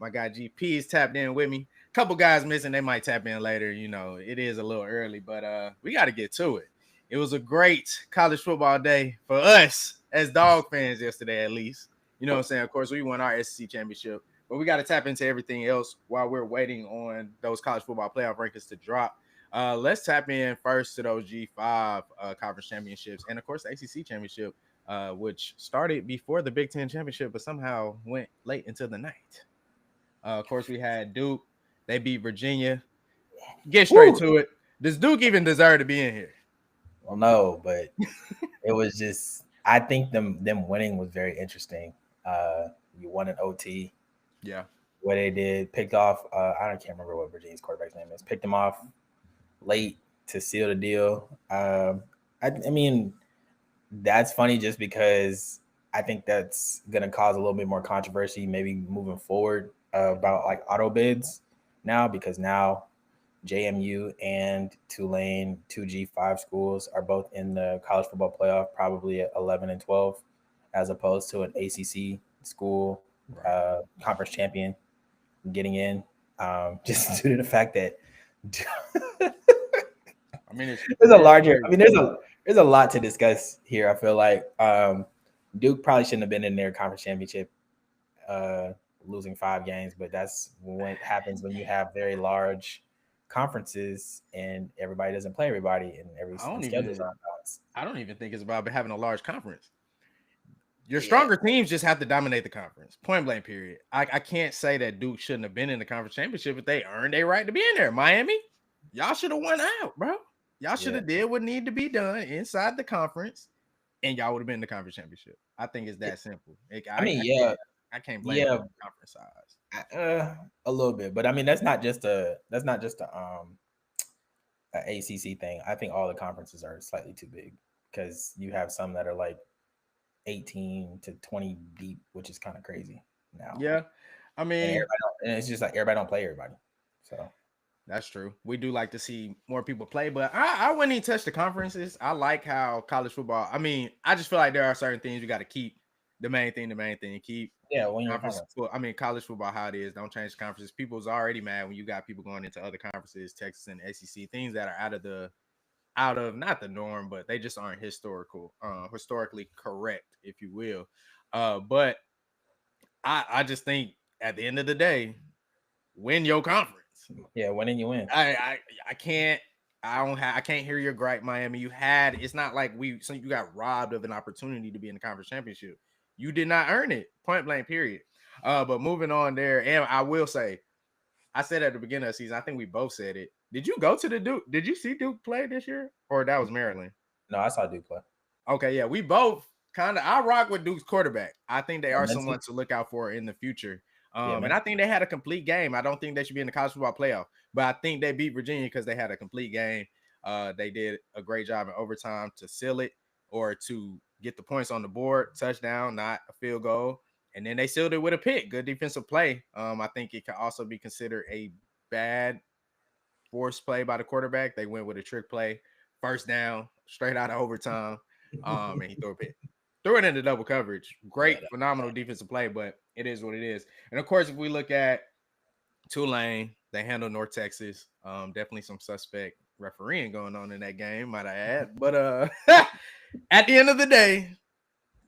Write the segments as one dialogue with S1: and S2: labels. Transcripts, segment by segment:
S1: My guy GP is tapped in with me. Couple guys missing. They might tap in later. You know, it is a little early, but we got to get to it. It was a great college football day for us as dog fans yesterday, at least. You know what I'm saying? Of course, we won our SEC championship, but we got to tap into everything else while we're waiting on those college football playoff rankings to drop. Let's tap in first to those G5 conference championships and, of course, the ACC championship, which started before the Big Ten championship, but somehow went late into the night. Of course, we had Duke. They beat Virginia. Get straight to it. Does Duke even deserve to be in here?
S2: Well, no, but it was just I think them winning was very interesting. You won an OT.
S1: Yeah.
S2: What they did, picked off I can't remember what Virginia's quarterback's name is. Picked him off late to seal the deal. I mean, that's funny just because I think that's gonna cause a little bit more controversy maybe moving forward about like auto bids now, because now JMU and Tulane, 2G5 schools, are both in the college football playoff, probably at 11 and 12, as opposed to an ACC school conference champion getting in, just due to the fact that
S1: I mean,
S2: there's a lot to discuss here. I feel like Duke probably shouldn't have been in their conference championship, losing 5 games, but that's what happens when you have very large conferences and everybody doesn't play everybody and schedules aren't balanced.
S1: I don't even think it's about having a large conference. Your stronger teams just have to dominate the conference. Point blank, period. I can't say that Duke shouldn't have been in the conference championship, but they earned their right to be in there. Miami, y'all should have won out, bro. Y'all should have did what needed to be done inside the conference, and y'all would have been in the conference championship. I think it's that simple. I can't blame the conference size.
S2: A little bit, but I mean that's not just a ACC thing. I think all the conferences are slightly too big because you have some that are like 18 to 20 deep, which is kind of crazy now.
S1: Yeah, I mean,
S2: and it's just like everybody don't play everybody, so
S1: that's true. We do like to see more people play, but I wouldn't even touch the conferences. I like how college football. I mean, I just feel like there are certain things you got to keep. The main thing, keep.
S2: Yeah, when you're
S1: college football, how it is. Don't change the conferences. People's already mad when you got people going into other conferences, Texas and SEC, things that are out of not the norm, but they just aren't historically correct, if you will. But I just think at the end of the day, win your conference.
S2: Yeah, winning you win.
S1: I can't hear your gripe, Miami. It's not like you got robbed of an opportunity to be in the conference championship. You did not earn it. Point blank, period. But moving on there, and I will say, I said at the beginning of the season, I think we both said it. Did you go to the Duke? Did you see Duke play this year? Or that was Maryland?
S2: No, I saw Duke play.
S1: Okay, yeah. We both I rock with Duke's quarterback. I think they are someone to look out for in the future. And I think they had a complete game. I don't think they should be in the college football playoff, but I think they beat Virginia because they had a complete game. They did a great job in overtime to seal it or to get the points on the board, touchdown, not a field goal. And then they sealed it with a pick. Good defensive play. I think it can also be considered a bad forced play by the quarterback. They went with a trick play, first down, straight out of overtime, and he threw a pick. Threw it into double coverage. Great, phenomenal defensive play, but it is what it is. And, of course, if we look at Tulane, they handled North Texas. Definitely some suspect refereeing going on in that game, might I add. But at the end of the day,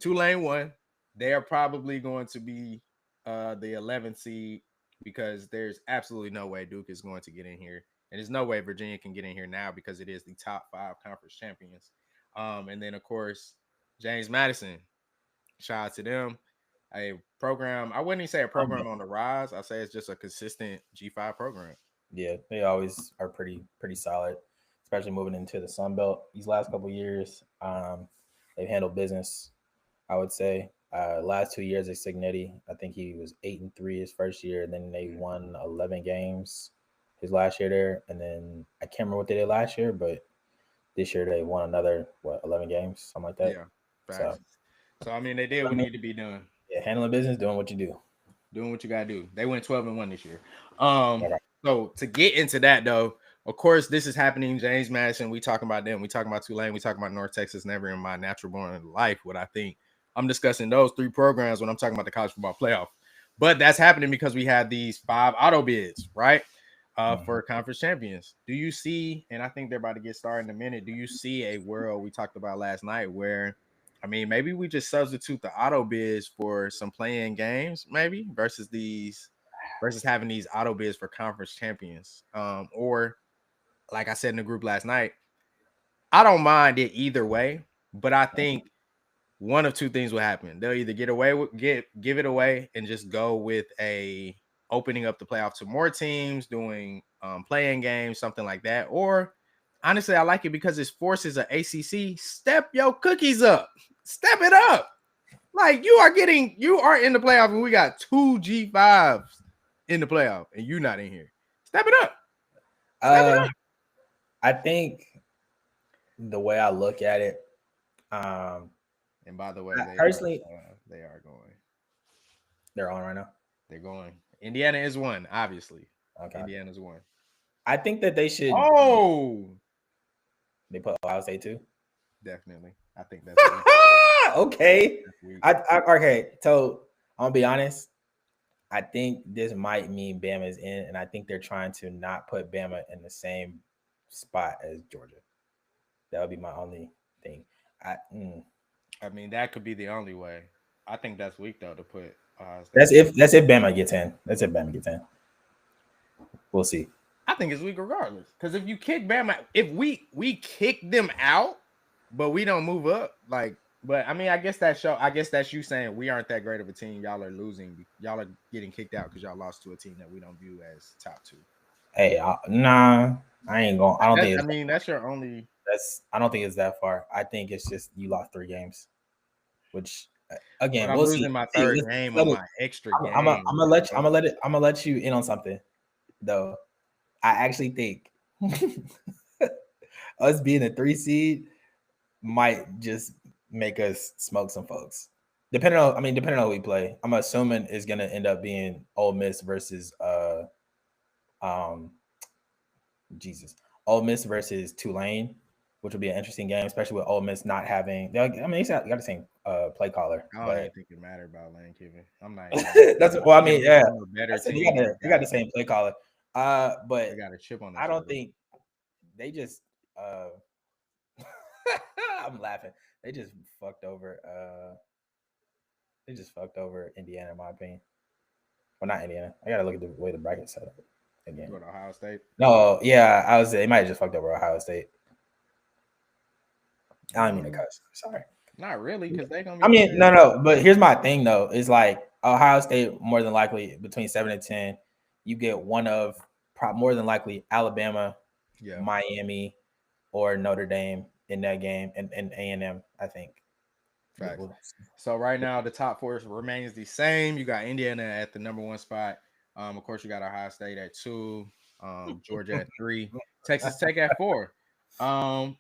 S1: Tulane won. They are probably going to be the 11th seed because there's absolutely no way Duke is going to get in here. And there's no way Virginia can get in here now because it is the top 5 conference champions. And then, of course, James Madison, shout out to them. A program, I wouldn't even say a program on the rise. I say it's just a consistent G5 program.
S2: Yeah, they always are pretty solid, especially moving into the Sun Belt these last couple of years. They've handled business, I would say. Last 2 years at Signetti, I think he was 8-3 his first year. And then they won 11 games his last year there. And then I can't remember what they did last year, but this year they won another 11 games, something like that.
S1: Yeah. So I mean, they did what needed to be done.
S2: Yeah, handling business, doing what you do.
S1: Doing what you gotta do. They went 12-1 this year. So to get into that though, of course, this is happening. James Madison, we talking about them. We talking about Tulane. We talking about North Texas. Never in my natural born life would I think I'm discussing those 3 programs when I'm talking about the college football playoff. But that's happening because we had these 5 auto bids, right? For conference champions. Do you see, and I think they're about to get started in a minute, do you see a world we talked about last night where, I mean, maybe we just substitute the auto bids for some playing games, maybe versus having these auto bids for conference champions. Or like I said in the group last night, I don't mind it either way, but I think one of two things will happen. They'll either give it away and just go with a opening up the playoff to more teams, doing playing games, something like that. Or honestly, I like it because it forces an ACC step your cookies up, step it up. Like you are in the playoff, and we got 2 G5s in the playoff, and you're not in here. Step it up. Step it up.
S2: I think the way I look at it,
S1: and by the way, they are going.
S2: They're on right now.
S1: They're going. Indiana is one, obviously.
S2: Okay.
S1: Indiana's one.
S2: I think that they should.
S1: Oh,
S2: they put Ohio State too.
S1: Definitely, I think that's
S2: okay. Okay. So I'm gonna be honest. I think this might mean Bama's in, and I think they're trying to not put Bama in the same spot as Georgia. That would be my only thing.
S1: I mean, that could be the only way. I think that's weak though to put.
S2: That's if Bama gets in. That's if Bama gets in. We'll see.
S1: I think it's weak regardless. Because if you kick Bama, if we kick them out, but we don't move up, like. But I mean, I guess that's you saying we aren't that great of a team. Y'all are losing. Y'all are getting kicked out because y'all lost to a team that we don't view as top 2.
S2: Hey, nah, I ain't going. I don't think.
S1: I mean, that's your only.
S2: I don't think it's that far. I think it's just you lost 3 games, which again,
S1: I'm losing my third game on my extra game.
S2: I'm gonna let you in on something, though. I actually think us being a 3 seed might just make us smoke some folks. Depending on who we play. I'm assuming it's gonna end up being Ole Miss versus Ole Miss versus Tulane, which will be an interesting game, especially with Ole Miss not having. They got the same play caller.
S1: I don't even think it matters about Lane Kiffin. I'm not.
S2: That's well. I mean, yeah.
S1: Better
S2: team. They got the same play caller. But
S1: they got a chip on.
S2: I don't think they just. I'm laughing. They just fucked over. They just fucked over Indiana, in my opinion. Well, not Indiana. I gotta look at the way the bracket's set up again.
S1: Go to Ohio State.
S2: No, yeah, I was. They might have just fucked over Ohio State. I don't mean to cuss. Sorry.
S1: Not really, because they gonna.
S2: I mean, no. But here's my thing, though. Is like Ohio State more than likely between 7 and 10, you get one of more than likely Alabama, Miami, or Notre Dame in that game, and A&M, I think.
S1: Right. So right now the top 4 remains the same. You got Indiana at the number 1 spot. Of course, you got Ohio State at 2, Georgia at 3, Texas Tech at 4. I'm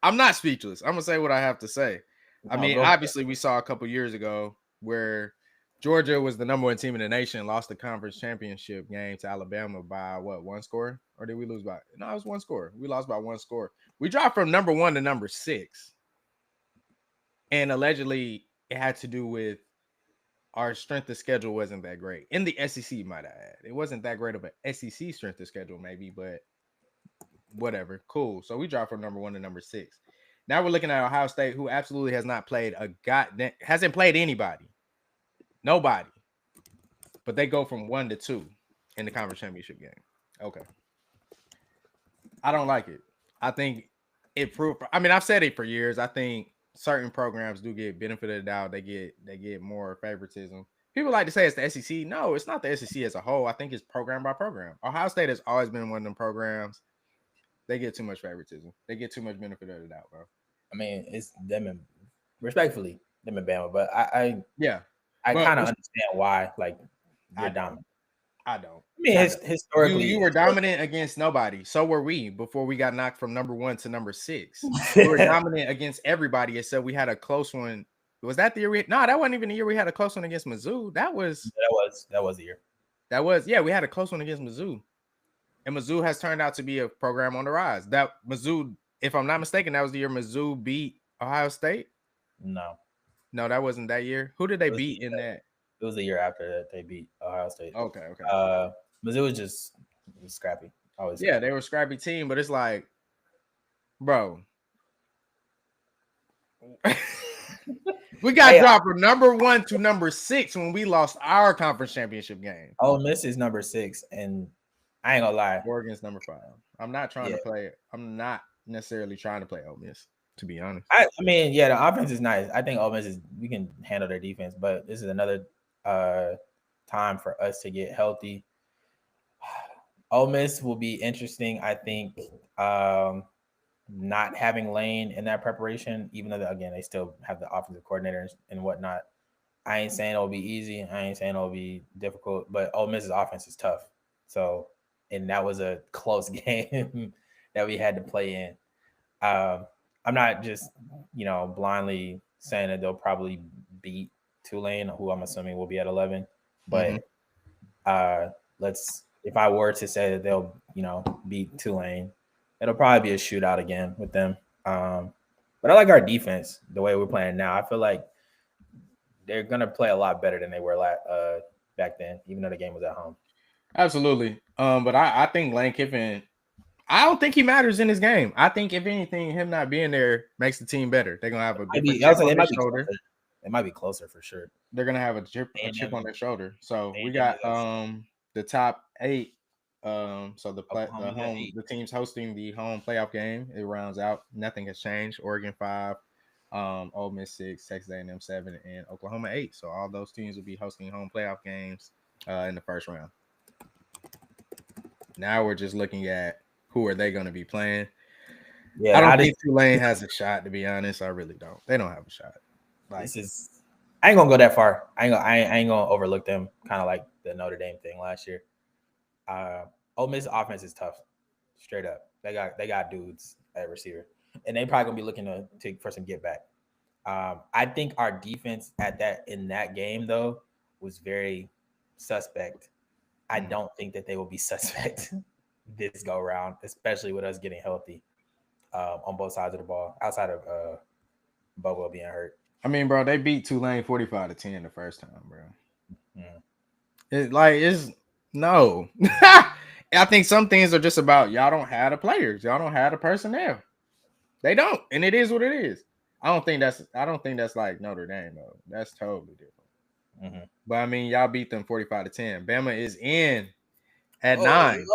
S1: not speechless. I'm gonna say what I have to say. I mean, obviously, we saw a couple years ago where Georgia was the number 1 team in the nation, lost the conference championship game to Alabama by 1 score? Or did we lose by? No, it was 1 score. We lost by 1 score. We dropped from number 1 to number 6. And allegedly, it had to do with our strength of schedule wasn't that great. In the SEC, might I add. It wasn't that great of an SEC strength of schedule, maybe, but whatever. Cool. So we dropped from number 1 to number 6. Now we're looking at Ohio State, who absolutely has not played hasn't played anybody. Nobody. But they go from 1 to 2 in the conference championship game. Okay. I don't like it. I think it proved. I mean, I've said it for years. I think certain programs do get benefit of the doubt. They get more favoritism. People like to say it's the SEC. No, it's not the SEC as a whole. I think it's program by program. Ohio State has always been one of them programs. They get too much favoritism. They get too much benefit of the doubt, bro.
S2: I mean, it's them and respectfully them and Bama, but I kind of understand why. Like, you're dominant.
S1: I don't.
S2: I mean, historically,
S1: you were dominant against nobody. So were we before we got knocked from number 1 to number 6. We were dominant against everybody except we had a close one. Was that the year? No, that wasn't even the year we had a close one against Mizzou. That was the year. That was we had a close one against Mizzou, and Mizzou has turned out to be a program on the rise. That Mizzou, if I'm not mistaken, that was the year Mizzou beat Ohio State.
S2: No,
S1: No, that wasn't that year. Who did they beat in that?
S2: It was the year after that they beat Ohio State.
S1: Okay.
S2: But it was scrappy. Always
S1: Yeah,
S2: scrappy.
S1: they were a scrappy team, but it's like, bro, we got dropped from number 1 to number 6 when we lost our conference championship game.
S2: Ole Miss is number 6, and I ain't gonna lie,
S1: Oregon's number 5. I'm not trying to play it. I'm not necessarily trying to play Ole Miss, to be honest.
S2: I mean, yeah, the offense is nice. I think Ole Miss we can handle their defense, but this is another time for us to get healthy. Ole Miss will be interesting. I think not having Lane in that preparation, even though again they still have the offensive coordinators and whatnot. I ain't saying it'll be easy. I ain't saying it'll be difficult, but Ole Miss's offense is tough. So, and that was a close game that we had to play in. I'm not just, blindly saying that they'll probably beat Tulane, who I'm assuming will be at 11. But if I were to say that they'll, beat Tulane, it'll probably be a shootout again with them. But I like our defense the way we're playing now. I feel like they're gonna play a lot better than they were back then, even though the game was at home.
S1: Absolutely. But I think Lane Kiffin, I don't think he matters in this game. I think if anything, him not being there makes the team better. They're gonna have a different chip on their shoulder.
S2: It might be closer for sure.
S1: They're gonna have a chip on their shoulder. So we got the top 8. So the team's hosting the home playoff game. It rounds out. Nothing has changed. Oregon 5, Ole Miss 6, Texas A&M 7, and Oklahoma 8. So all those teams will be hosting home playoff games in the first round. Now we're just looking at who are they going to be playing. Yeah, I don't think Tulane has a shot, to be honest. I really don't. They don't have a shot.
S2: I ain't gonna go that far. I ain't gonna overlook them. Kind of like the Notre Dame thing last year. Ole Miss offense is tough, straight up. They got dudes at receiver, and they probably gonna be looking to take for some get back. I think our defense in that game though was very suspect. I don't think that they will be suspect this go round, especially with us getting healthy on both sides of the ball, outside of Bobo being hurt.
S1: I mean, bro, they beat Tulane 45-10 the first time, bro. It's no. I think some things are just about y'all don't have the players, y'all don't have the personnel. They don't, and it is what it is. I don't think that's like Notre Dame though. That's totally different. But I mean, y'all beat them 45-10. Bama is in at 9.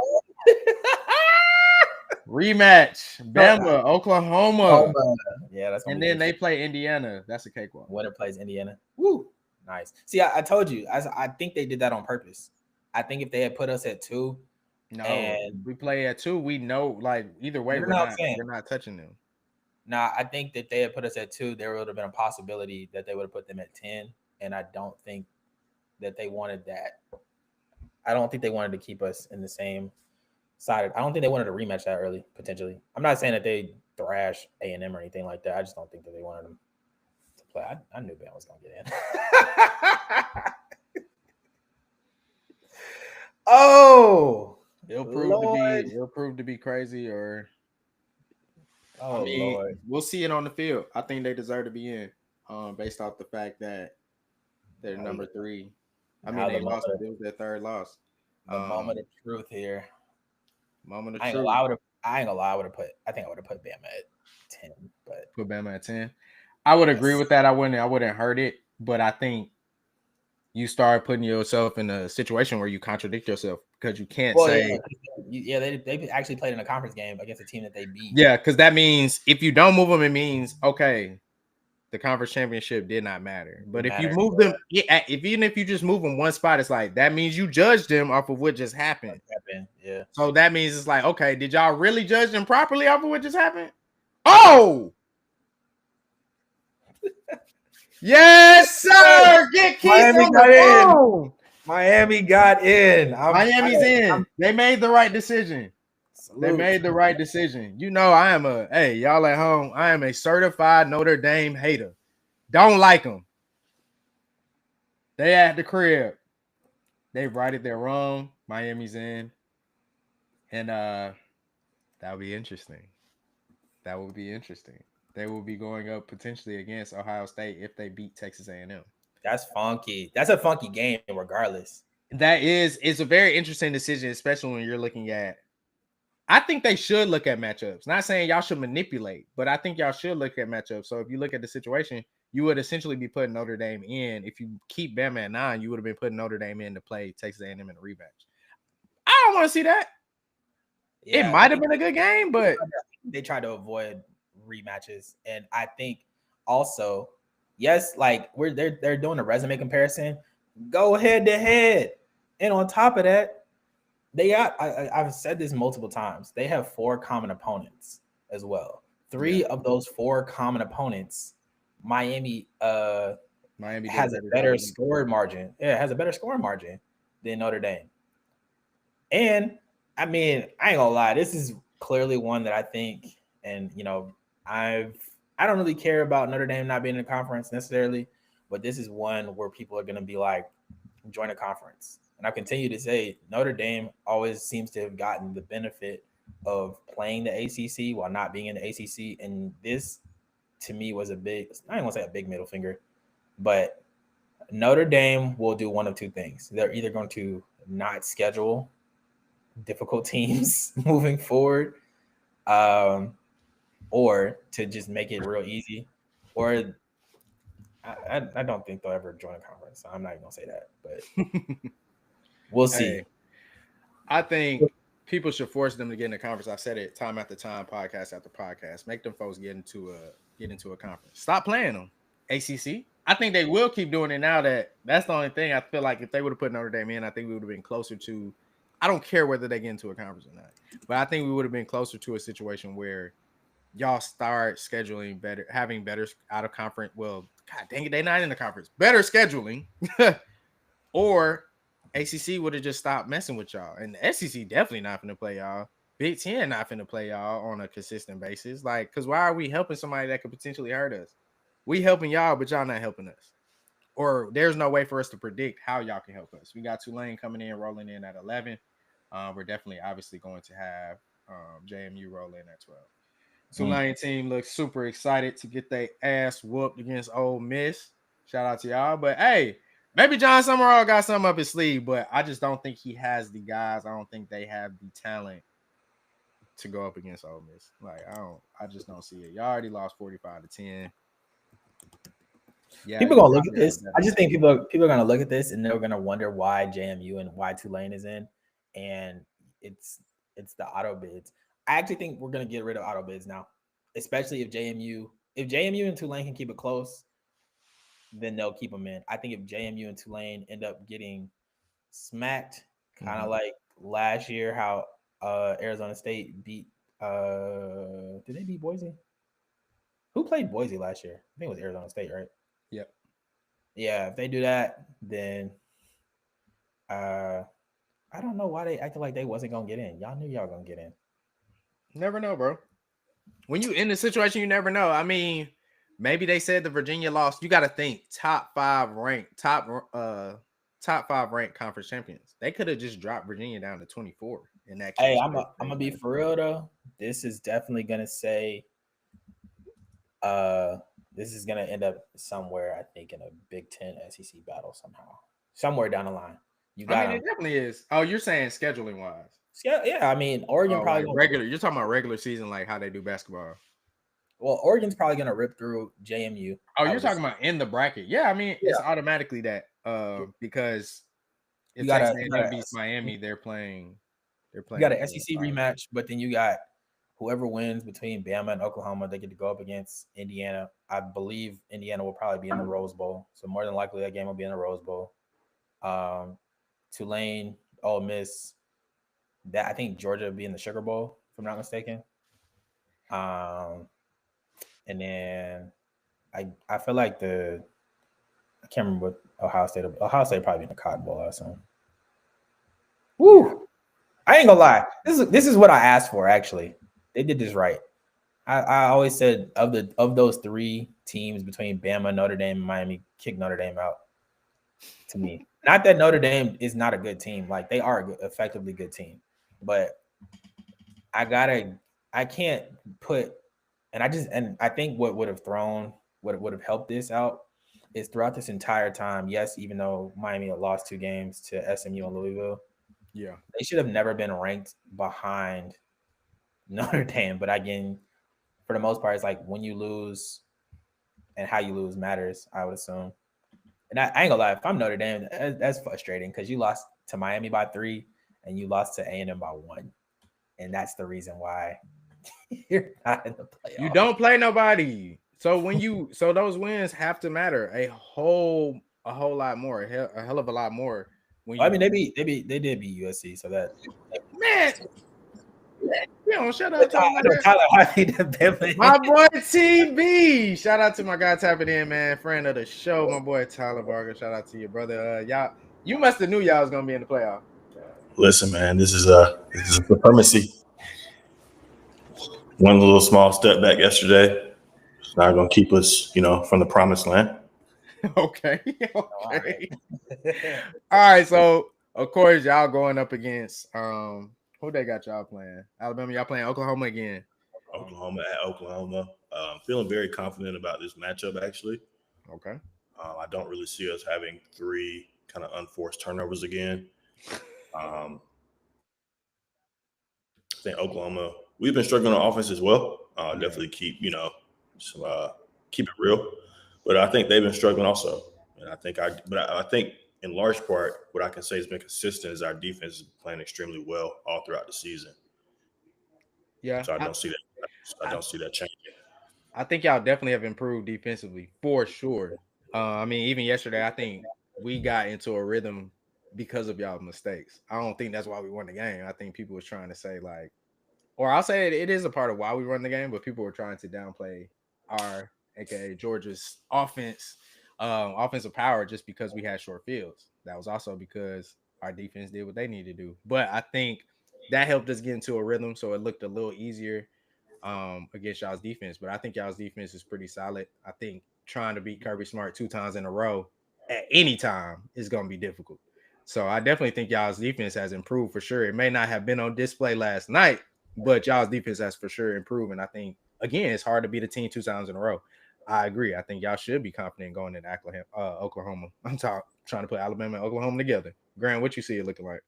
S1: Rematch. Bama, Oklahoma.
S2: Yeah, that's
S1: and then they play Indiana. That's a cakewalk.
S2: Winner plays Indiana. Woo, nice. See, I told you. I think they did that on purpose. I think if they had put us at 2,
S1: and we play at 2, we know like either way we're not touching them.
S2: Nah, I think that they had put us at 2, there would have been a possibility that they would have put them at 10, and I don't think that they wanted that. I don't think they wanted to keep us in the same side. I don't think they wanted to rematch that early, potentially. I'm not saying that they thrash A&M or anything like that. I just don't think that they wanted them to play. I knew Bama was going to get in. Oh,
S1: it'll prove to be crazy, or Lord. We'll see it on the field. I think they deserve to be in, based off the fact that they're number 3. I mean, they lost. It was their 3rd loss.
S2: The moment of truth here.
S1: Moment of
S2: truth. I ain't gonna lie. I think I would have put Bama at 10. But
S1: put Bama at 10. I would agree with that. I wouldn't hurt it, but I think you start putting yourself in a situation where you contradict yourself because you can't say.
S2: Yeah, they actually played in a conference game against a team that they beat.
S1: Yeah, because that means if you don't move them, it means okay, the conference championship did not matter. But if you move them, even if you just move them one spot, it's like that means you judged them off of what just happened.
S2: Yeah.
S1: So that means it's like, okay, did y'all really judge them properly off of what just happened? Oh, yes, sir. Get Keith on the phone.
S2: Miami got in.
S1: Miami's in. They made the right decision. Salute. They made the right decision. You know, y'all at home, I am a certified Notre Dame hater. Don't like them. They at the crib. They righted their wrong. Miami's in. And that'll be interesting. That will be interesting. They will be going up potentially against Ohio State if they beat Texas A&M.
S2: That's funky. That's a funky game, regardless.
S1: It's a very interesting decision, especially when you're looking at. I think they should look at matchups. Not saying y'all should manipulate, but I think y'all should look at matchups. So if you look at the situation, you would essentially be putting Notre Dame in. If you keep Bama at 9, you would have been putting Notre Dame in to play Texas A&M in a rematch. I don't want to see that. Yeah, it might have been a good game, but
S2: they tried to avoid rematches. And I think also, yes, like they're doing a resume comparison. Go head to head. And on top of that, they got I've said this multiple times. They have 4 common opponents as well. 3 of those 4 common opponents, Miami has a better score margin. Yeah, it has a better score margin than Notre Dame. And I mean, I ain't gonna lie, this is clearly one that I think, and I don't really care about Notre Dame not being in the conference necessarily, but this is one where people are gonna be like, join a conference. And I continue to say Notre Dame always seems to have gotten the benefit of playing the ACC while not being in the ACC. And this, to me, was a big, I don't want to say a big middle finger, but Notre Dame will do one of 2 things. They're either going to not schedule difficult teams moving forward, or to just make it real easy, or I don't think they'll ever join a conference. So I'm not even gonna say that, but we'll see.
S1: Hey, I think people should force them to get in a conference. I've said it time after time, podcast after podcast. Make them folks get into a conference. Stop playing them. ACC. I think they will keep doing it now. That's the only thing. I feel like if they would have put Notre Dame in, I think we would have been closer to. I don't care whether they get into a conference or not, but I think we would have been closer to a situation where y'all start scheduling better, having better out of conference. Well, God dang it, they're not in the conference. Better scheduling, or ACC would have just stopped messing with y'all. And the SEC definitely not going to play y'all. Big Ten not going to play y'all on a consistent basis. Like, because why are we helping somebody that could potentially hurt us? We helping y'all, but y'all not helping us. Or there's no way for us to predict how y'all can help us. We got Tulane coming in, rolling in at 11. We're definitely obviously going to have JMU roll in at 12. Tulane team looks super excited to get their ass whooped against Ole Miss. Shout out to y'all. But hey, maybe John Summerall got something up his sleeve, but I just don't think he has the guys. I don't think they have the talent to go up against Ole Miss. Like, I just don't see it. Y'all already lost 45-10.
S2: Yeah, people are gonna look at this. I just think people are gonna look at this and they're gonna wonder why JMU and why Tulane is in, and it's the auto bids. I actually think we're gonna get rid of auto bids now, especially if JMU and Tulane can keep it close, then they'll keep them in. I think if JMU and Tulane end up getting smacked, kind of like last year, how Arizona State beat. Did they beat Boise? Who played Boise last year? I think it was Arizona State, right?
S1: Yep.
S2: Yeah, if they do that, then I don't know why they acted like they wasn't gonna get in. Y'all knew y'all gonna get in.
S1: Never know, bro. When you in the situation, you never know. I mean, maybe they said the Virginia lost. You got to think top 5 ranked conference champions. They could have just dropped Virginia down to 24 in that case.
S2: Hey, I'm gonna be for real though. This is definitely gonna say. This is gonna end up somewhere, I think, in a Big Ten SEC battle somehow, somewhere down the line.
S1: It definitely is. Oh, you're saying scheduling wise?
S2: Yeah. I mean, Oregon probably
S1: like regular. You're talking about regular season, like how they do basketball.
S2: Well, Oregon's probably gonna rip through JMU.
S1: Oh, you're talking about in the bracket? Yeah, I mean, it's automatically that because if Texas A&M beats Miami, they're playing.
S2: You got an SEC rematch, but then you got whoever wins between Bama and Oklahoma, they get to go up against Indiana. I believe Indiana will probably be in the Rose Bowl. So more than likely that game will be in the Rose Bowl. Tulane, Ole Miss. I think Georgia will be in the Sugar Bowl, if I'm not mistaken. And then I feel like I can't remember what Ohio State probably in the Cotton Bowl or something. Woo! I ain't gonna lie. This is what I asked for, actually. They did this right. I always said of those 3 teams between Bama, Notre Dame, and Miami, kick Notre Dame out. To me, not that Notre Dame is not a good team. Like, they are effectively good team, but I can't put And I think what would have helped this out is throughout this entire time. Yes, even though Miami had lost 2 games to SMU and Louisville,
S1: Yeah.
S2: they should have never been ranked behind Notre Dame. But again, for the most part, it's like when you lose and how you lose matters, I would assume. And I ain't gonna lie, if I'm Notre Dame, that's frustrating because you lost to Miami by 3 and you lost to A&M by 1, and that's the reason why you're not in the
S1: You
S2: playoff.
S1: don't play nobody. So so those wins have to matter a whole lot more, a hell of a lot more when
S2: Well, I
S1: you
S2: mean, they did beat USC, so that.
S1: man, you don't shut
S2: But
S1: up talking
S2: I
S1: about
S2: know
S1: that.
S2: Tyler Harvey the Bama.
S1: My boy TB. Shout out to my guy tapping in, man. Friend of the show, my boy Tyler Barker. Shout out to you, brother. Y'all, you must have knew y'all was gonna be in the playoff.
S3: Listen, man, this is supremacy. One little small step back yesterday. It's not going to keep us, from the promised land.
S1: Okay.
S2: All right.
S1: Okay. All right. So of course y'all going up against who they got y'all playing? Alabama, y'all playing Oklahoma again.
S3: Oklahoma at Oklahoma. Feeling very confident about this matchup, actually.
S1: Okay.
S3: I don't really see us having 3 kind of unforced turnovers again. Um, I think Oklahoma, we've been struggling on offense as well. Definitely some, keep it real. But I think they've been struggling also. And I think in large part, what I can say has been consistent is our defense is playing extremely well all throughout the season.
S1: Yeah.
S3: So I don't see that. I
S1: I,
S3: don't see that changing.
S1: I think y'all definitely have improved defensively for sure. I mean, even yesterday, I think we got into a rhythm because of y'all mistakes. I don't think that's why we won the game. I think people was trying to say like, or I'll say it is a part of why we run the game, but people were trying to downplay our, aka Georgia's offensive power just because we had short fields. That was also because our defense did what they needed to do. But I think that helped us get into a rhythm, so it looked a little easier against y'all's defense. But I think y'all's defense is pretty solid. I think trying to beat Kirby Smart 2 times in a row at any time is going to be difficult. So I definitely think y'all's defense has improved for sure. It may not have been on display last night, but y'all's defense has for sure improved. And I think again, it's hard to beat a team 2 times in a row. I agree. I think y'all should be confident going into Oklahoma. Trying to put Alabama and Oklahoma together. Grant, what you see it looking like?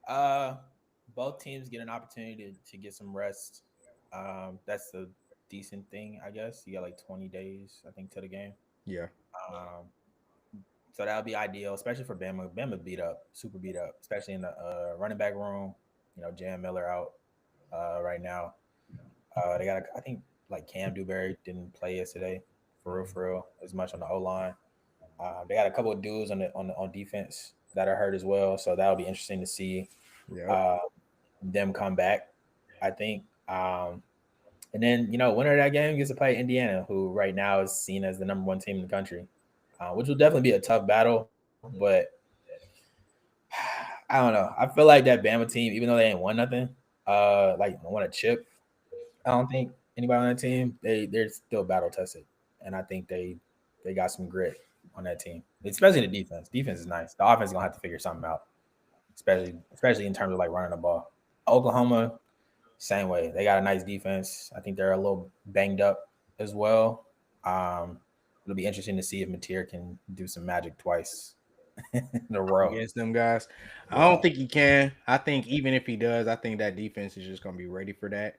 S2: Uh, Both teams get an opportunity to get some rest. That's a decent thing, I guess. You got like 20 days, I think, to the game.
S1: Yeah.
S2: Um, so that'll be ideal, especially for Bama. Bama beat up, super beat up, especially in the running back room. Jan Miller out right now. They got, I think, like Cam Dewberry didn't play yesterday, for real, as much on the O line. They got a couple of dudes on defense that are hurt as well, so that'll be interesting to see
S1: Yeah.
S2: uh, them come back. I think, and then winner of that game gets to play Indiana, who right now is seen as the #1 team in the country, which will definitely be a tough battle. But I don't know. I feel like that Bama team, even though they ain't won nothing, like won a chip, I don't think anybody on that team they're still battle tested, and I think they got some grit on that team, especially the defense. Defense is nice. The offense is gonna have to figure something out, especially in terms of like running the ball. Oklahoma, same way. They got a nice defense. I think they're a little banged up as well. It'll be interesting to see if Mateer can do some magic twice in a row.
S1: Against them guys. I
S2: Yeah.
S1: don't think he can. I think even if he does, I think that defense is just going to be ready for that.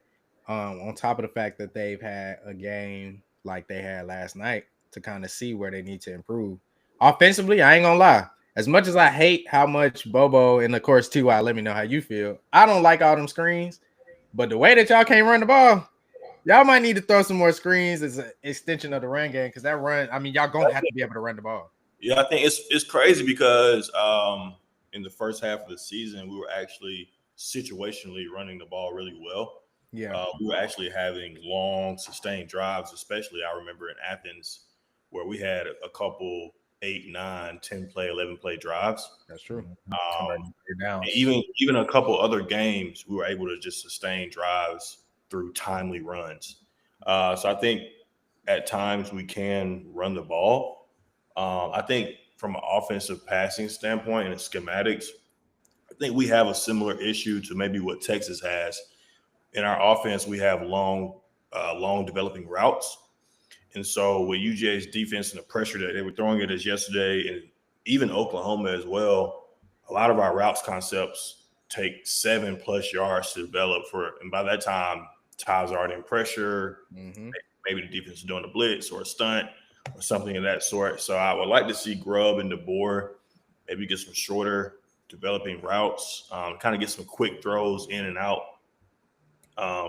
S1: On top of the fact that they've had a game like they had last night to kind of see where they need to improve. Offensively, I ain't going to lie. As much as I hate how much Bobo and of course Ty, let me know how you feel. I don't like all them screens, but the way that y'all can't run the ball, y'all might need to throw some more screens as an extension of the run game because that run, I mean, y'all going to have to be able to run the ball.
S3: Yeah, I think it's crazy because in the first half of the season, we were actually situationally running the ball really well.
S1: Yeah,
S3: We were actually having long, sustained drives, especially I remember in Athens, where we had a couple 8, 9, 10 play, 11 play drives.
S1: that's true.
S3: Um,
S2: Converting third downs.
S3: and even a couple other games, we were able to just sustain drives through timely runs. So I think at times we can run the ball. I think from an offensive passing standpoint and schematics, I think we have a similar issue to maybe what Texas has. In our offense, we have long long developing routes. And so with UGA's defense and the pressure that they were throwing at us yesterday, and even Oklahoma as well, a lot of our routes concepts take 7+ yards to develop and by that time, Ty's already in pressure.
S1: Mm-hmm.
S3: Maybe the defense is doing a blitz or a stunt or something of that sort. So I would like to see Grubb and DeBoer maybe get some shorter developing routes, kind of get some quick throws in and out.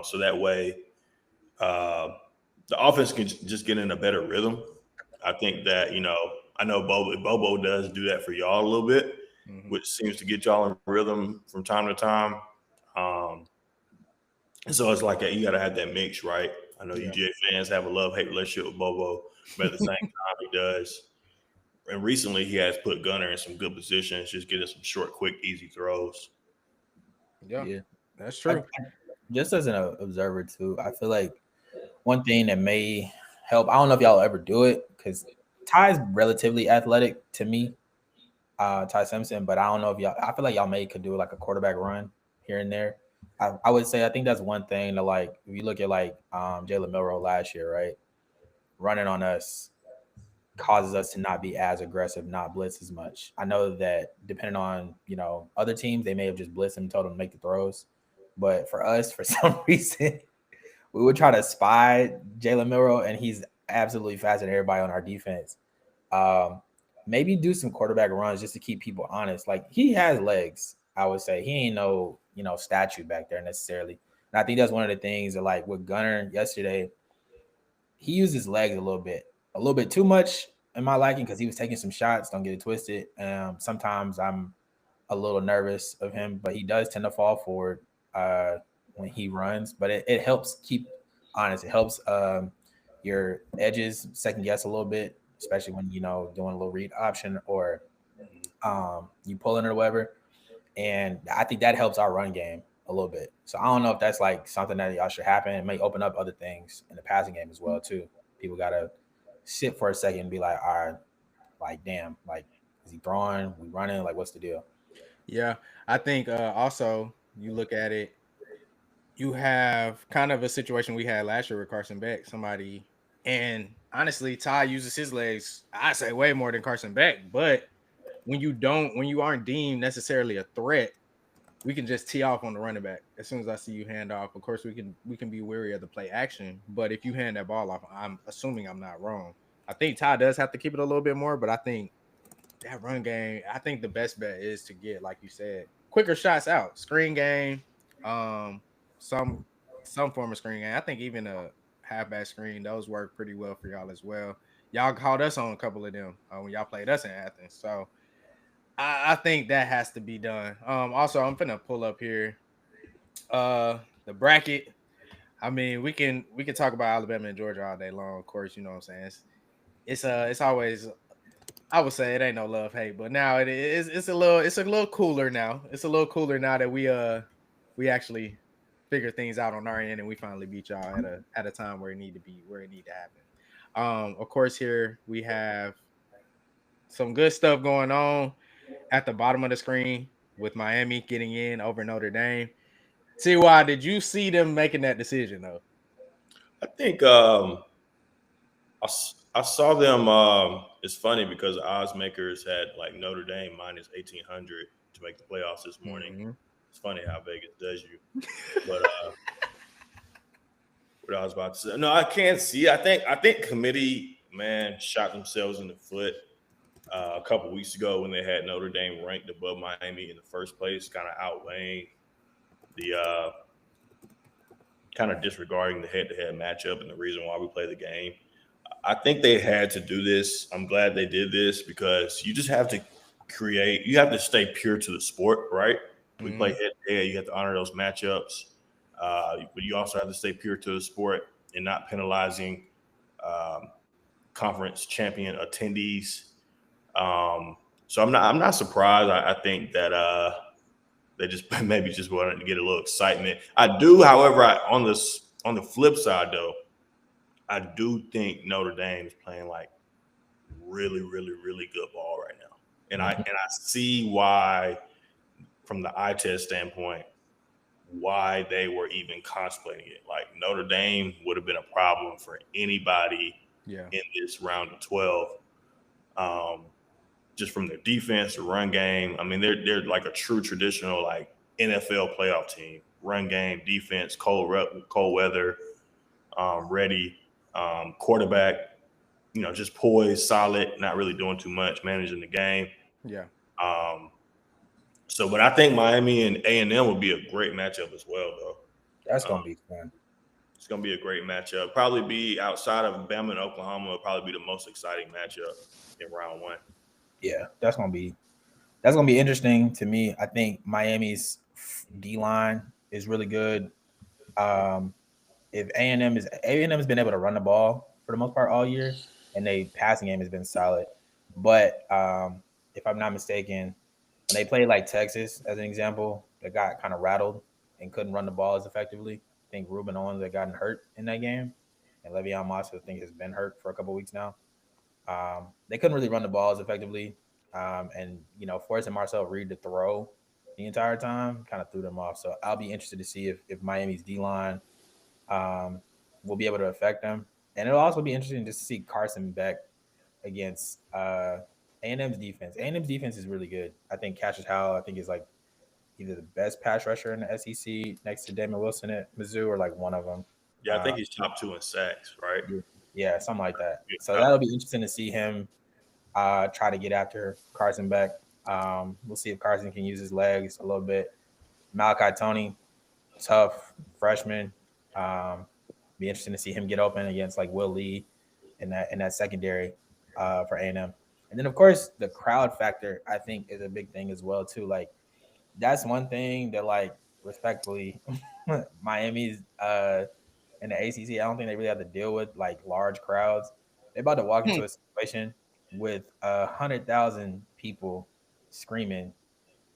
S3: So that way the offense can just get in a better rhythm. I think that, I know Bobo does do that for y'all a little bit, which seems to get y'all in rhythm from time to time. So it's like you got to have that mix, right? I know UGA fans have a love-hate relationship with Bobo, but at the same time, he does. And recently, he has put Gunner in some good positions, just getting some short, quick, easy throws.
S1: Yeah, that's true.
S2: Just as an observer, too, I feel like one thing that may help, I don't know if y'all ever do it, because Ty's relatively athletic to me, Ty Simpson, but I don't know if I feel like y'all could do like a quarterback run here and there. I would say I think that's one thing that, like, if you look at like Jalen Milroe last year, right? Running on us causes us to not be as aggressive, not blitz as much. I know that depending on, other teams, they may have just blitzed him and told him to make the throws. But for us, for some reason, we would try to spy Jalen Milroe, and he's absolutely faster than everybody on our defense. Maybe do some quarterback runs just to keep people honest. Like, he has legs, I would say. He ain't no, statue back there necessarily. And I think that's one of the things that, like, with Gunner yesterday, he used his legs a little bit too much in my liking, because he was taking some shots. Don't get it twisted. Sometimes I'm a little nervous of him, but he does tend to fall forward when he runs. But it helps keep honest. It helps your edges second guess a little bit, especially when doing a little read option or you pulling or whatever. And I think that helps our run game a little bit. So I don't know if that's like something that y'all should happen. It may open up other things in the passing game as well too. People gotta sit for a second and be like, all right, like, damn, like, is he throwing? We running? Like, what's the deal?
S1: Yeah, I think also you look at it, you have kind of a situation we had last year with Carson Beck. And honestly, Ty uses his legs, I say, way more than Carson Beck. But when you aren't deemed necessarily a threat, we can just tee off on the running back. As soon as I see you hand off, of course we can be wary of the play action. But if you hand that ball off, I'm assuming I'm not wrong. I think Ty does have to keep it a little bit more, but I think that run game, I think the best bet is to get, like you said, quicker shots out, screen game, some form of screen game. I think even a halfback screen, those work pretty well for y'all as well. Y'all called us on a couple of them when y'all played us in Athens, so I think that has to be done. Also, I'm gonna pull up here the bracket. I mean, we can talk about Alabama and Georgia all day long. Of course, you know what I'm saying. It's always, I would say, it ain't no love hate, but now it's a little cooler now. It's a little cooler now that we actually figure things out on our end, and we finally beat y'all at a time where it need to happen. Of course, here we have some good stuff going on at the bottom of the screen with Miami getting in over Notre Dame. Ty, did you see them making that decision though?
S3: I think I saw them. It's funny because odds makers had like Notre Dame minus 1,800 to make the playoffs this morning. Mm-hmm. It's funny how Vegas does you. But what I was about to say, no, I can't see. I think committee, man, shot themselves in the foot a couple weeks ago when they had Notre Dame ranked above Miami in the first place, kind of outweighing the kind of disregarding the head-to-head matchup and the reason why we play the game. I think they had to do this. I'm glad they did this because you just have to you have to stay pure to the sport, right? We play head-to-head. You have to honor those matchups. But you also have to stay pure to the sport and not penalizing conference champion attendees. So I'm not surprised. I think that they just maybe just wanted to get a little excitement. I do, however, on the flip side though, I do think Notre Dame is playing like really, really, really good ball right now, and I see why, from the eye test standpoint, why they were even contemplating it. Like Notre Dame would have been a problem for anybody
S1: Yeah.
S3: in this round of 12. Um, just from their defense, their run game. I mean, they're like a true traditional like NFL playoff team. Run game, defense, cold weather, ready, quarterback. Just poised, solid, not really doing too much, managing the game.
S1: Yeah.
S3: Um, but I think Miami and A&M would be a great matchup as well, though.
S2: That's
S3: Um,
S2: gonna be fun.
S3: it's going to be a great matchup. Probably be outside of Bama and Oklahoma. Will probably be the most exciting matchup in round one.
S2: Yeah, that's gonna be interesting to me. I think Miami's D line is really good. Um, if A&M has been able to run the ball for the most part all year, and they passing game has been solid. But if I'm not mistaken, when they played like Texas as an example, they got kind of rattled and couldn't run the ball as effectively. I think Ruben Owens had gotten hurt in that game, and Le'Veon Moss I think has been hurt for a couple weeks now. They couldn't really run the ball as effectively, and forcing Marcel Reed to throw the entire time kind of threw them off. So I'll be interested to see if Miami's D line um, will be able to affect them. And it'll also be interesting just to see Carson Beck against A&M's defense. A&M's defense is really good. I think Cassius Howell, I think, is like either the best pass rusher in the SEC next to Damon Wilson at Mizzou or like one of them.
S3: Yeah, I think he's top 2 in sacks, right?
S2: Yeah, something like that.
S3: Yeah,
S2: So that'll be interesting to see him try to get after Carson Beck. We'll see if Carson can use his legs a little bit. Malachi Tony, tough freshman. Be interesting to see him get open against like Will Lee in that secondary for A&M. And then of course the crowd factor I think is a big thing as well too. Like that's one thing that like respectfully Miami's in the ACC I don't think they really have to deal with like large crowds. They're about to walk into a situation with 100,000 people screaming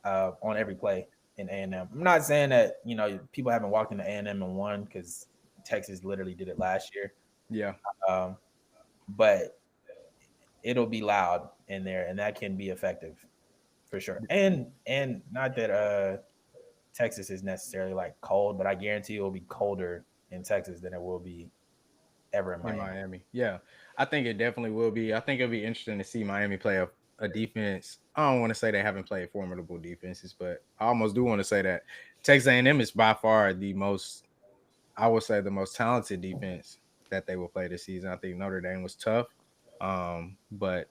S2: on every play in A&M. I'm not saying that people haven't walked into A&M and won because Texas literally did it last year.
S1: Yeah.
S2: Um, but it'll be loud in there, and that can be effective for sure. And not that Texas is necessarily like cold, but I guarantee it will be colder in Texas than it will be ever in
S1: In
S2: Miami.
S1: Miami. Yeah. I think it definitely will be. I think it'll be interesting to see Miami play a defense. I don't want to say they haven't played formidable defenses, but I almost do want to say that Texas A&M is by far the most, I would say, the most talented defense that they will play this season. I think Notre Dame was tough. But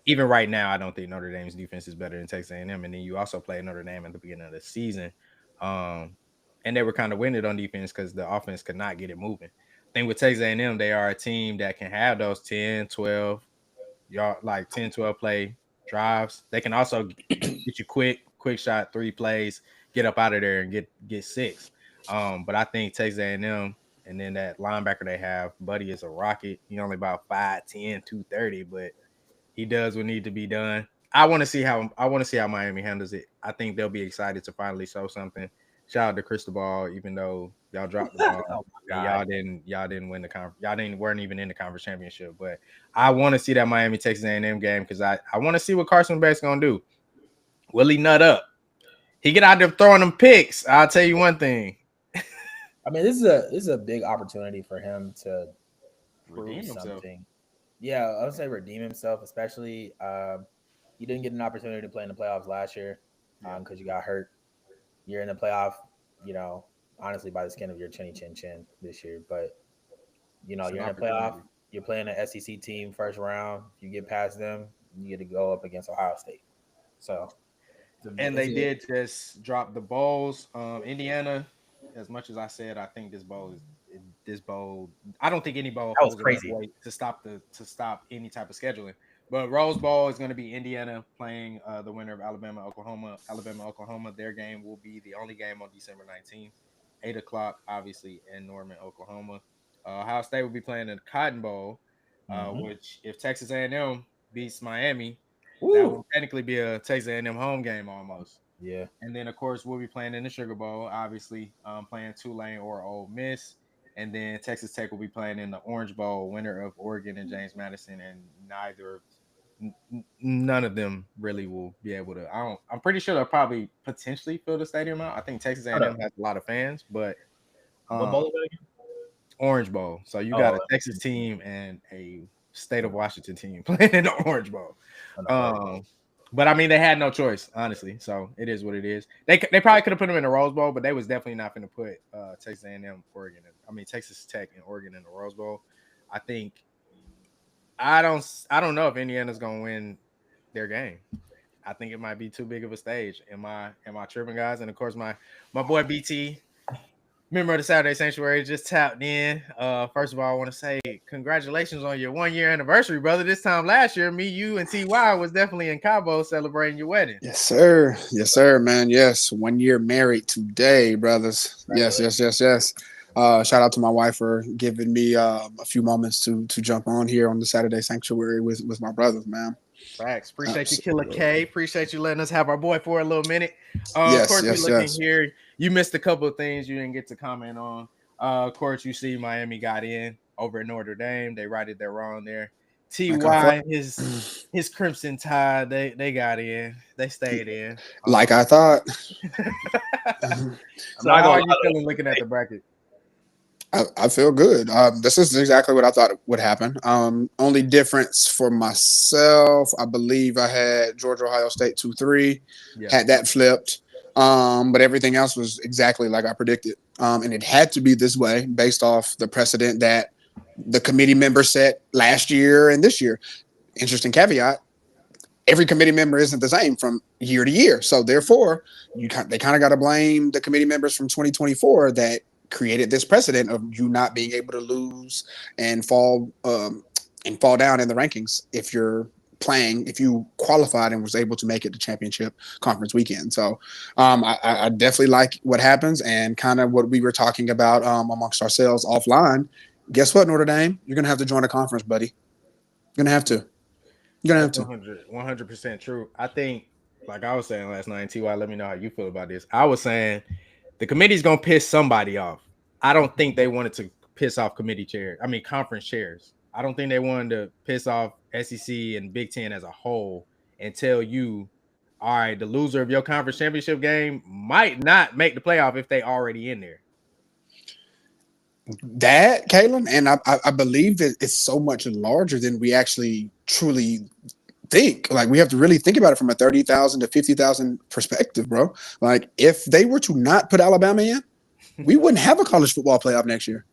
S1: even right now, I don't think Notre Dame's defense is better than Texas A&M. And then you also played Notre Dame at the beginning of the season. And they were kind of winning on defense because the offense could not get it moving. I think with Texas A&M, they are a team that can have those 10, 12 yard, like 10, 12 play drives. They can also get you quick shot, 3 plays, get up out of there and get 6. But I think Texas A&M and then that linebacker they have, Buddy, is a rocket. He only about 5'10", 230, but he does what need to be done. I want to see how Miami handles it. I think they'll be excited to finally show something. Shout out to Cristobal, even though y'all dropped the ball
S2: Oh my
S1: and
S2: God.
S1: y'all didn't win the conference. Weren't even in the conference championship. But I want to see that Miami Texas A&M game because I want to see what Carson Beck's gonna do. Will he nut up? He get out there throwing them picks. I'll tell you one thing.
S2: I mean, this is a big opportunity for him to prove
S1: Redeem himself.
S2: something. Yeah, I would say redeem himself, especially you didn't get an opportunity to play in the playoffs last year
S1: Yeah.
S2: because you got hurt. You're in the playoff, you know, honestly by the skin of your chinny chin chin this year. But
S1: It's an
S2: you're in a playoff.
S1: opportunity.
S2: You're playing an SEC team first round. If you get past them, you get to go up against Ohio State. So
S1: And they did just drop the bowls. Indiana, as much as I said, I think this bowl. I don't think any bowl
S2: that was
S1: holds enough
S2: crazy.
S1: weight to stop any type of scheduling. But Rose Bowl is going to be Indiana playing the winner of Alabama Oklahoma. Alabama Oklahoma. Their game will be the only game on December 19th, 8 o'clock, obviously in Norman, Oklahoma. Ohio State will be playing in the Cotton Bowl,
S2: Mm-hmm.
S1: which if Texas A&M beats Miami, that
S2: Woo!
S1: will technically be a Texas A&M home game almost.
S2: Yeah.
S1: And then, of course, we'll be playing in the Sugar Bowl, obviously, playing Tulane or Ole Miss. And then Texas Tech will be playing in the Orange Bowl, winner of Oregon and James Madison. And neither none of them really will be able to. I'm pretty sure they'll probably potentially fill the stadium out. I think Texas A&M has a lot of fans, but
S2: What bowl is it again?
S1: Orange Bowl. So you got a Texas team and a state of Washington team playing in the Orange Bowl. But I mean, they had no choice, honestly. So it is what it is. They probably could have put them in the Rose Bowl, but they was definitely not going to put Texas A&M, Oregon. Texas Tech and Oregon in the Rose Bowl. I think I don't know if Indiana's going to win their game. I think it might be too big of a stage. Am I tripping, guys? And of course, my boy BT, member of the Saturday Sanctuary, just tapped in. First of all, I want to say congratulations on your 1 year anniversary, brother. This time last year, me, you, and TY was definitely in Cabo celebrating your wedding.
S4: Yes, sir. Yes, sir, man. Yes, 1 year married today, brothers. Yes. Shout out to my wife for giving me a few moments to jump on here on the Saturday Sanctuary with my brothers, man.
S1: Facts. Appreciate you, Killer K. Appreciate you letting us have our boy for a little minute. Of course, we're looking here. You missed a couple of things you didn't get to comment on. Of course, you see Miami got in over at Notre Dame. They righted their wrong there. TY, his Crimson Tide, they got in. They stayed in.
S4: Like I thought.
S1: So how are you feeling looking at the bracket?
S4: I feel good. This is exactly what I thought would happen. Only difference for myself, I believe I had Georgia, Ohio State 2-3, had that flipped. But everything else was exactly like I predicted. And it had to be this way based off the precedent that the committee members set last year and this year. Interesting caveat. Every committee member isn't the same from year to year. So therefore, they kind of got to blame the committee members from 2024 that created this precedent of you not being able to lose and fall down in the rankings if you qualified and was able to make it to championship conference weekend. So I definitely like what happens and kind of what we were talking about amongst ourselves offline. Guess what, Notre Dame? You're going to have to join a conference, buddy. You're going to have to. You're going to have to.
S1: 100% true. I think, like I was saying last night, TY, let me know how you feel about this. I was saying the committee's going to piss somebody off. I don't think they wanted to piss off conference chairs. I don't think they wanted to piss off SEC and Big Ten as a whole and tell you, all right, the loser of your conference championship game might not make the playoff if they already in there.
S4: That, Kalen, and I believe that it's so much larger than we actually truly think. Like, we have to really think about it from a 30,000 to 50,000 perspective, bro. Like, if they were to not put Alabama in, we wouldn't have a college football playoff next year.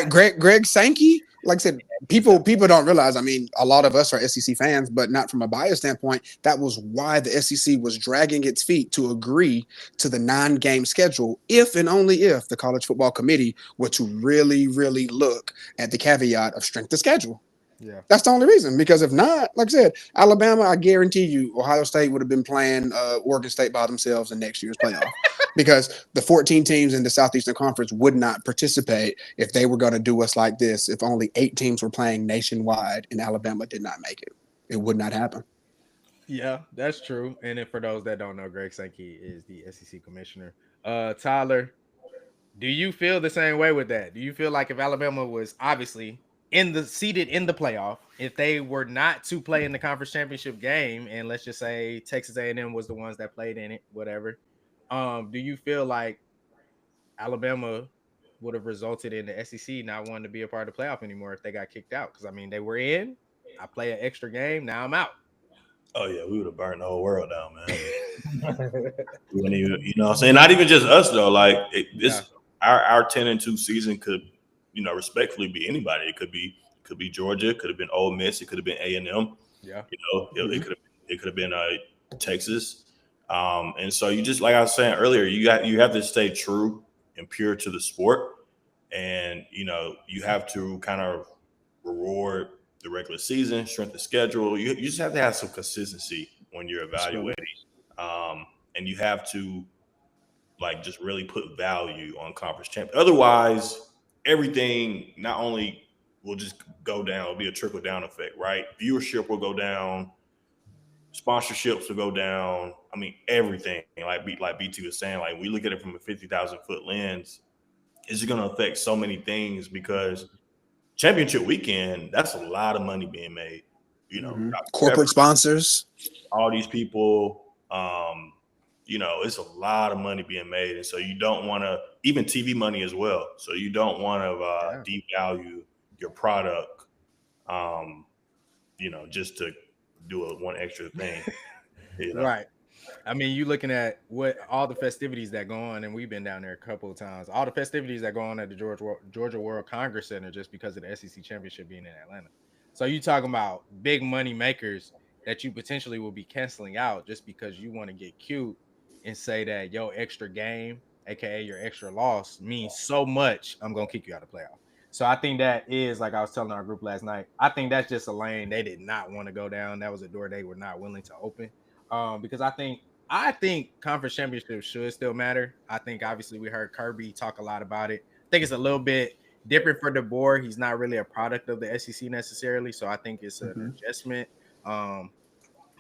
S4: Greg Sankey, like I said, people don't realize. I mean, a lot of us are SEC fans, but not from a bias standpoint. That was why the SEC was dragging its feet to agree to the 9-game schedule, if and only if the College Football Committee were to really, really look at the caveat of strength of schedule. Yeah, that's the only reason. Because if not, like I said, Alabama, I guarantee you, Ohio State would have been playing Oregon State by themselves in next year's playoff. Because the 14 teams in the Southeastern Conference would not participate if they were going to do us like this. If only 8 teams were playing nationwide and Alabama did not make it, it would not happen.
S1: Yeah, that's true. And then for those that don't know, Greg Sankey is the SEC commissioner. Tyler, do you feel the same way with that? Do you feel like if Alabama was obviously seated in the playoff, if they were not to play in the conference championship game, and let's just say Texas A&M was the ones that played in it, whatever, do you feel like Alabama would have resulted in the SEC not wanting to be a part of the playoff anymore if they got kicked out? Because I mean, they were in. I play an extra game. Now I'm out.
S3: Oh yeah, we would have burned the whole world down, man. We wouldn't even, you know what I'm saying? Not even just us though. Like our 10-2 season could, respectfully be anybody. It could be Georgia, it could have been Ole Miss, it could have been A&M. Yeah. It could have been Texas. And so you just, like I was saying earlier, you have to stay true and pure to the sport. And, you have to kind of reward the regular season, strength of schedule. You just have to have some consistency when you're evaluating. And you have to just really put value on conference champion. Otherwise, everything not only will just go down, it'll be a trickle down effect, right? Viewership will go down, sponsorships will go down. I mean, everything. Like BT was saying, we look at it from a 50,000 foot lens. It's going to affect so many things because championship weekend, that's a lot of money being made.
S4: corporate sponsors,
S3: all these people. It's a lot of money being made, and so you don't want to, even TV money as well. So you don't want to devalue your product, just to do one extra thing.
S1: Right. I mean, you looking at what all the festivities that go on, and we've been down there a couple of times. All the festivities that go on at the Georgia World Congress Center, just because of the SEC championship being in Atlanta. So you talking about big money makers that you potentially will be canceling out just because you want to get cute and say that your extra game, aka your extra loss, means so much. I'm gonna kick you out of playoff. So I think that is, like I was telling our group last night, I think that's just a lane they did not want to go down. That was a door they were not willing to open. Because I think conference championships should still matter. I think obviously we heard Kirby talk a lot about it. I think it's a little bit different for DeBoer. He's not really a product of the SEC necessarily, so I think it's an adjustment. But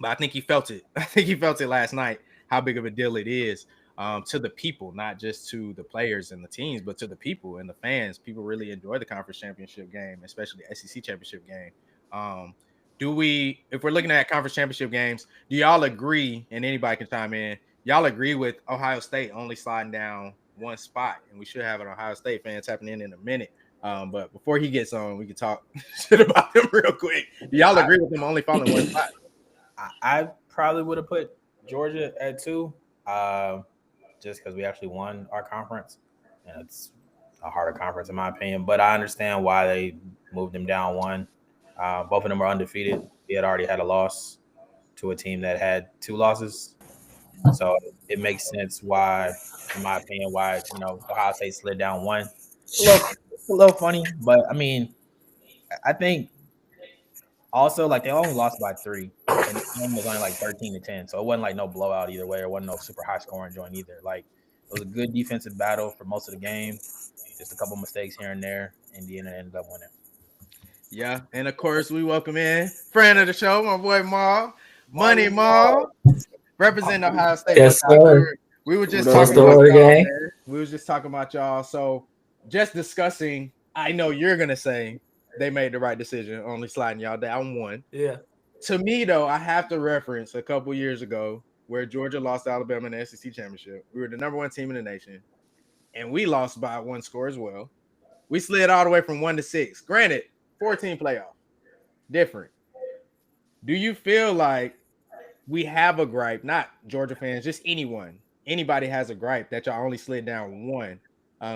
S1: I think he felt it. I think he felt it last night, how big of a deal it is to the people, not just to the players and the teams, but to the people and the fans. People really enjoy the conference championship game, especially the SEC championship game. If we're looking at conference championship games, do y'all agree, and anybody can chime in, y'all agree with Ohio State only sliding down one spot? And we should have an Ohio State fan tapping in a minute. But before he gets on, we can talk shit about them real quick. Do y'all agree with them only falling one spot?
S2: I probably would have put Georgia at 2, just because we actually won our conference, and it's a harder conference in my opinion. But I understand why they moved them down 1. Both of them are undefeated. They had already had a loss to a team that had 2 losses, so it makes sense why, in my opinion, Ohio State slid down 1. It's a little funny, but I mean, I think. Also, like, they only lost by 3, and the game was only like 13-10, so it wasn't like no blowout either way. It wasn't no super high scoring joint either. Like, it was a good defensive battle for most of the game. Just a couple mistakes here and there. Indiana ended up winning.
S1: Yeah, and of course we welcome in friend of the show, my boy Maul, Money Maul, representing Ohio State.
S5: Yes, sir.
S1: We were just talking about y'all, man. We was just talking about y'all. So just discussing. I know you're gonna say they made the right decision, only sliding y'all down 1.
S5: Yeah.
S1: To me, though, I have to reference a couple years ago where Georgia lost to Alabama in the SEC championship. We were the number 1 team in the nation, and we lost by 1 score as well. We slid all the way from 1 to 6. Granted, 14 playoff, different. Do you feel like we have a gripe? Not Georgia fans, just anyone. Anybody has a gripe that y'all only slid down 1,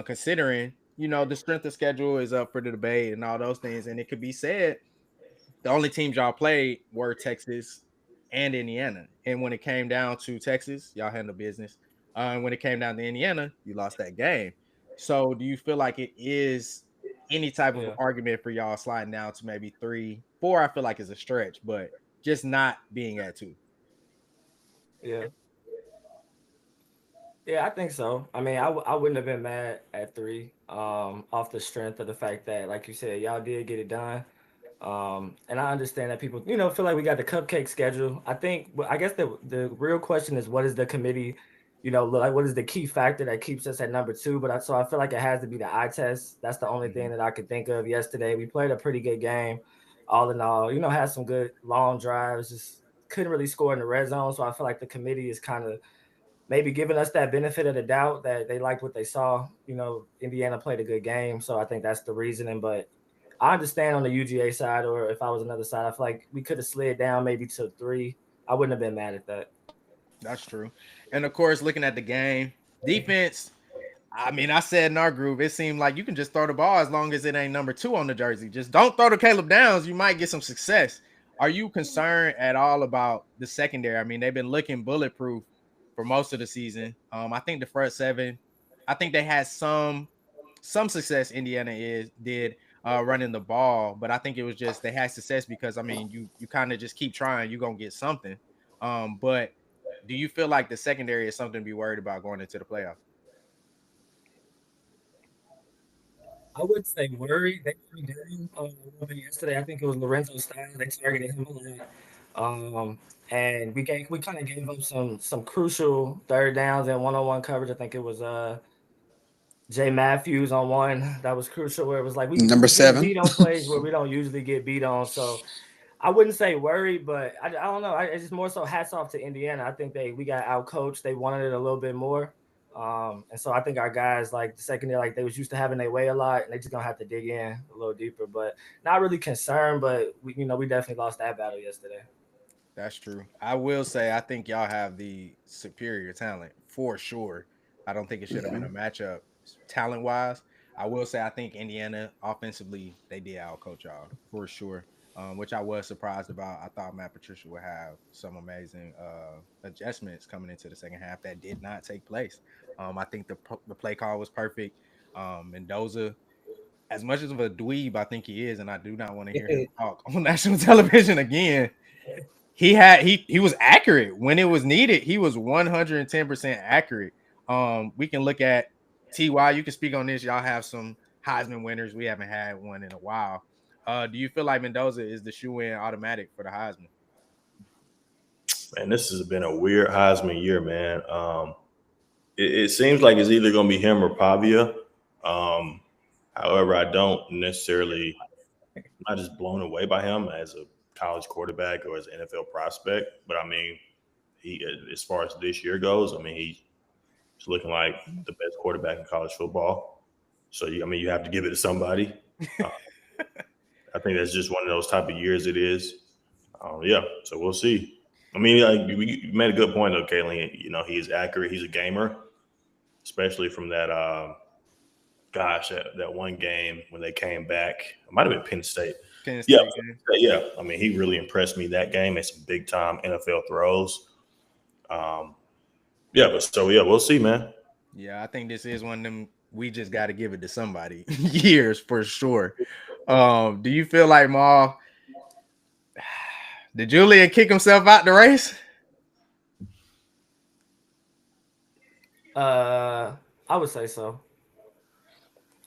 S1: considering the strength of schedule is up for the debate and all those things. And it could be said the only teams y'all played were Texas and Indiana. And when it came down to Texas, y'all handled business. And when it came down to Indiana, you lost that game. So do you feel like it is any type of argument for y'all sliding down to maybe 3, 4? I feel like it's a stretch, but just not being at 2.
S5: Yeah. Yeah, I think so. I mean, I wouldn't have been mad at 3, off the strength of the fact that, like you said, y'all did get it done. And I understand that people, feel like we got the cupcake schedule. I guess the real question is, what is the committee, like, what is the key factor that keeps us at number 2? So I feel like it has to be the eye test. That's the only thing that I could think of yesterday. We played a pretty good game, all in all. Had some good long drives, just couldn't really score in the red zone. So I feel like the committee is kind of maybe giving us that benefit of the doubt that they liked what they saw. Indiana played a good game, so I think that's the reasoning. But I understand on the UGA side, or if I was another side, I feel like we could have slid down maybe to 3. I wouldn't have been mad at that.
S1: That's true. And of course, looking at the game, defense, I mean, I said in our group, it seemed like you can just throw the ball as long as it ain't number 2 on the jersey. Just don't throw to Caleb Downs. You might get some success. Are you concerned at all about the secondary? I mean, they've been looking bulletproof for most of the season. I think the front 7, I think they had some success. Indiana did running the ball, but I think it was just they had success because, I mean, you kind of just keep trying, you're gonna get something. But do you feel like the secondary is something to be worried about going into the playoff?
S5: I would say worried. They threw down a little bit yesterday. I think it was Lorenzo Stein. They targeted him a lot. And we kind of gave up some crucial third downs and one-on-one coverage. I think it was Jay Matthews on one that was crucial, where it was like we
S4: number 7
S5: beat on plays where we don't usually get beat on. So I wouldn't say worried, but I don't know. It's just more so hats off to Indiana. I think we got out coached. They wanted it a little bit more. And so I think our guys, like the secondary, like they was used to having their way a lot, and they just gonna have to dig in a little deeper. But not really concerned. But we definitely lost that battle yesterday.
S1: That's true. I will say I think y'all have the superior talent for sure. I don't think it should have been a matchup talent wise. I will say I think Indiana offensively they did outcoach y'all for sure. Which I was surprised about. I thought Matt Patricia would have some amazing adjustments coming into the second half that did not take place. I think the play call was perfect. Mendoza, as much as of a dweeb I think he is, and I do not want to hear him talk on national television again. He was accurate when it was needed. He was 110% accurate. We can look at TY. You can speak on this. Y'all have some Heisman winners. We haven't had one in a while. Do you feel like Mendoza is the shoe-in automatic for the Heisman?
S3: Man, this has been a weird Heisman year, man. It seems like it's either going to be him or Pavia. However, I don't necessarily, I'm not just blown away by him as a college quarterback or as an NFL prospect. But I mean, he, as far as this year goes, I mean, he's looking like the best quarterback in college football. So, you have to give it to somebody. I think that's just one of those type of years it is. Yeah, so we'll see. I mean, like you made a good point though, Kayleen. He is accurate. He's a gamer, especially from that. That one game when they came back. It might have been Penn State. Yeah. I mean, he really impressed me that game. Made some big time NFL throws. We'll see, man.
S1: Yeah, I think this is one of them. We just got to give it to somebody. Years for sure. Do you feel like Maul? Did Julian kick himself out the race?
S5: I would say so.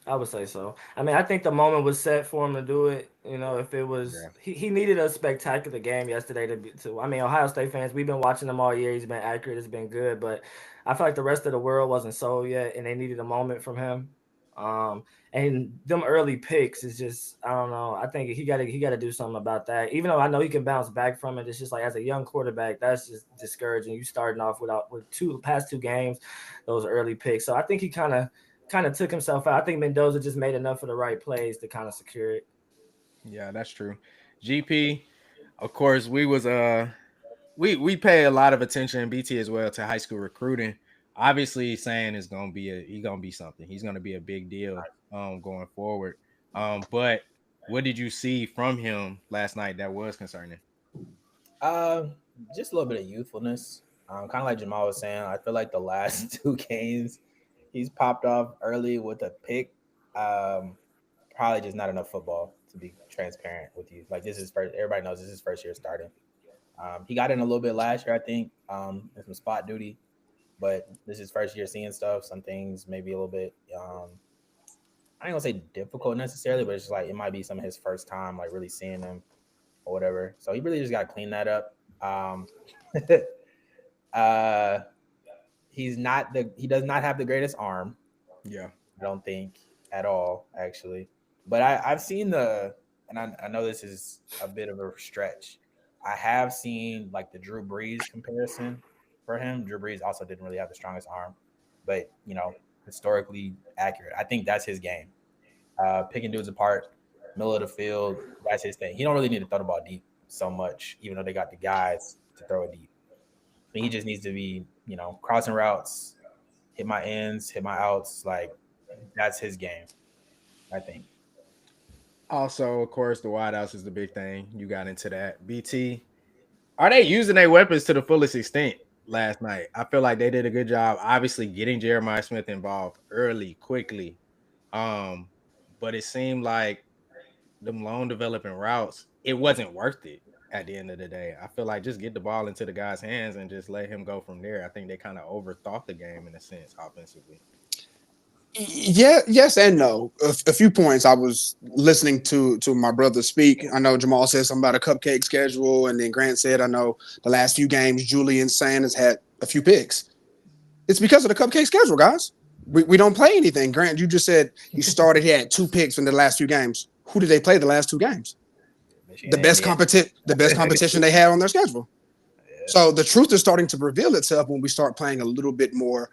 S5: I mean, I think the moment was set for him to do it. If it was, he needed a spectacular game yesterday to. I mean, Ohio State fans, we've been watching him all year. He's been accurate. It's been good, but I feel like the rest of the world wasn't sold yet, and they needed a moment from him. And them early picks is just, I don't know. I think he got to do something about that. Even though I know he can bounce back from it, it's just like as a young quarterback, that's just discouraging. You starting off with past two games, those early picks. So I think he kind of took himself out. I think Mendoza just made enough of the right plays to kind of secure it.
S1: Yeah, that's true. GP, of course, we pay a lot of attention in BT as well to high school recruiting. Obviously, saying he's gonna be something. He's gonna be a big deal going forward. But what did you see from him last night that was concerning?
S2: Just a little bit of youthfulness. Kind of like Jamal was saying, I feel like the last two games he's popped off early with a pick. Probably just not enough football, to be transparent with you. Like, this is first. Everybody knows this is his first year starting. He got in a little bit last year, I think, in some spot duty. But this is his first year seeing stuff. Some things maybe a little bit, I ain't gonna say difficult necessarily, but it's just like it might be some of his first time, like really seeing him or whatever. So he really just got to clean that up. He does not have the greatest arm.
S1: Yeah,
S2: I don't think at all, actually. But I've seen and I know this is a bit of a stretch. I have seen like the Drew Brees comparison for him. Drew Brees also didn't really have the strongest arm, but historically accurate. I think that's his game. Picking dudes apart, middle of the field, that's his thing. He don't really need to throw the ball deep so much, even though they got the guys to throw it deep. But he just needs to be, crossing routes, hit my ins, hit my outs. Like, that's his game, I think.
S1: Also, of course, the wideouts is the big thing. You got into that. BT, are they using their weapons to the fullest extent last night? I feel like they did a good job, obviously, getting Jeremiah Smith involved early, quickly. But it seemed like them long developing routes, it wasn't worth it at the end of the day. I feel like just get the ball into the guy's hands and just let him go from there. I think they kind of overthought the game in a sense offensively.
S4: Yeah, yes and no. A few points. I was listening to my brother speak. I know Jamal said something about a cupcake schedule, and then Grant said, I know the last few games Julian Sanders had a few picks. It's because of the cupcake schedule, guys. We don't play anything. Grant, you just said he had 2 picks in the last few games. Who did they play the last 2 games?
S2: Michigan and Indiana.
S4: The best competition they had on their schedule.
S2: Yeah.
S4: So the truth is starting to reveal itself when we start playing a little bit more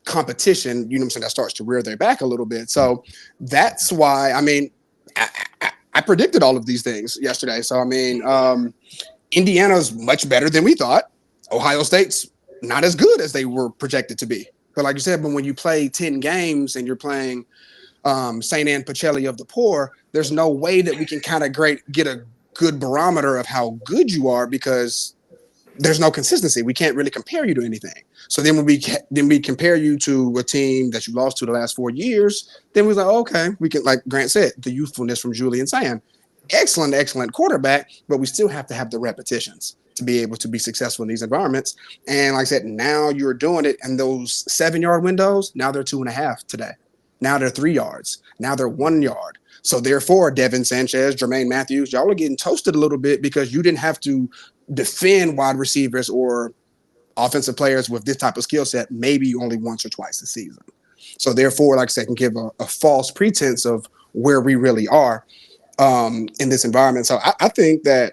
S4: competition. You know what I'm saying? That starts to rear their back a little bit. So that's why, I mean, I predicted all of these things yesterday. So I mean, Indiana's much better than we thought. Ohio State's not as good as they were projected to be. But like you said, but when you play 10 games and you're playing St. Anne Pacelli of the poor, there's no way that we can kind of get a good barometer of how good you are because there's no consistency. We can't really compare you to anything. So then when we compare you to a team that you lost to the last 4 years, then we're like, okay, we can, like Grant said, the youthfulness from Julian Sand. Excellent quarterback, but we still have to have the repetitions to be able to be successful in these environments. And like I said, now you're doing it in those 7-yard windows. Now they're 2.5 today. Now they're 3 yards. Now they're 1 yard. So therefore, Devin Sanchez, Jermaine Matthews, y'all are getting toasted a little bit because you didn't have to defend wide receivers or offensive players with this type of skill set maybe only once or twice a season. So therefore, like I said, can give a false pretense of where we really are in this environment. So I think that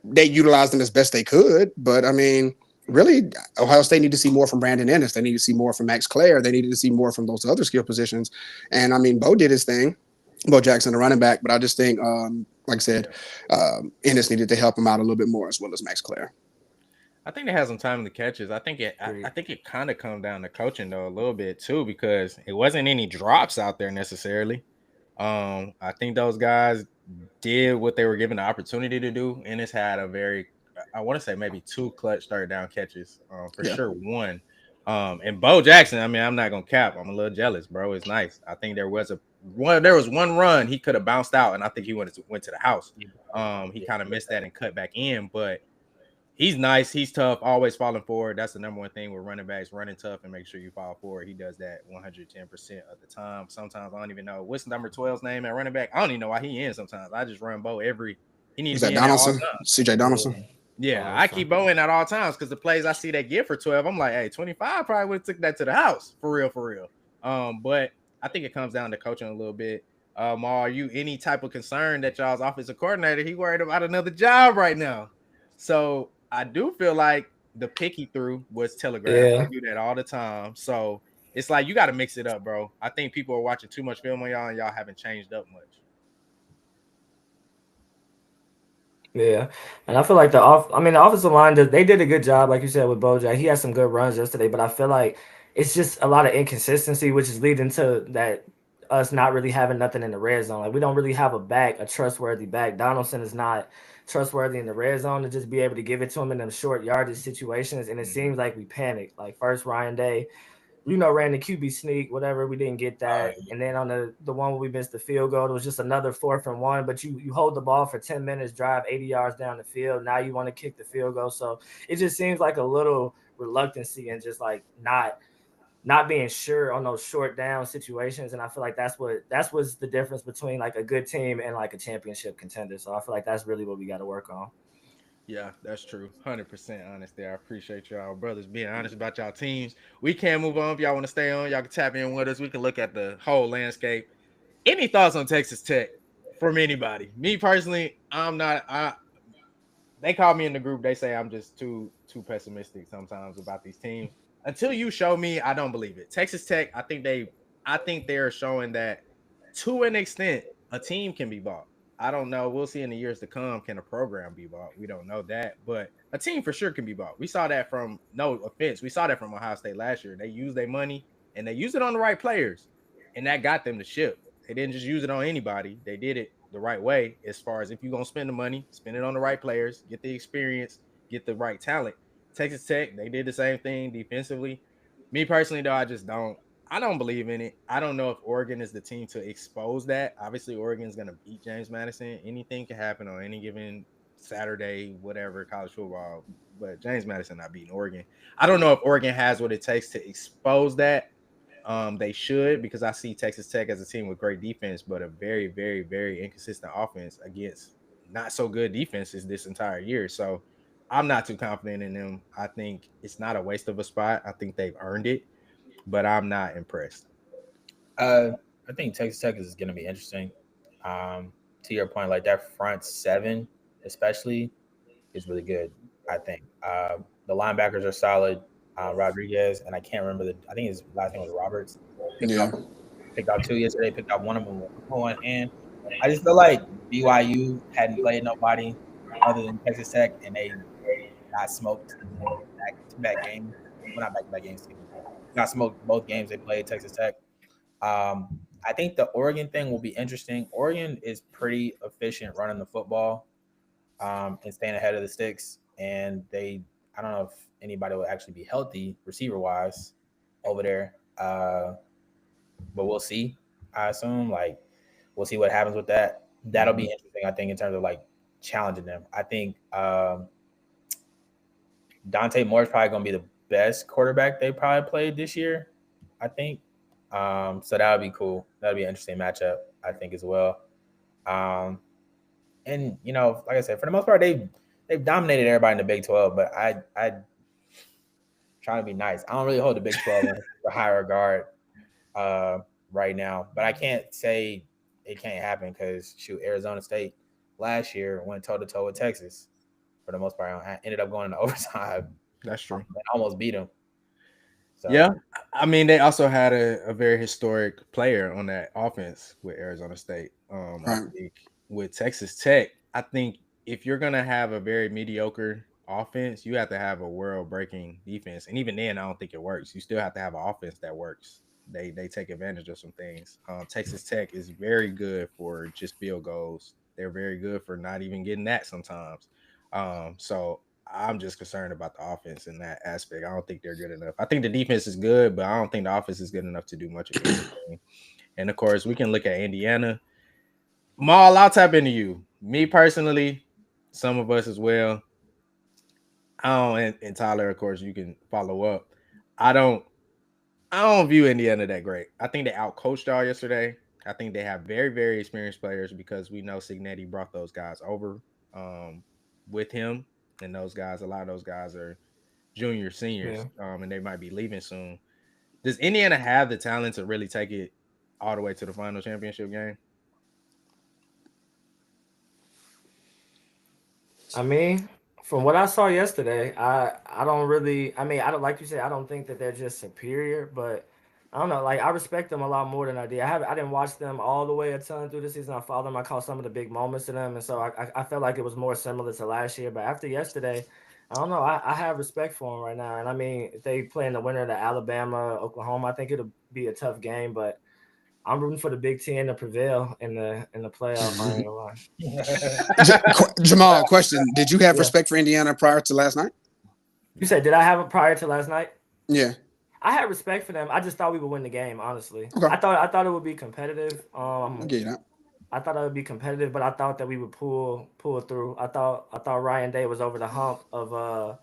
S4: they utilized them as best they could. But I mean, really, Ohio State need to see more from Brandon Ennis. They need to see more from Max Clare. They needed to see more from those other skill positions. And I mean, Bo did his thing. Bo Jackson, the running back. But I just think, like I said, Ennis needed to help him out a little bit more as well as Max Clare.
S1: I think they had some time in the catches. I think it kind of come down to coaching though a little bit too because it wasn't any drops out there necessarily. I think those guys did what they were given the opportunity to do. Ennis had a very, I want to say maybe 2 clutch third down catches, for sure one. And Bo Jackson, I mean, I'm not gonna cap. I'm a little jealous, bro. It's nice. I think there was one run he could have bounced out, and I think he went to the house. He kind of missed that and cut back in, but he's nice. He's tough. Always falling forward. That's the number one thing with running backs: running tough and make sure you fall forward. He does that 110% of the time. Sometimes I don't even know what's number 12's name at running back. I don't even know why he in. Sometimes I just run Bo every. He needs to be in at all times.
S4: CJ Donaldson.
S1: Yeah, I keep Bo in at all times because the plays I see that get for 12, I'm like, hey, 25 probably would have took that to the house for real. But I think it comes down to coaching a little bit. Are you any type of concern that y'all's offensive coordinator he worried about another job right now? So I do feel like the pick he threw was telegraphed.
S5: Yeah.
S1: They do that all the time. So it's like you got to mix it up, bro. I think people are watching too much film on y'all and y'all haven't changed up much.
S5: Yeah, and I feel like the offensive line they did a good job, like you said with Bojack. He had some good runs yesterday, but I feel like it's just a lot of inconsistency, which is leading to that us not really having nothing in the red zone. Like we don't really have a trustworthy back. Donaldson is not trustworthy in the red zone to just be able to give it to him in them short yardage situations, and it seems like we panicked. Like first Ryan Day, ran the QB sneak, whatever. We didn't get that. And then on the one where we missed the field goal, it was just another 4th and 1. But you hold the ball for 10 minutes, drive 80 yards down the field. Now you want to kick the field goal. So it just seems like a little reluctancy and just like not being sure on those short down situations. And I feel like that's what's the difference between like a good team and like a championship contender. So I feel like that's really what we got to work on.
S1: Yeah, that's true. 100% honest there. I appreciate y'all brothers being honest about y'all teams. We can move on. If y'all want to stay on, y'all can tap in with us. We can look at the whole landscape. Any thoughts on Texas Tech from anybody? Me personally, I'm not. They call me in the group. They say I'm just too pessimistic sometimes about these teams. Until you show me, I don't believe it. Texas Tech, I think they're showing that to an extent a team can be bought. I don't know. We'll see in the years to come. Can a program be bought? We don't know that, but a team for sure can be bought. We saw that from no offense. We saw that from Ohio State last year. They used their money and they used it on the right players, and that got them the ship. They didn't just use it on anybody. They did it the right way. As far as if you're gonna spend the money, spend it on the right players, get the experience, get the right talent. Texas Tech, they did the same thing defensively. Me personally, though, I don't believe in it. I don't know if Oregon is the team to expose that. Obviously, Oregon's going to beat James Madison. Anything can happen on any given Saturday, whatever, college football. But James Madison not beating Oregon. I don't know if Oregon has what it takes to expose that. They should, because I see Texas Tech as a team with great defense, but a very, very, very inconsistent offense against not so good defenses this entire year. So I'm not too confident in them. I think it's not a waste of a spot. I think they've earned it, but I'm not impressed.
S2: I think Texas Tech is going to be interesting. to your point, like that front seven, especially, is really good. I think the linebackers are solid. Rodriguez and I can't remember I think his last name was Roberts. Picked
S4: Yeah.
S2: off picked off two yesterday. Picked off one of them with one hand. I just feel like BYU hadn't played nobody other than Texas Tech, and they got smoked back games. Well, not back to back games. Excuse me. Got smoked both games they played Texas Tech. I think the Oregon thing will be interesting. Oregon is pretty efficient running the football and staying ahead of the sticks. And I don't know if anybody will actually be healthy receiver wise over there, but we'll see. I assume we'll see what happens with that. That'll be interesting. I think in terms of like challenging them. I think Dante Moore's probably going to be the best quarterback they probably played this year. I think. So that would be cool. That would be an interesting matchup, I think, as well. And like I said, for the most part, they've dominated everybody in the Big 12. But I trying to be nice. I don't really hold the Big 12 in high regard right now. But I can't say it can't happen because Arizona State last year went toe to toe with Texas for the most part. I ended up going into overtime.
S1: That's true.
S2: And almost beat them.
S1: So. Yeah, I mean they also had a very historic player on that offense with Arizona State. I think with Texas Tech, I think if you're gonna have a very mediocre offense, you have to have a world-breaking defense, and even then, I don't think it works. You still have to have an offense that works. They take advantage of some things. Texas Tech is very good for just field goals. They're very good for not even getting that sometimes. So I'm just concerned about the offense in that aspect. I don't think they're good enough. I think the defense is good, but I don't think the offense is good enough to do much of anything. And of course, we can look at Indiana. Maul, I'll tap into you. Me personally, some of us as well. And Tyler, of course, you can follow up. I don't view Indiana that great. I think they outcoached y'all yesterday. I think they have very, very experienced players because we know Signetti brought those guys over with him. And a lot of those guys are junior, seniors, and they might be leaving soon. Does Indiana have the talent to really take it all the way to the final championship game?
S5: I mean, from what I saw yesterday, I don't really. I mean, I don't, like you said. I don't think that they're just superior, but I don't know. Like I respect them a lot more than I did. I didn't watch them all the way a ton through the season. I followed them. I caught some of the big moments in them, and so I felt like it was more similar to last year. But after yesterday, I don't know. I have respect for them right now, and I mean, if they play in the winner of the Alabama Oklahoma, I think it'll be a tough game, but I'm rooting for the Big Ten to prevail in the playoff. I ain't gonna lie.
S4: Jamal, question: did you have respect for Indiana prior to last night?
S5: You said, did I have it prior to last night?
S4: Yeah,
S5: I had respect for them. I just thought we would win the game. Honestly,
S4: okay.
S5: I thought it would be competitive.
S4: I get that.
S5: I thought it would be competitive, but I thought that we would pull through. I thought Ryan Day was over the hump of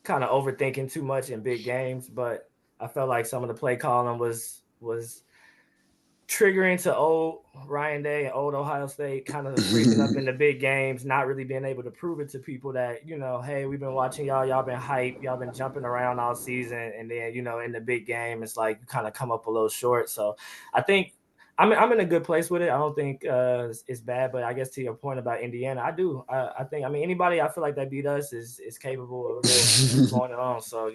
S5: kind of overthinking too much in big games, but I felt like some of the play calling was triggering to old Ryan Day and old Ohio State, kind of freaking up in the big games, not really being able to prove it to people that, hey, we've been watching y'all been hyped, y'all been jumping around all season, and then, in the big game, it's like you kind of come up a little short. So I think I'm in a good place with it. I don't think it's bad, but I guess to your point about Indiana, I do. I think, I mean, anybody I feel like that beat us is capable of going on. So,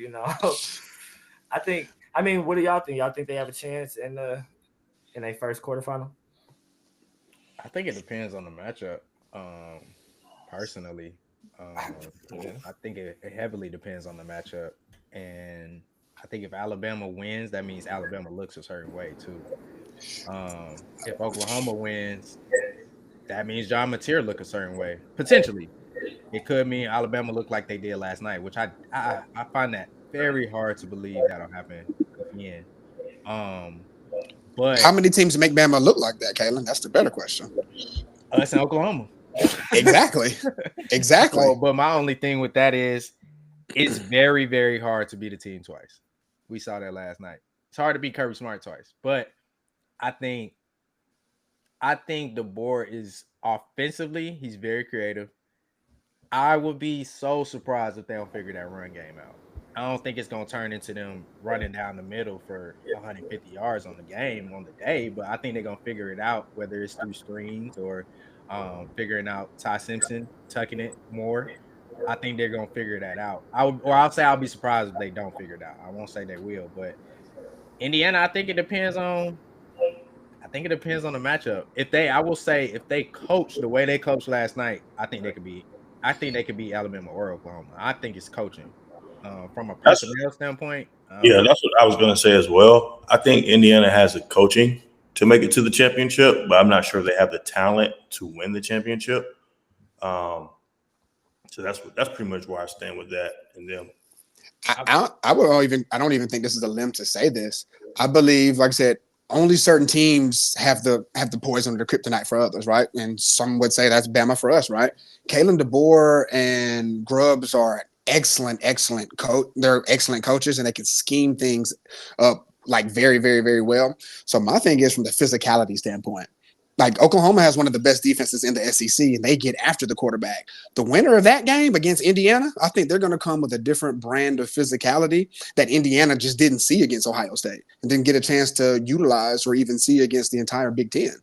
S5: I think, I mean, what do y'all think? Y'all think they have a chance in a first quarterfinal?
S1: I think it depends on the matchup. Personally, I think it heavily depends on the matchup, and I think if Alabama wins, that means Alabama looks a certain way too. If Oklahoma wins, that means John Mateer look a certain way. Potentially, it could mean Alabama look like they did last night, which I find that very hard to believe that'll happen again. But
S4: how many teams make Bama look like that, Kalen? That's the better question.
S1: Us in Oklahoma.
S4: Exactly.
S1: So, but my only thing with that is it's very, very hard to beat a team twice. We saw that last night. It's hard to beat Kirby Smart twice. But I think the board is offensively, he's very creative. I would be so surprised if they don't figure that run game out. I don't think it's going to turn into them running down the middle for 150 yards on the day, but I think they're going to figure it out, whether it's through screens or figuring out Ty Simpson, tucking it more. I think they're gonna figure that out. I'll say I'll be surprised if they don't figure it out. I won't say they will, but Indiana, I think it depends on the matchup. I will say if they coach the way they coached last night, I think they could be Alabama or Oklahoma. I think it's coaching. From a personnel standpoint.
S3: Yeah, that's what I was going to say as well. I think Indiana has the coaching to make it to the championship, but I'm not sure they have the talent to win the championship. So that's pretty much where I stand with that and them.
S4: I don't even think this is a limb to say this. I believe, like I said, only certain teams have the poison or the kryptonite for others, right? And some would say that's Bama for us, right? Kalen DeBoer and Grubbs are excellent coach. They're excellent coaches, and they can scheme things up like very, very, very well. So my thing is from the physicality standpoint. Like Oklahoma has one of the best defenses in the SEC, and they get after the quarterback. The winner of that game against Indiana, I think they're going to come with a different brand of physicality that Indiana just didn't see against Ohio State and didn't get a chance to utilize or even see against the entire Big Ten.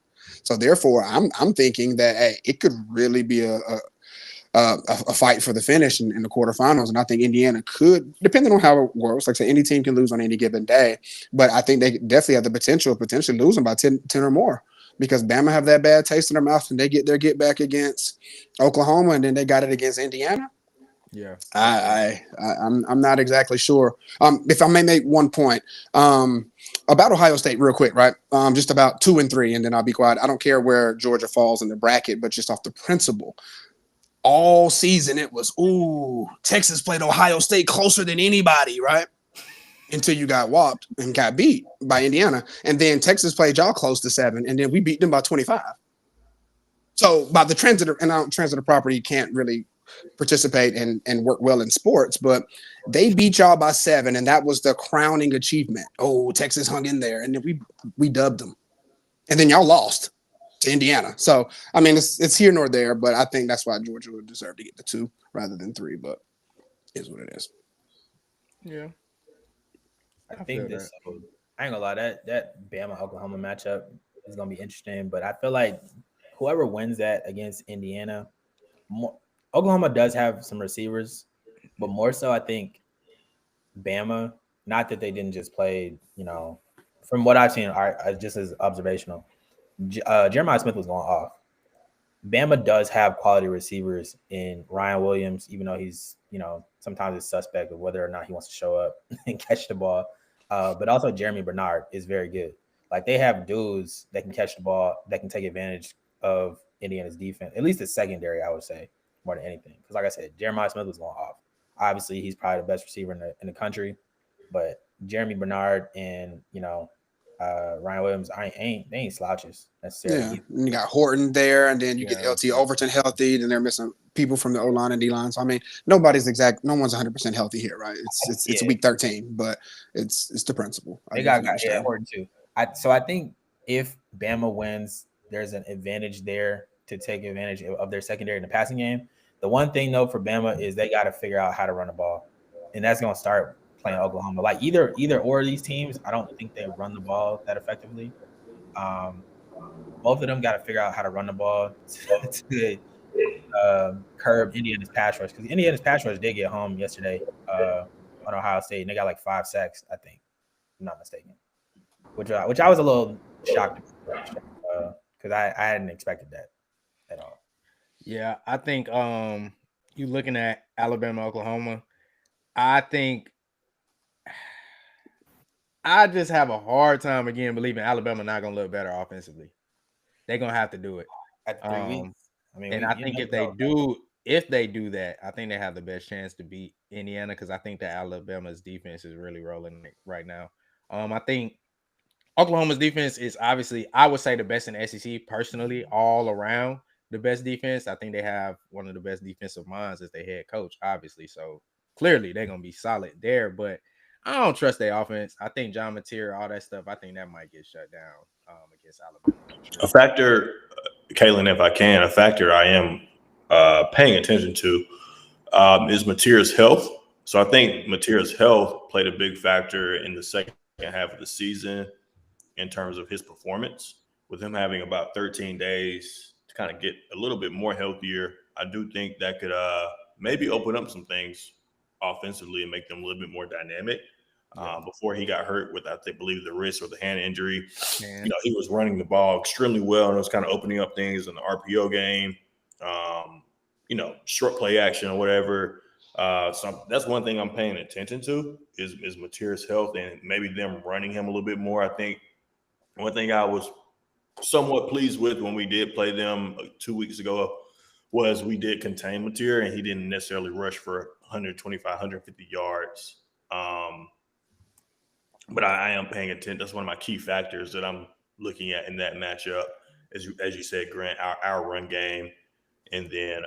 S4: So therefore, I'm thinking that it could really be a fight for the finish in the quarterfinals. And I think Indiana could, depending on how it works, like I said, any team can lose on any given day, but I think they definitely have the potential of potentially losing by 10 or more. Because Bama have that bad taste in their mouth and they get their get back against Oklahoma and then they got it against Indiana.
S1: Yeah,
S4: I'm not exactly sure. If I may make one point about Ohio State real quick, right? Just about 2 and 3, and then I'll be quiet. I don't care where Georgia falls in the bracket, but just off the principle. All season it was, Texas played Ohio State closer than anybody, right? Until you got whopped and got beat by Indiana. And then Texas played y'all close to 7, and then we beat them by 25. So by the transitive property can't really participate and work well in sports, but they beat y'all by 7, and that was the crowning achievement. Oh, Texas hung in there, and then we dubbed them. And then y'all lost to Indiana. So, I mean, it's here nor there, but I think that's why Georgia would deserve to get the 2 rather than 3, but it is what it is.
S1: Yeah.
S2: I think this. I ain't gonna lie, that Bama Oklahoma matchup is gonna be interesting. But I feel like whoever wins that against Indiana, Oklahoma does have some receivers, but more so, I think Bama. Not that they didn't just play, from what I've seen, just as observational. Jeremiah Smith was going off. Bama does have quality receivers in Ryan Williams, even though he's, sometimes it's suspect of whether or not he wants to show up and catch the ball. But also Jeremy Bernard is very good. Like they have dudes that can catch the ball, that can take advantage of Indiana's defense, at least the secondary, I would say, more than anything. Because like I said, Jeremiah Smith was going off. Obviously, he's probably the best receiver in the country, but Jeremy Bernard and, Ryan Williams, they ain't slouches necessarily.
S4: Yeah, and you got Horton there, and then you get LT Overton healthy. Then they're missing people from the O-line and D-line. So I mean, no one's 100% healthy here, right? It's week 13, but it's the principle.
S2: They got Horton too. So I think if Bama wins, there's an advantage there to take advantage of their secondary in the passing game. The one thing though for Bama is they got to figure out how to run the ball, and that's going to start playing Oklahoma. Like either or of these teams, I don't think they run the ball that effectively. Both of them got to figure out how to run the ball to curb Indiana's pass rush, because Indiana's pass rush did get home yesterday on Ohio State, and they got like 5 sacks, I think, if I'm not mistaken. Which I was a little shocked because I hadn't expected that at all.
S1: Yeah, I think you looking at Alabama, Oklahoma, I think I just have a hard time again believing Alabama not gonna look better offensively. They're gonna have to do it
S2: at 3 weeks. I mean,
S1: and I think if they do that, I think they have the best chance to beat Indiana, because I think that Alabama's defense is really rolling right now. I think Oklahoma's defense is obviously, I would say, the best in the SEC personally, all around the best defense. I think they have one of the best defensive minds as their head coach, obviously. So clearly they're gonna be solid there, but I don't trust their offense. I think John Mateer, all that stuff, I think that might get shut down against Alabama.
S3: A factor, Kaylin, if I can, a factor I am paying attention to is Mateer's health. So I think Mateer's health played a big factor in the second half of the season in terms of his performance, with him having about 13 days to kind of get a little bit more healthier, I do think that could maybe open up some things offensively and make them a little bit more dynamic. Before he got hurt with, I believe, the wrist or the hand injury, he was running the ball extremely well and it was kind of opening up things in the RPO game, short play action or whatever. So that's one thing I'm paying attention to is Mateer's health and maybe them running him a little bit more. I think one thing I was somewhat pleased with when we did play them 2 weeks ago was we did contain Mateer and he didn't necessarily rush for 125, 150 yards. But I am paying attention. That's one of my key factors that I'm looking at in that matchup, as you said, Grant, our run game, and then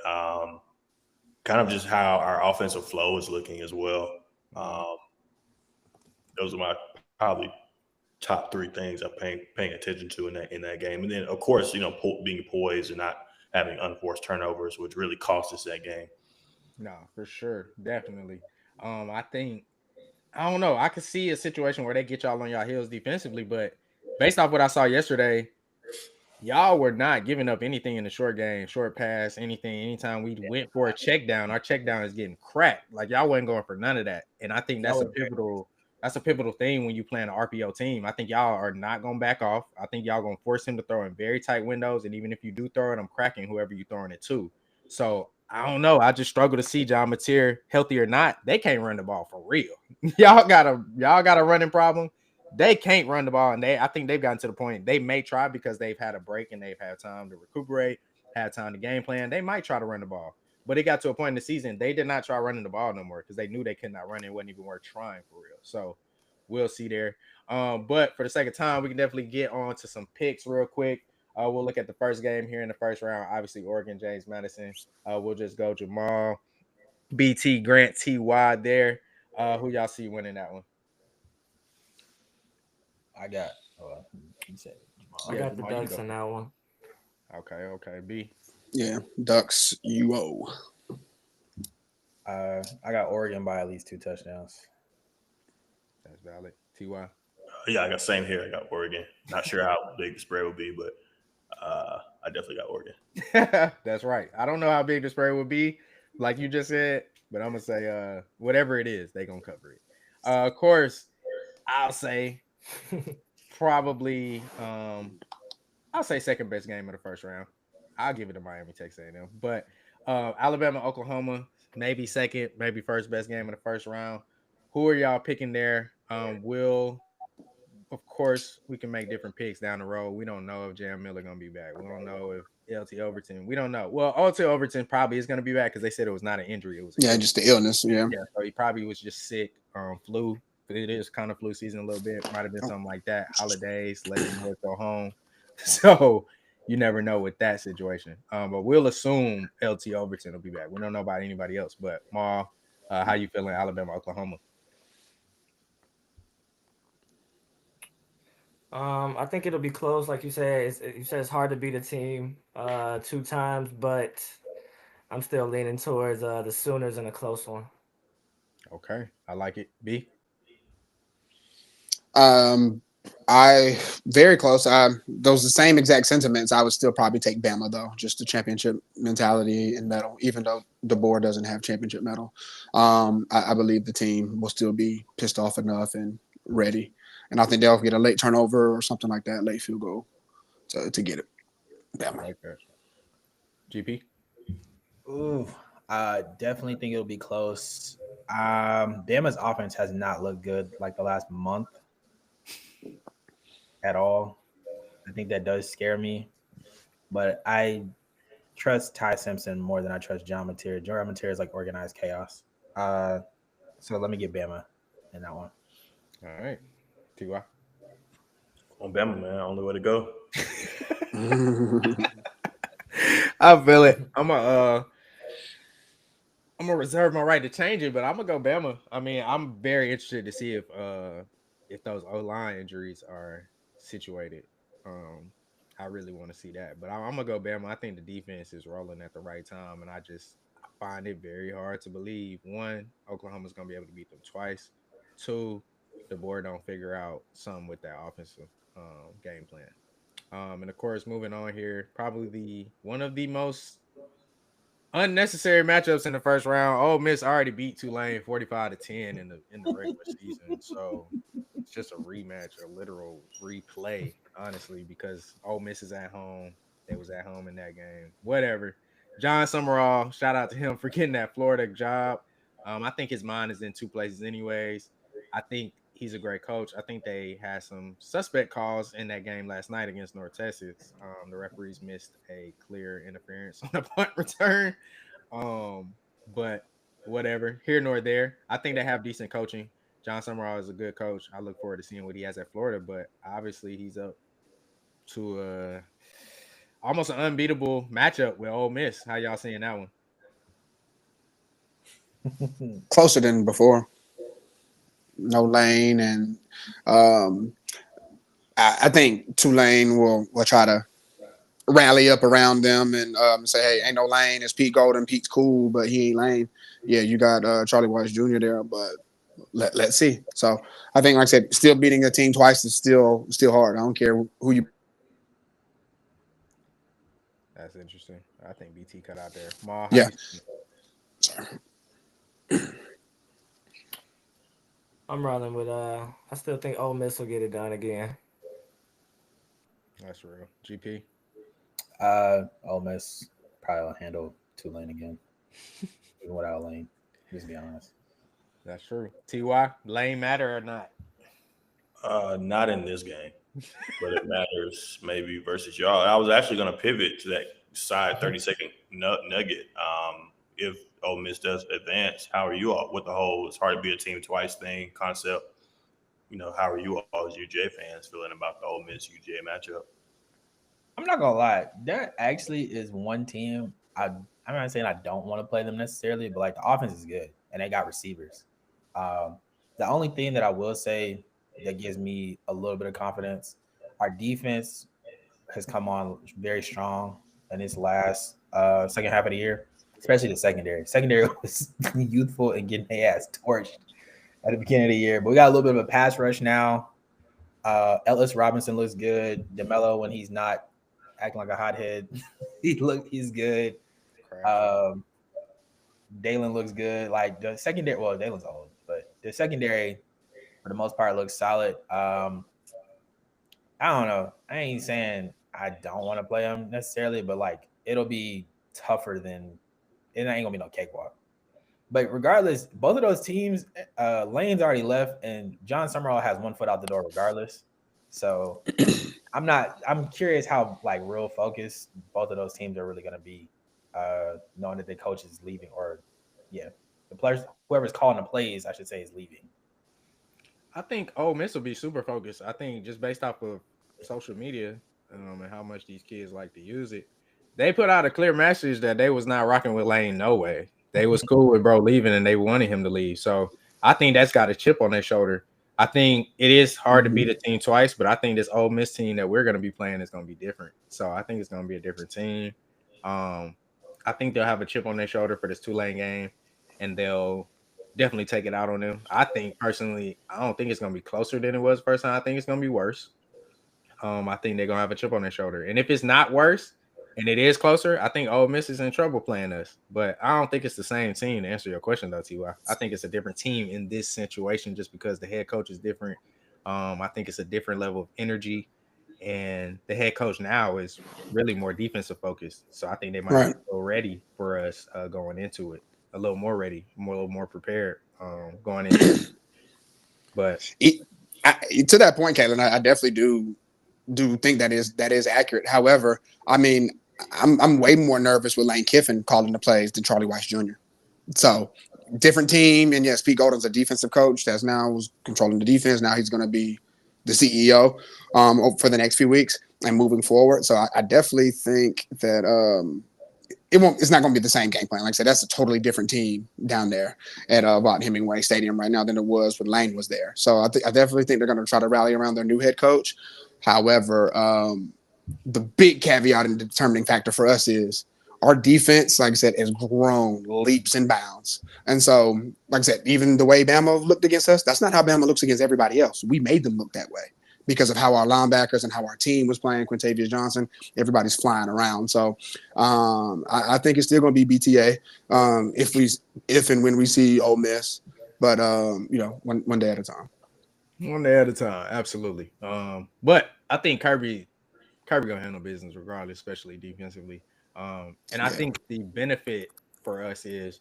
S3: kind of just how our offensive flow is looking as well. Those are my probably top three things I'm paying attention to in that game. And then, of course, being poised and not having unforced turnovers, which really cost us that game.
S1: No, for sure. Definitely. I don't know. I could see a situation where they get y'all on y'all heels defensively, but based off what I saw yesterday, y'all were not giving up anything in the short game, short pass, anything. Anytime we went for a check down, our check down is getting cracked. Like y'all wasn't going for none of that. And I think that's a pivotal thing when you play an RPO team. I think y'all are not gonna back off. I think y'all gonna force him to throw in very tight windows. And even if you do throw it, I'm cracking whoever you throwing it to. So I don't know. I just struggle to see John Mateer, healthy or not. They can't run the ball for real. y'all got a running problem. They can't run the ball, and I think they've gotten to the point they may try because they've had a break and they've had time to recuperate, had time to game plan. They might try to run the ball, but it got to a point in the season they did not try running the ball no more because they knew they could not run it. It wasn't even worth trying for real. So we'll see there. But for the sake of time, we can definitely get on to some picks real quick. We'll look at the first game here in the first round. Obviously, Oregon, James Madison. We'll just go Jamal, BT, Grant, TY there. Who y'all see winning that one?
S2: I got. You
S5: said I got the Ducks in that one.
S1: Okay. B.
S4: Yeah, Ducks. UO.
S2: I got Oregon by at least 2 touchdowns.
S1: That's valid. TY.
S3: Yeah, I got same here. I got Oregon. Not sure how big the spread will be, but I definitely got Oregon.
S1: That's right. I don't know how big the spread will be, like you just said, but I'm gonna say whatever it is, they gonna cover it. Of course, I'll say probably I'll say second best game of the first round. I'll give it to Miami, Texas A&M, but Alabama, Oklahoma, maybe second, maybe first best game of the first round. Who are y'all picking there? Of course, we can make different picks down the road. We don't know if Jam Miller gonna be back. We don't know if LT Overton. We don't know. Well, LT Overton probably is gonna be back because they said it was not an injury. It was
S4: just the illness. Yeah.
S1: So he probably was just sick, flu. But it is kind of flu season a little bit. Might have been something like that. Holidays, let the boys go home. So you never know with that situation. But we'll assume LT Overton will be back. We don't know about anybody else. But Ma, how you feeling? Alabama, Oklahoma.
S5: I think it'll be close, like you said. You said it's hard to beat a team 2 times, but I'm still leaning towards the Sooners in a close one.
S1: Okay, I like it. B.
S4: I very close. Those the same exact sentiments. I would still probably take Bama though, just the championship mentality and medal. Even though the board doesn't have championship medal, I believe the team will still be pissed off enough and ready. And I think they'll get a late turnover or something like that, late field goal to get it.
S1: Bama. I like that. GP.
S2: Ooh, I definitely think it'll be close. Bama's offense has not looked good like the last month at all. I think that does scare me, but I trust Ty Simpson more than I trust John Mateer. John Mateer is like organized chaos. So let me get Bama in that one.
S1: All right. TY.
S3: On Bama, man. Only way to go.
S1: I feel it. I'm gonna reserve my right to change it, but I'm gonna go Bama. I mean, I'm very interested to see if those O-line injuries are situated. I really want to see that, but I'm gonna go Bama. I think the defense is rolling at the right time, and I find it very hard to believe. One, Oklahoma's gonna be able to beat them twice. Two, the board don't figure out something with that offensive game plan. And of course, moving on here, probably one of the most unnecessary matchups in the first round. Ole Miss already beat Tulane 45-10 in the regular season. So it's just a rematch, a literal replay, honestly, because Ole Miss is at home. They was at home in that game. Whatever. John Summerall, shout out to him for getting that Florida job. I think his mind is in two places anyways. I think he's a great coach. I think they had some suspect calls in that game last night against North Texas. The referees missed a clear interference on a punt return. But whatever, here nor there. I think they have decent coaching. John Summerall is a good coach. I look forward to seeing what he has at Florida, but obviously he's up to almost an unbeatable matchup with Ole Miss. How y'all seeing that one?
S4: Closer than before. No Lane, and I think Tulane will try to rally up around them and say, hey, ain't no Lane. It's Pete Golden. Pete's cool, but he ain't Lane. Yeah, you got Charlie Weiss Jr. there, but let's see. So I think, like I said, still beating a team twice is still hard. I don't care who you.
S1: That's interesting. I think BT cut out there. Ma,
S4: yeah.
S5: I'm running with I still think Ole Miss will get it done again.
S1: That's real. GP.
S2: Ole Miss probably will handle Tulane again, even without Lane. Just be honest.
S1: That's true. Ty, Lane matter or not?
S3: Not in this game, but it matters maybe versus y'all. I was actually going to pivot to that side 30-second nugget. If Ole Miss does advance, how are you all with the whole it's hard to be a team twice thing concept? How are you all as UJ fans feeling about the Ole Miss UJ matchup?
S2: I'm not gonna lie, there actually is one team. I'm not saying I don't want to play them necessarily, but like the offense is good and they got receivers. The only thing that I will say that gives me a little bit of confidence, our defense has come on very strong in this last second half of the year, especially the secondary. Secondary was youthful and getting their ass torched at the beginning of the year, but we got a little bit of a pass rush now. Ellis Robinson looks good. DeMello, when he's not acting like a hothead, he's good. Dalen looks good. Like the secondary, well, Dalen's old, but the secondary for the most part looks solid. I don't know. I ain't saying I don't want to play them necessarily, but like it'll be tougher than it ain't gonna be no cakewalk. But regardless, both of those teams, Lane's already left, and John Summerall has one foot out the door regardless. So I'm curious how like real focused both of those teams are really gonna be, knowing that the coach is leaving, or the players, whoever's calling the plays, I should say, is leaving.
S1: I think Ole Miss will be super focused. I think just based off of social media and how much these kids like to use it, they put out a clear message that they was not rocking with Lane no way. They was cool with bro leaving and they wanted him to leave. So I think that's got a chip on their shoulder. I think it is hard to beat a team twice, but I think this Ole Miss team that we're going to be playing is going to be different. So I think it's going to be a different team. I think they'll have a chip on their shoulder for this Tulane game, and they'll definitely take it out on them. I think personally, I don't think it's going to be closer than it was first time. I think it's going to be worse. I think they're going to have a chip on their shoulder. And if it's not worse and it is closer, I think Ole Miss is in trouble playing us. But I don't think it's the same team, to answer your question, though, T.Y. I think it's a different team in this situation just because the head coach is different. I think it's a different level of energy. And the head coach now is really more defensive focused. So I think they might be a little ready for us going into it. A little more ready, a little more prepared going into it. But
S4: to that point, Caitlin, I definitely do think that is accurate. However, I mean, I'm way more nervous with Lane Kiffin calling the plays than Charlie Weiss Jr. So different team, and yes, Pete Golden's a defensive coach that's now was controlling the defense. Now he's going to be the CEO for the next few weeks and moving forward. So I definitely think that it's not going to be the same game plan. Like I said, that's a totally different team down there at Vaught Hemingway Stadium right now than it was when Lane was there. So I definitely think they're going to try to rally around their new head coach. However, the big caveat and determining factor for us is our defense, like I said, has grown leaps and bounds. And so, like I said, even the way Bama looked against us, that's not how Bama looks against everybody else. We made them look that way. because of how our linebackers and how our team was playing. Quintavious Johnson, everybody's flying around. So I think it's still going to be BTA if and when we see Ole Miss, but one day at a time.
S1: One day at a time, absolutely. But I think Kirby gonna handle business regardless, especially defensively. And I
S4: Yeah.
S1: think the benefit for us is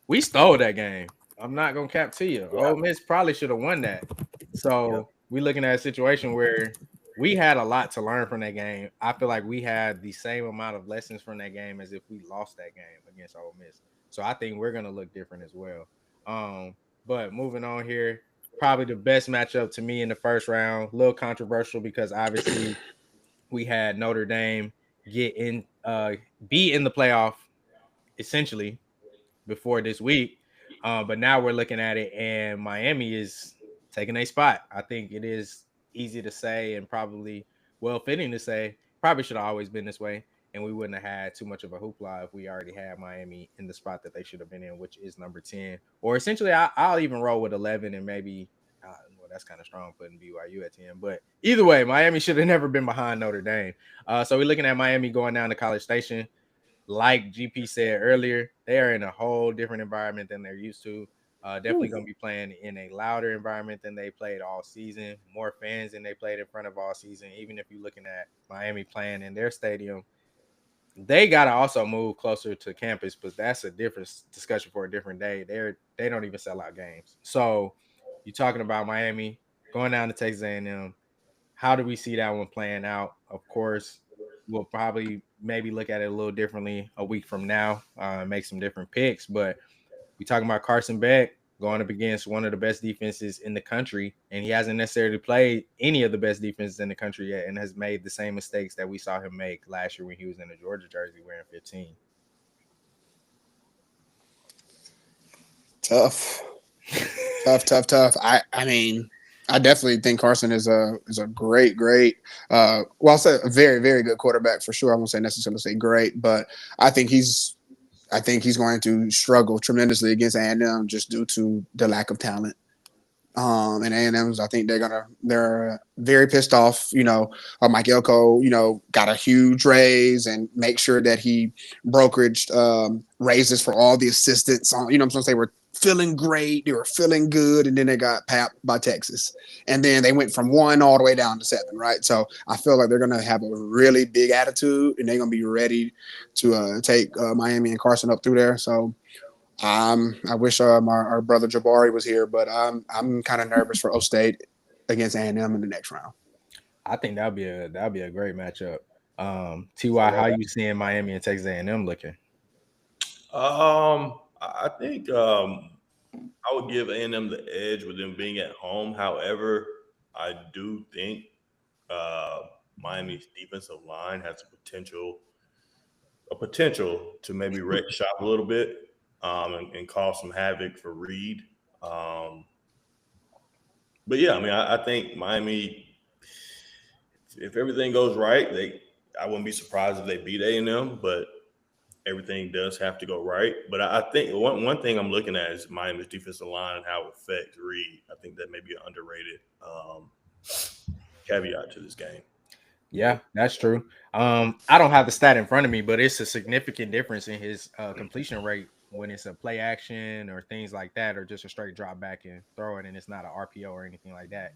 S1: we stole that game. I'm not gonna cap to you.
S2: Yeah.
S1: Ole Miss probably should have won that.
S2: Yep.
S1: So we looking at a situation where we had a lot to learn from that game. I feel like we had the same amount of lessons from that game as if we lost that game against Ole Miss. So I think we're gonna look different as well. But moving on here, probably the best matchup to me in the first round. A little controversial because obviously we had Notre Dame get in be in the playoff essentially before this week. But now we're looking at it, and Miami is taking a spot. I think it is easy to say and probably well fitting to say, probably should have always been this way. And we wouldn't have had too much of a hoopla if we already had Miami in the spot that they should have been in, which is number 10. Or essentially, I'll even roll with 11 and maybe, well, that's kind of strong putting BYU at 10. But either way, Miami should have never been behind Notre Dame. So we're looking at Miami going down to College Station. Like GP said earlier, they are in a whole different environment than they're used to. Definitely going to be playing in a louder environment than they played all season. More fans than they played in front of all season. Even if you're looking at Miami playing in their stadium, they got to also move closer to campus, but that's a different discussion for a different day. They don't even sell out games. So you're talking about Miami going down to Texas A&M. How do we see that one playing out? Of course, we'll probably maybe look at it a little differently a week from now, make some different picks. But we talking about Carson Beck going up against one of the best defenses in the country, and he hasn't necessarily played any of the best defenses in the country yet, and has made the same mistakes that we saw him make last year when he was in the Georgia jersey wearing 15.
S4: Tough. Tough. I mean, I definitely think Carson is a great I'll say a very very good quarterback for sure. I won't say necessarily say great, but I think he's going to struggle tremendously against A&M just due to the lack of talent. And A&M's, I think they're very pissed off. Mike Elko, got a huge raise and make sure that he brokeraged raises for all the assistants. I'm supposed to say were feeling great, they were feeling good, and then they got papped by Texas, and then they went from 1 all the way down to 7. Right, so I feel like they're gonna have a really big attitude, and they're gonna be ready to take Miami and Carson up through there. So I wish our brother Jabari was here, but I'm kind of nervous for O State against A&M in the next round.
S1: I think that'll be a great matchup. Ty, how you seeing Miami and Texas A&M looking?
S3: I think I would give A&M the edge with them being at home. However, I do think Miami's defensive line has a potential to maybe wreck shop a little bit and cause some havoc for Reed. But yeah, I mean, I think Miami, if everything goes right, I wouldn't be surprised if they beat A&M, but everything does have to go right. But I think one thing I'm looking at is Miami's defensive line and how it affects Reed. I think that may be an underrated caveat to this game.
S1: Yeah, that's true. I don't have the stat in front of me, but it's a significant difference in his completion rate when it's a play action or things like that, or just a straight drop back and throw it, and it's not an RPO or anything like that.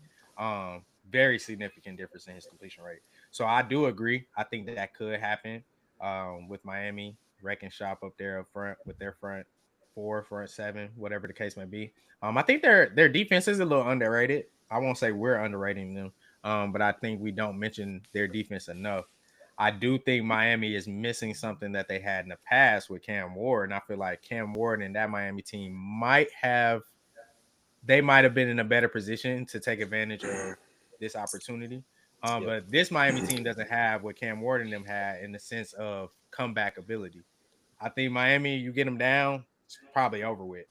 S1: Very significant difference in his completion rate. So I do agree. I think that could happen with Miami wrecking shop up there up front with their front 4, front 7, whatever the case may be. I think their defense is a little underrated. I won't say we're underrating them. But I think we don't mention their defense enough. I do think Miami is missing something that they had in the past with Cam Ward, and I feel like Cam Ward and that Miami team might have been in a better position to take advantage of this opportunity. But this Miami team doesn't have what Cam Ward and them had in the sense of comeback ability. I think Miami, you get them down, it's probably over with.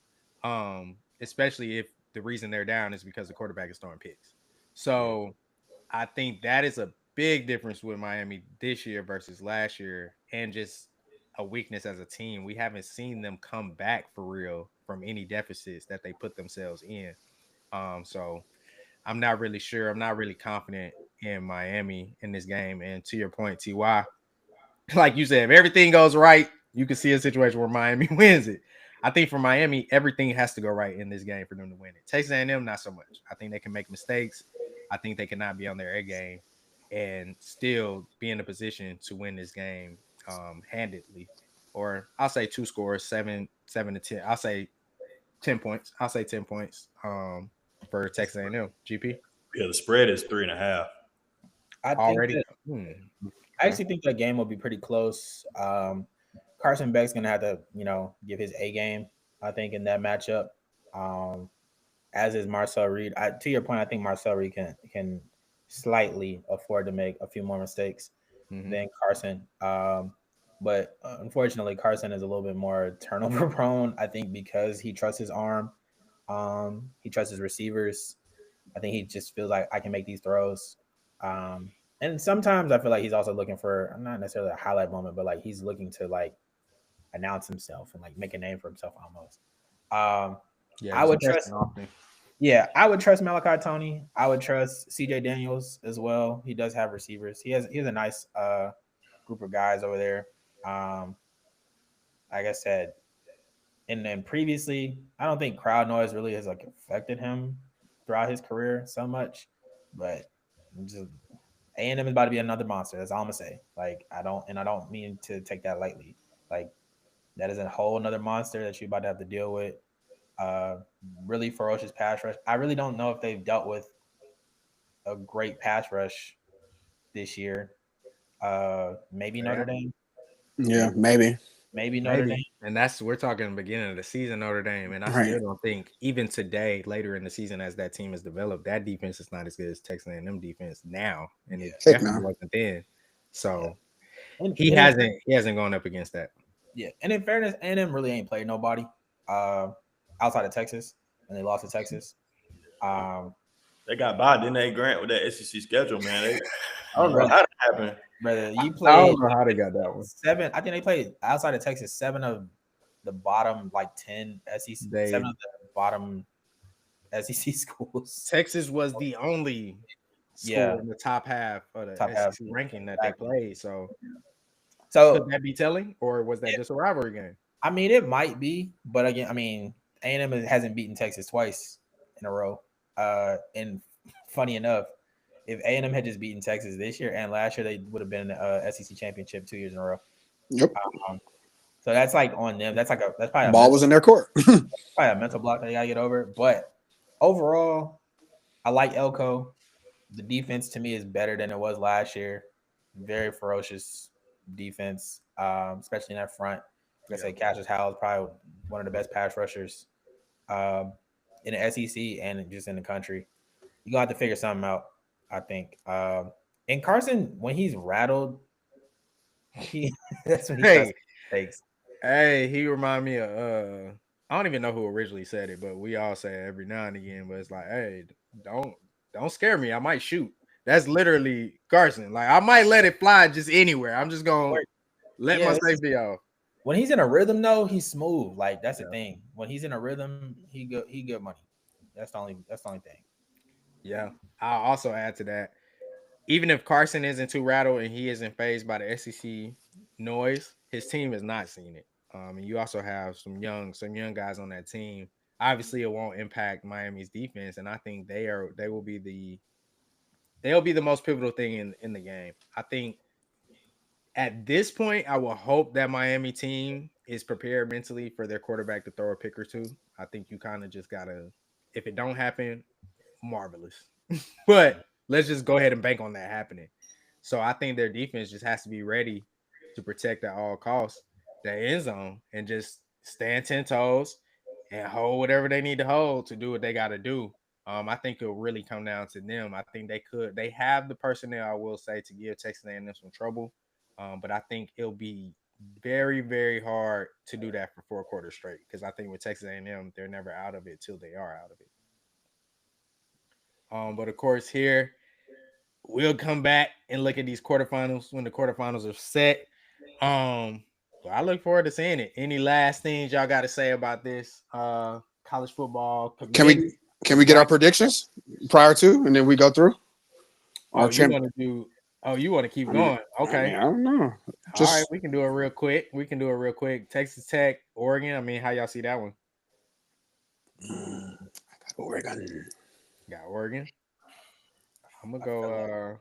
S1: Especially if the reason they're down is because the quarterback is throwing picks. So I think that is a big difference with Miami this year versus last year, and just a weakness as a team. We haven't seen them come back for real from any deficits that they put themselves in. So I'm not really sure. I'm not really confident in Miami in this game. And to your point, Ty, like you said, if everything goes right, you can see a situation where Miami wins it. I think for Miami, everything has to go right in this game for them to win it. Texas A&M, not so much. I think they can make mistakes. I think they cannot be on their A game and still be in a position to win this game handedly. Or I'll say two scores, 7-10. I'll say 10 points. I'll say 10 points for Texas A&M. GP?
S3: Yeah, the spread is 3.5.
S2: I think
S1: Already?
S2: that, I actually think that game will be pretty close. Carson Beck's gonna have to, give his A game. I think in that matchup, as is Marcel Reed. To your point, I think Marcel Reed can slightly afford to make a few more mistakes than Carson. But unfortunately, Carson is a little bit more turnover prone. I think because he trusts his arm, he trusts his receivers. I think he just feels like I can make these throws. And sometimes I feel like he's also looking for not necessarily a highlight moment, but like he's looking to like announce himself and like make a name for himself almost.
S1: Yeah,
S2: I would trust. Yeah, I would trust Malachi Tony. I would trust CJ Daniels as well. He does have receivers. He has a nice group of guys over there. Like I said, and then previously, I don't think crowd noise really has like affected him throughout his career so much. But just A&M is about to be another monster. That's all I'm gonna say. Like I don't mean to take that lightly. Like that is a whole another monster that you're about to have to deal with. Really ferocious pass rush. I really don't know if they've dealt with a great pass rush this year. Maybe Notre Dame.
S4: Yeah, maybe.
S2: Maybe Notre Dame.
S1: And we're talking the beginning of the season, Notre Dame. And I still don't think, even today, later in the season, as that team is developed, that defense is not as good as Texas A&M defense now. And it definitely wasn't then. So he hasn't gone up against that.
S2: Yeah. And in fairness, A&M really ain't played nobody outside of Texas, and they lost to Texas.
S3: They got by, didn't they, Grant, with that SEC schedule, man? I don't know how that happened.
S2: Brother, you played.
S1: I don't know how they got that one.
S2: 7. I think they played outside of Texas 7 of the bottom 10 SEC. 7 of the bottom SEC schools.
S1: Texas was the only school in the top half of the SEC ranking that they played. So could that be telling, or was that just a rivalry game?
S2: I mean, it might be, but again, I mean, A&M hasn't beaten Texas twice in a row. And funny enough, if A&M had just beaten Texas this year and last year, they would have been in the SEC championship 2 years in a row.
S4: Yep.
S2: So that's like on them. That's probably
S4: ball was in their court.
S2: Probably a mental block that they gotta get over. But overall, I like Elko. The defense to me is better than it was last year. Very ferocious defense, especially in that front. Like I said, Cassius Howell is probably one of the best pass rushers in the SEC and just in the country. You're gonna have to figure something out, I think. And Carson, when he's rattled, that's when he takes.
S1: Hey, he remind me of I don't even know who originally said it, but we all say it every now and again. But it's like, hey, don't scare me. I might shoot. That's literally Carson. Like I might let it fly just anywhere. I'm just gonna let my safety off.
S2: When he's in a rhythm, though, he's smooth. Like that's the thing. When he's in a rhythm, he good money. That's the only thing.
S1: Yeah. I'll also add to that. Even if Carson isn't too rattled and he isn't fazed by the SEC noise, his team has not seen it. And you also have some young guys on that team. Obviously, it won't impact Miami's defense, and I think they'll be the most pivotal thing in the game. I think at this point, I will hope that Miami team is prepared mentally for their quarterback to throw a pick or two. I think you kind of just gotta, if it don't happen, marvelous. But let's just go ahead and bank on that happening. So I think their defense just has to be ready to protect at all costs the end zone and just stand 10 toes and hold whatever they need to hold to do what they got to do. I think it'll really come down to them. I think they have the personnel, I will say, to give Texas A&M some trouble. But I think it'll be very, very hard to do that for 4 quarters straight because I think with Texas A&M, they're never out of it till they are out of it. But of course, here we'll come back and look at these quarterfinals when the quarterfinals are set. But I look forward to seeing it. Any last things y'all got to say about this college football?
S4: Can we get our predictions? prior to, and then we go through.
S1: Oh, you want to do? Oh, you want to keep going? Okay.
S4: I don't know.
S1: All right, we can do it real quick. Texas Tech, Oregon. I mean, how y'all see that one?
S4: Oregon.
S1: Got Oregon. I'm gonna go.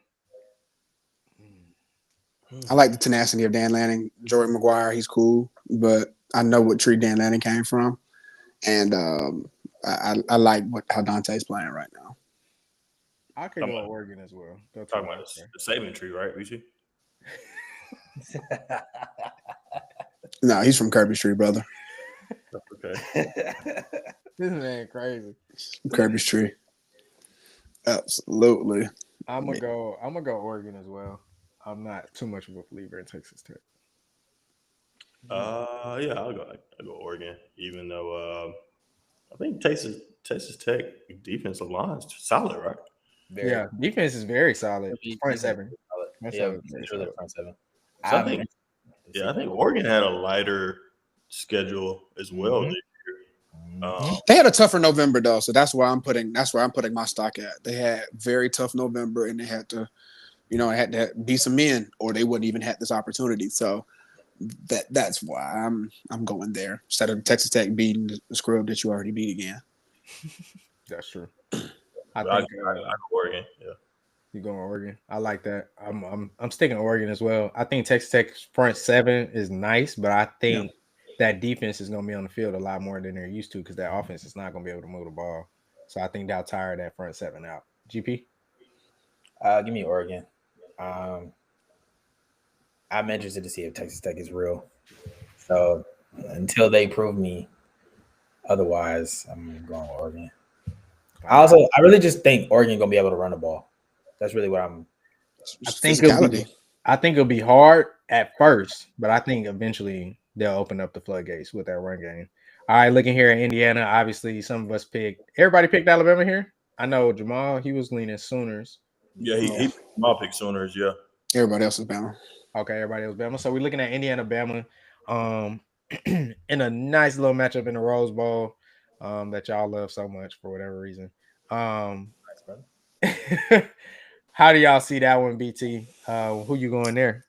S4: I like the tenacity of Dan Lanning. Jordan McGuire, he's cool, but I know what tree Dan Lanning came from, and I like how Dante's playing right now.
S1: I could go Oregon as well.
S3: Talking about the saving tree, right, Richie?
S4: No, he's from Kirby Tree, brother.
S3: Okay.
S1: This man crazy.
S4: Kirby's Tree. Absolutely.
S1: I'm gonna go Oregon as well. I'm not too much of a believer in Texas Tech.
S3: Yeah, I'll go Oregon, even though I think Texas Tech defensive line is solid, right?
S1: Yeah, defense is very solid. Front seven.
S2: Yeah, the front seven.
S3: So I think Oregon had a lighter schedule as well this year.
S4: They had a tougher November though, so that's where I'm putting my stock at. They had very tough November, and they had to, it had to be some men, or they wouldn't even have this opportunity. So that's why I'm going there instead of Texas Tech beating the scrub that you already beat again.
S1: That's true.
S3: I go Oregon. Yeah,
S1: you going Oregon? I like that. I'm sticking Oregon as well. I think Texas Tech's front seven is nice, but I think that defense is going to be on the field a lot more than they're used to because that offense is not going to be able to move the ball. So I think they'll tire that front seven out. GP?
S2: Give me Oregon. I'm interested to see if Texas Tech is real. So until they prove me otherwise, I'm going Oregon. I really just think Oregon gonna be able to run the ball. That's really what I'm.
S1: I think it'll be hard at first, but I think eventually they'll open up the floodgates with that run game. All right, looking here at Indiana, obviously some of us everybody picked Alabama here. I know Jamal, he was leaning Sooners.
S3: Yeah, he picked Sooners, yeah.
S4: Everybody else is Bama.
S1: Okay, everybody else Bama. So we're looking at Indiana, Bama, in a nice little matchup in the Rose Bowl that y'all love so much for whatever reason.
S2: Nice,
S1: how do y'all see that one, BT? Who you going there?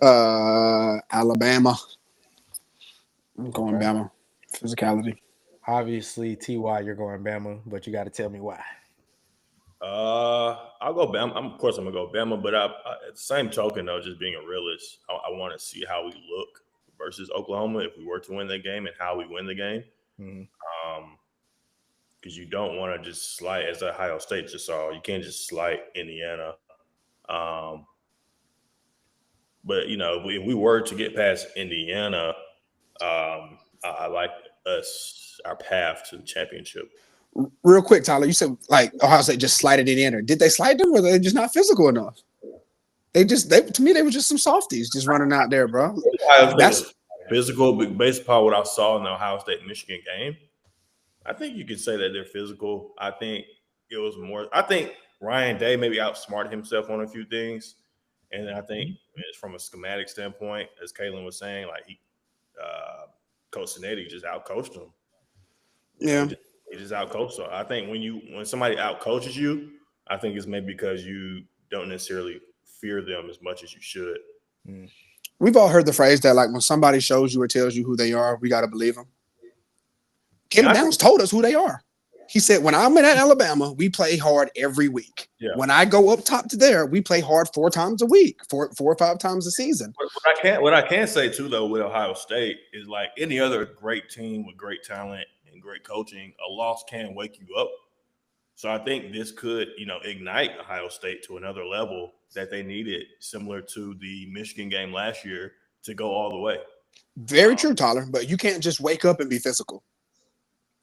S4: Alabama. I'm going Bama. Physicality.
S1: Obviously, TY, you're going Bama, but you got to tell me why.
S3: I'll go Bama. Of course, I'm gonna go Bama, but at the same token, though, just being a realist, I want to see how we look versus Oklahoma if we were to win that game and how we win the game. Because you don't want to just slight, as Ohio State just saw, you can't just slight Indiana. But if we were to get past Indiana, I like our path to the championship.
S4: Real quick, Tyler, you said like Ohio State just slided Indiana. Did they slide them, or they just not physical enough? To me, they were just some softies just running out there, bro.
S3: That's physical, but based upon what I saw in the Ohio State Michigan game, I think you could say that they're physical. I think it was more. I think Ryan Day maybe outsmarted himself on a few things, and I think it's from a schematic standpoint, as Kalen was saying, like Coach Sinetti just outcoached him.
S4: Yeah.
S3: He just outcoached. So I think when somebody outcoaches you, I think it's maybe because you don't necessarily fear them as much as you should.
S4: We've all heard the phrase that like when somebody shows you or tells you who they are, we got to believe them. Caleb Downs told us who they are. He said, when I'm in Alabama, we play hard every week. Yeah. When I go up top to there, we play hard 4 times a week, 4 or 5 times a season.
S3: What I can say too, though, with Ohio State is like any other great team with great talent and great coaching, a loss can wake you up. So I think this could, ignite Ohio State to another level that they needed, similar to the Michigan game last year, to go all the way.
S4: Very true, Tyler. But you can't just wake up and be physical.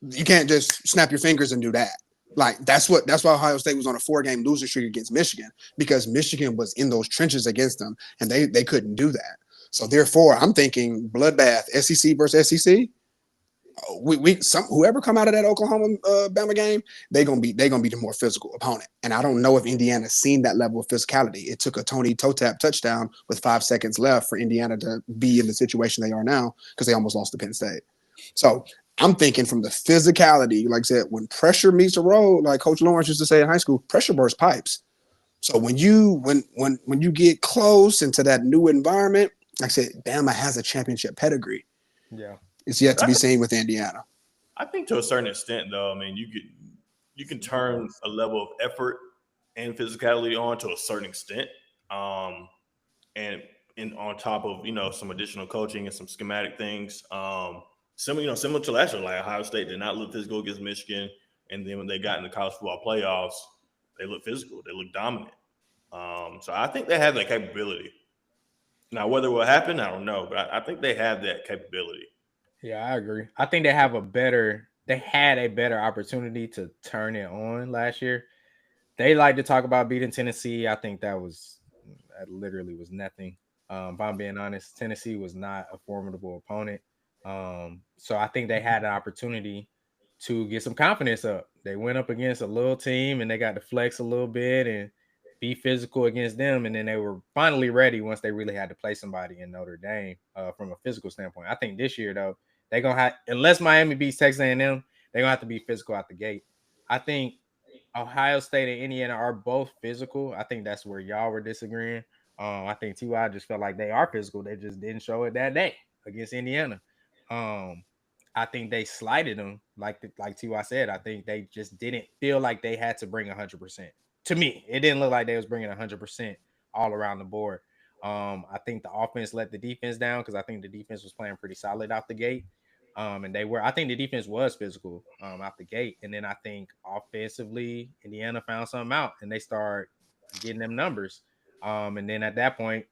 S4: You can't just snap your fingers and do that. Like that's why Ohio State was on a 4-game losing streak against Michigan, because Michigan was in those trenches against them, and they couldn't do that. So therefore, I'm thinking bloodbath, SEC versus SEC. Whoever come out of that Oklahoma Bama game, they're gonna be the more physical opponent. And I don't know if Indiana's seen that level of physicality. It took a Tony toe-tap touchdown with 5 seconds left for Indiana to be in the situation they are now, because they almost lost to Penn State. So I'm thinking from the physicality, like I said, when pressure meets the road, like Coach Lawrence used to say in high school, pressure bursts pipes. So when you get close into that new environment, like I said, Bama has a championship pedigree.
S1: Yeah,
S4: it's yet to be seen with Indiana.
S3: I think to a certain extent, though, I mean, you can turn a level of effort and physicality on to a certain extent, and on top of some additional coaching and some schematic things. Similar to last year, like Ohio State did not look physical against Michigan, and then when they got in the college football playoffs, they looked physical, they looked dominant. So I think they have that capability. Now, whether it will happen, I don't know, but I think they have that capability.
S1: Yeah, I agree. I think they had a better opportunity to turn it on last year. They like to talk about beating Tennessee. I think that literally was nothing. If I'm being honest, Tennessee was not a formidable opponent. So I think they had an opportunity to get some confidence up. They went up against a little team and they got to flex a little bit and be physical against them. And then they were finally ready once they really had to play somebody in Notre Dame from a physical standpoint. I think this year, though, they're going to have, unless Miami beats Texas A&M, they're going to have to be physical out the gate. I think Ohio State and Indiana are both physical. I think that's where y'all were disagreeing. I think TY just felt like they are physical. They just didn't show it that day against Indiana. I think they slighted them, like TY said. I think they just didn't feel like they had to bring 100%. To me, it didn't look like they was bringing 100% all around the board. I think the offense let the defense down because I think the defense was playing pretty solid out the gate. And I think the defense was physical out the gate. And then I think offensively, Indiana found something out and they start getting them numbers. And then at that point,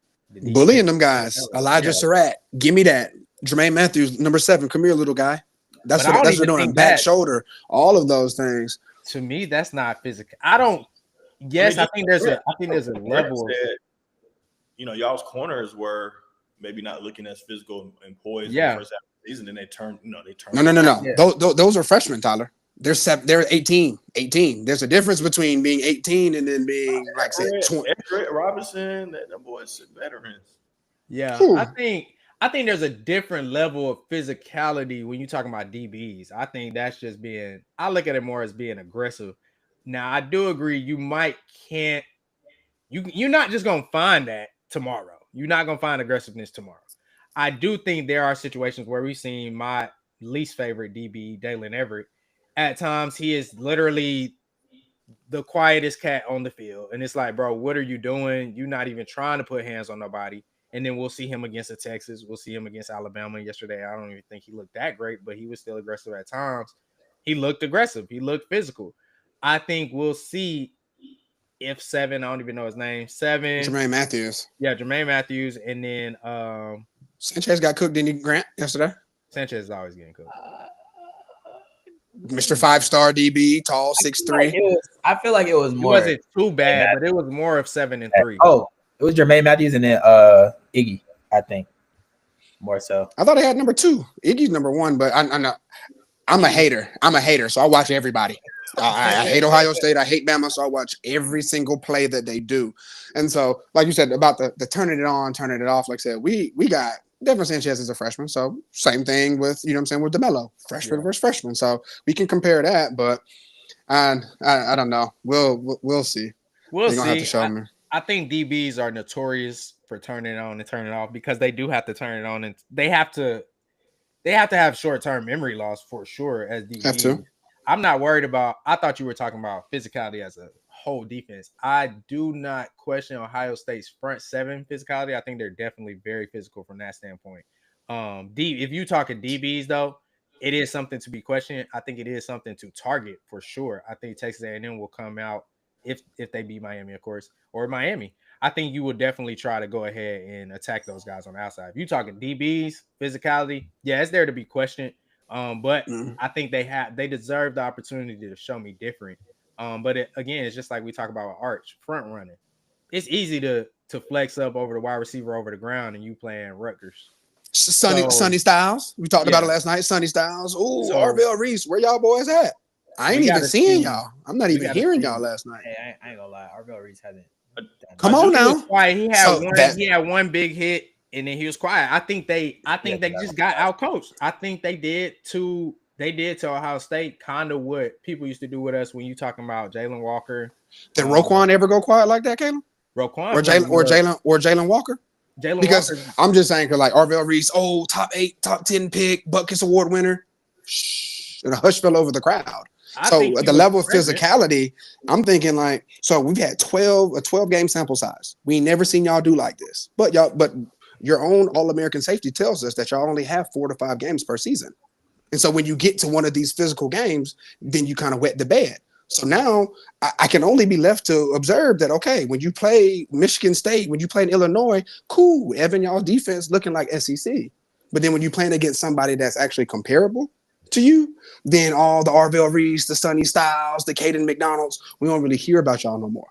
S4: bullying them guys. Elijah Surratt, give me that. Jermaine Matthews, number 7, come here, little guy. That's what they're doing. Back, shoulder, all of those things.
S1: To me, that's not physical. I think there's a level.
S3: Y'all's corners were maybe not looking as physical and poised in the first half of the season, and they turned. No.
S4: Yeah. Those are freshmen, Tyler. They're 18. There's a difference between being 18 and then being like say 20.
S3: Everett Robinson, that boys veterans.
S1: Yeah, I think there's a different level of physicality when you're talking about DBs. I think that's just I look at it more as being aggressive. Now, I do agree you're not just going to find that tomorrow. You're not going to find aggressiveness tomorrow. I do think there are situations where we've seen my least favorite DB, Dalen Everett. At times, he is literally the quietest cat on the field. And it's like, bro, what are you doing? You're not even trying to put hands on nobody. And then we'll see him against the Texas. We'll see him against Alabama yesterday. I don't even think he looked that great, but he was still aggressive at times. He looked aggressive. He looked physical. I think we'll see if 7, I don't even know his name, 7.
S4: Jermaine Matthews.
S1: Yeah, Jermaine Matthews. And then
S4: Sanchez got cooked, didn't he, Grant, yesterday?
S1: Sanchez is always getting cooked.
S4: Mr. 5-star DB, tall, 6'3".
S2: I feel like it was more.
S1: It wasn't too bad, but it was more of 7 and 3.
S2: Oh, it was Jermaine Matthews and then Iggy, I think. More so.
S4: I thought they had number 2. Iggy's number 1, but I'm a hater, so I watch everybody. I hate Ohio State. I hate Bama, so I watch every single play that they do. And so, like you said, about the turning it on, turning it off, like I said, we got Devin Sanchez as a freshman, so same thing with, with DeMello, freshman versus freshman. So we can compare that, but I don't know. We'll see.
S1: We'll
S4: see.
S1: Have to show me. I think DBs are notorious for turning it on and turning it off because they do have to turn it on and they have to have short-term memory loss for sure as DBs.
S4: Have to.
S1: I'm not worried about. I thought you were talking about physicality as a whole defense. I do not question Ohio State's front 7 physicality. I think they're definitely very physical from that standpoint. If you talking DBs though, it is something to be questioned. I think it is something to target for sure. I think Texas A&M will come out if they beat Miami, of course, or Miami. I think you would definitely try to go ahead and attack those guys on the outside. If you talking DBs, physicality, yeah, it's there to be questioned. But I think they deserve the opportunity to show me different. But again, it's just like we talk about with Arch front running. It's easy to flex up over the wide receiver over the ground, and you playing Rutgers.
S4: Sonny Styles. We talked about it last night. Sonny Styles. Ooh, Arvell Reese. Where y'all boys at? I ain't even seeing y'all. I'm not even hearing y'all last night.
S2: Hey, I ain't gonna lie. Arvell Reese hasn't.
S4: Come on now.
S1: He had one big hit, and then he was quiet. I think they just got outcoached. I think they did to they did to Ohio State kind of what people used to do with us when you talking about Jalen Walker.
S4: Did Roquan ever go quiet like that, Caleb?
S1: Roquan
S4: or Jalen Walker? Because I'm just saying, because like Arvell Reese, top 8, top 10 pick, Butkus Award winner, and a hush fell over the crowd. So at the level of physicality, I'm thinking like, so we've had a 12 game sample size. We ain't never seen y'all do like this. But your own All-American safety tells us that y'all only have 4 to 5 games per season. And so when you get to one of these physical games, then you kind of wet the bed. So now I can only be left to observe that, okay, when you play Michigan State, when you play in Illinois, cool, Evan, y'all's defense looking like SEC. But then when you're playing against somebody that's actually comparable to you, then all the Arvell Reese, the Sonny Styles, the Caden McDonald's, we don't really hear about y'all no more.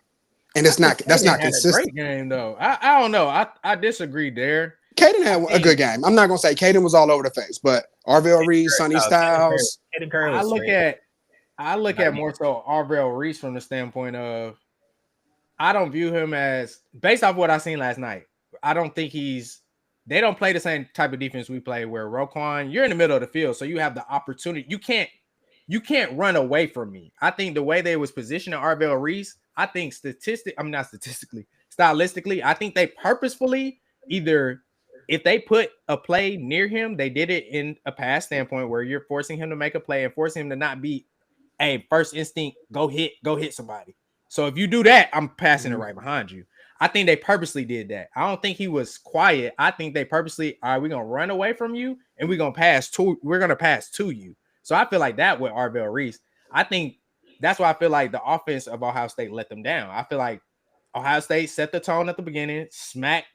S4: And that's not consistent.
S1: A great game though. I don't know. I disagree there.
S4: Caden had a good game. I'm not gonna say Caden was all over the face, but Arvell Reese, Sonny Styles.
S1: I look at more so Arvell Reese from the standpoint of I don't view him as, based off what I seen last night, I don't think they don't play the same type of defense we play where Roquan, you're in the middle of the field, so you have the opportunity. You can't run away from me. I think the way they was positioning Arvell Reese, I think stylistically, I think they purposefully either if they put a play near him, they did it in a pass standpoint where you're forcing him to make a play and forcing him to not be first instinct, go hit somebody. So if you do that, I'm passing it right behind you. I think they purposely did that. I don't think he was quiet. I think they purposely, all right, we're gonna run away from you and we're gonna pass to you. So I feel like that with Arvell Reese. I think that's why I feel like the offense of Ohio State let them down. I feel like Ohio State set the tone at the beginning, smack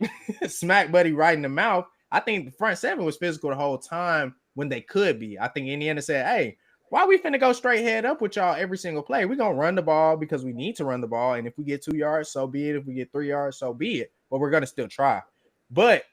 S1: Buddy right in the mouth. I think the front seven was physical the whole time when they could be. I think Indiana said, hey, why we finna go straight head up with y'all every single play? We're going to run the ball because we need to run the ball. And if we get 2 yards, so be it. If we get 3 yards, so be it. But we're going to still try. But